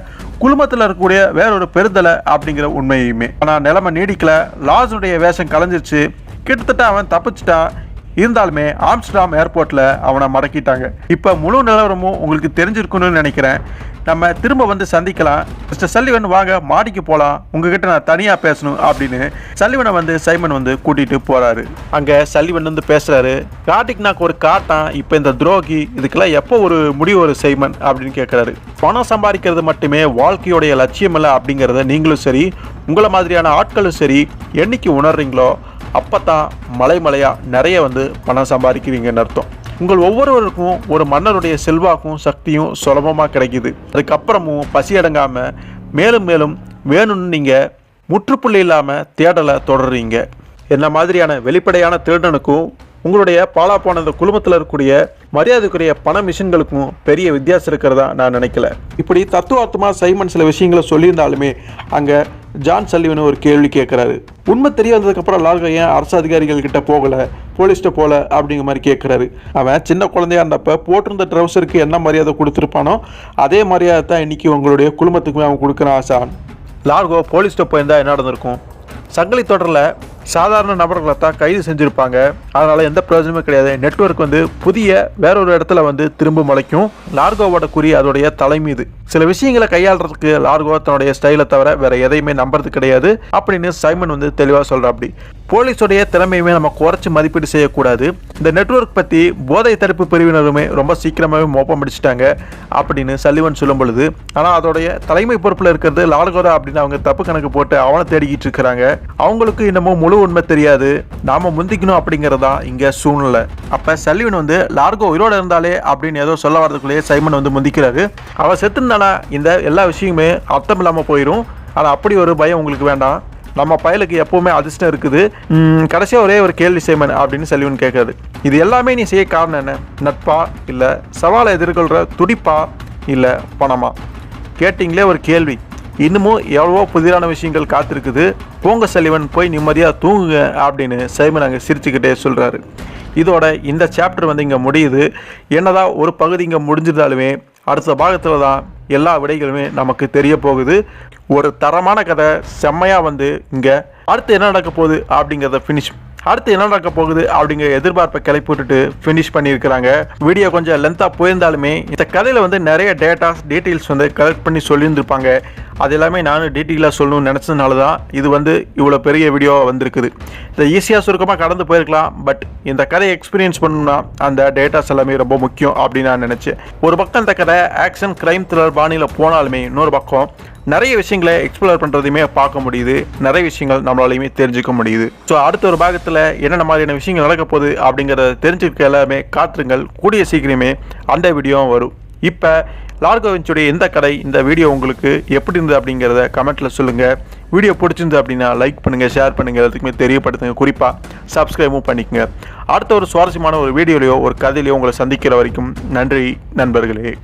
குழுமத்தில் இருக்கக்கூடிய வேறொரு பெருந்தலை அப்படிங்கிற உண்மையுமே. ஆனால் நிலைமை நீடிக்கல. லார்சனுடைய வேஷம் கலைஞ்சிருச்சு. கிட்டத்தட்ட அவன் தப்பிச்சிட்டான். இருந்தாலுமே ஆம்ஸ்டர்டாம் ஏர்போர்ட்டில் அவனை மடக்கிட்டாங்க. இப்போ முழு நிலவரமும் உங்களுக்கு தெரிஞ்சிருக்கணும்னு நினைக்கிறேன். நம்ம திரும்ப வந்து சந்திக்கலாம். மிஸ்டர் சல்லிவன், வாங்க மாடிக்கு போகலாம், உங்ககிட்ட நான் தனியாக பேசணும் அப்படின்னு சல்லிவனை வந்து சைமன் வந்து கூட்டிகிட்டு போகிறாரு. அங்கே சல்லிவன் வந்து பேசுகிறாரு. கார்டிக்னாக் ஒரு காட்டான், இப்போ இந்த துரோகி, இதுக்கெல்லாம் எப்போ ஒரு முடிவு ஒரு சைமன் அப்படின்னு கேட்குறாரு. பணம் சம்பாதிக்கிறது மட்டுமே வாழ்க்கையோடைய லட்சியம் இல்லை அப்படிங்கிறத நீங்களும் சரி, உங்களை மாதிரியான ஆட்களும் சரி என்னைக்கு உணர்றீங்களோ அப்போ தான் மலையாக நிறைய வந்து பணம் சம்பாதிக்கிறீங்கன்னு அர்த்தம். உங்கள் ஒவ்வொருவருக்கும் ஒரு மன்னருடைய செல்வாக்கும் சக்தியும் சுலபமாக கிடைக்குது. அதுக்கப்புறமும் பசி அடங்காமல் மேலும் மேலும் வேணும்னு நீங்கள் முற்றுப்புள்ளி இல்லாமல் தேடலை தொடர்றீங்க. என்ன மாதிரியான வெளிப்படையான திருடனுக்கும் உங்களுடைய பாலா போன இந்த குழுமத்தில் இருக்கக்கூடிய மரியாதைக்குரிய பண மிஷின்களுக்கும் பெரிய வித்தியாசம் இருக்கிறதா நான் நினைக்கல. இப்படி தத்துவார்த்தமாக சைமன் சில விஷயங்களை சொல்லியிருந்தாலுமே அங்கே ஜான் சல்லிவன் ஒரு கேள்வி கேட்குறாரு. உண்மை தெரிய வந்ததுக்கப்புறம் லார்கோ ஏன் அரசு அதிகாரிகள் கிட்ட போகலை, போலீஸ்கிட்ட போகல அப்படிங்கிற மாதிரி கேட்குறாரு. அவன் சின்ன குழந்தையா இருந்தப்ப போட்டிருந்த ட்ரௌசருக்கு என்ன மரியாதை கொடுத்துருப்பானோ அதே மரியாதை தான் இன்னைக்கு உங்களுடைய குழுமத்துக்குமே அவன் கொடுக்குறான் ஆசான். லார்கோ போலீஸ்கிட்ட போயிருந்தா என்ன நடந்திருக்கும்? சங்கிலி தொடரில் சாதாரண நபர்களை தான் கைது செஞ்சுருப்பாங்க. அதனால் எந்த பிரயோஜனமே கிடையாது. நெட்வொர்க் வந்து புதிய வேறொரு இடத்துல வந்து திரும்ப முளைக்கும். லார்கோவோட குறி அதோடைய தலை மீது. சில விஷயங்களை கையாளுறதுக்கு லார்கோ தன்னுடைய ஸ்டைலை தவிர வேற எதையுமே நம்புறது கிடையாது அப்படின்னு சைமன் வந்து தெளிவாக சொல்கிறா. அப்படி போலீஸோடைய திறமையுமே நம்ம குறைச்சி மதிப்பீடு செய்யக்கூடாது. இந்த நெட்வொர்க் பற்றி போதை தடுப்பு பிரிவினருமே ரொம்ப சீக்கிரமாகவே மோப்பம் பிடிச்சிட்டாங்க அப்படின்னு சல்லிவன் சொல்லும் பொழுது, ஆனால் அதோடைய தலைமை பொறுப்பில் இருக்கிறது லார்கோ தான் அப்படின்னு அவங்க தப்பு கணக்கு போட்டு அவனை தேடிக்கிட்டு இருக்கிறாங்க. அவங்களுக்கு இன்னமும் முழு உண்மை தெரியாது. நாம முந்திக்கணும் அப்படிங்கிறதா இங்கே சூழ்நிலை. அப்போ சல்லிவன் வந்து லார்கோ உயிரோடு இருந்தாலே அப்படின்னு ஏதோ சொல்ல வரதுக்குள்ளேயே சைமன் வந்து முந்திக்கிறாரு. அவன் செத்துனால இந்த எல்லா விஷயமே அர்த்தம் இல்லாமல் போயிடும். ஆனால் அப்படி ஒரு பயம் உங்களுக்கு வேண்டாம். நம்ம பயலுக்கு எப்பவுமே அதிர்ஷ்டம் இருக்குது. கடைசியாக ஒரே ஒரு கேள்வி சைமன் அப்படின்னு சல்லிவன் கேட்குறது. இது எல்லாமே நீ செய்ய காரணம் என்ன? நட்பா, இல்லை சவாலை எதிர்கொள்கிற துடிப்பா, இல்லை பணமா? கேட்டிங்களே ஒரு கேள்வி. இன்னமும் எவ்வளவோ புதிரான விஷயங்கள் காத்திருக்குது, போங்க சல்லிவன் போய் நிம்மதியாக தூங்குங்க அப்படின்னு சைமன் அங்கே சிரிச்சுக்கிட்டே சொல்கிறாரு. இதோட இந்த சாப்டர் வந்து இங்கே முடியுது. என்னதான் ஒரு பகுதி இங்கே முடிஞ்சிருந்தாலுமே அடுத்த பாகத்தில் தான் எல்லா விடைகளுமே நமக்கு தெரிய போகுது. ஒரு தரமான கதை செம்மையாக வந்து இங்கே அடுத்து என்ன நடக்க போகுது அப்படிங்கிறத அடுத்து என்ன நடக்க போகுது அப்படிங்கிற எதிர்பார்ப்பை கிளப்பி விட்டுட்டு ஃபினிஷ் பண்ணியிருக்கிறாங்க. வீடியோ கொஞ்சம் லென்த்தாக போயிருந்தாலுமே இந்த கதையில் வந்து நிறைய டீட்டெயில்ஸ் வந்து கலெக்ட் பண்ணி சொல்லியிருந்திருப்பாங்க. அது எல்லாமே நானும் டீட்டெயிலாக சொல்லணும்னு நினச்சதுனால தான் இது வந்து இவ்வளோ பெரிய வீடியோவாக வந்திருக்குது. இதை ஈஸியாக சுருக்கமாக கடந்து போயிருக்கலாம். பட் இந்த கதையை எக்ஸ்பீரியன்ஸ் பண்ணணும்னா அந்த டேட்டாஸ் எல்லாமே ரொம்ப முக்கியம் அப்படின்னு நான் நினச்சேன். ஒரு பக்கம் இந்த கதை ஆக்ஷன் கிரைம் த்ரில்லர் பாணியில் போனாலுமே இன்னொரு பக்கம் நிறைய விஷயங்களை எக்ஸ்ப்ளோர் பண்ணுறதையுமே பார்க்க முடியுது. நிறைய விஷயங்கள் நம்மளாலையுமே தெரிஞ்சுக்க முடியுது. ஸோ அடுத்த ஒரு பாகத்தில் என்னென்ன மாதிரியான விஷயங்கள் நடக்க போகுது அப்படிங்கிறத தெரிஞ்சுக்க எல்லாமே காத்துருங்கள். கூடிய சீக்கிரமே அந்த வீடியோவும் வரும். இப்போ லார்கோ வின்ச்சுடைய இந்த கதை, இந்த வீடியோ உங்களுக்கு எப்படி இருந்தது அப்படிங்கிறத கமெண்ட்டில் சொல்லுங்கள். வீடியோ பிடிச்சிருந்து அப்படின்னா லைக் பண்ணுங்கள், ஷேர் பண்ணுங்கள், எல்லாத்துக்குமே தெரியப்படுத்துங்க. குறிப்பாக சப்ஸ்கிரைபும் பண்ணிக்கங்க. அடுத்த ஒரு சுவாரஸ்யமான ஒரு வீடியோலையோ ஒரு கதையிலையோ உங்களை சந்திக்கிற வரைக்கும் நன்றி நண்பர்களே.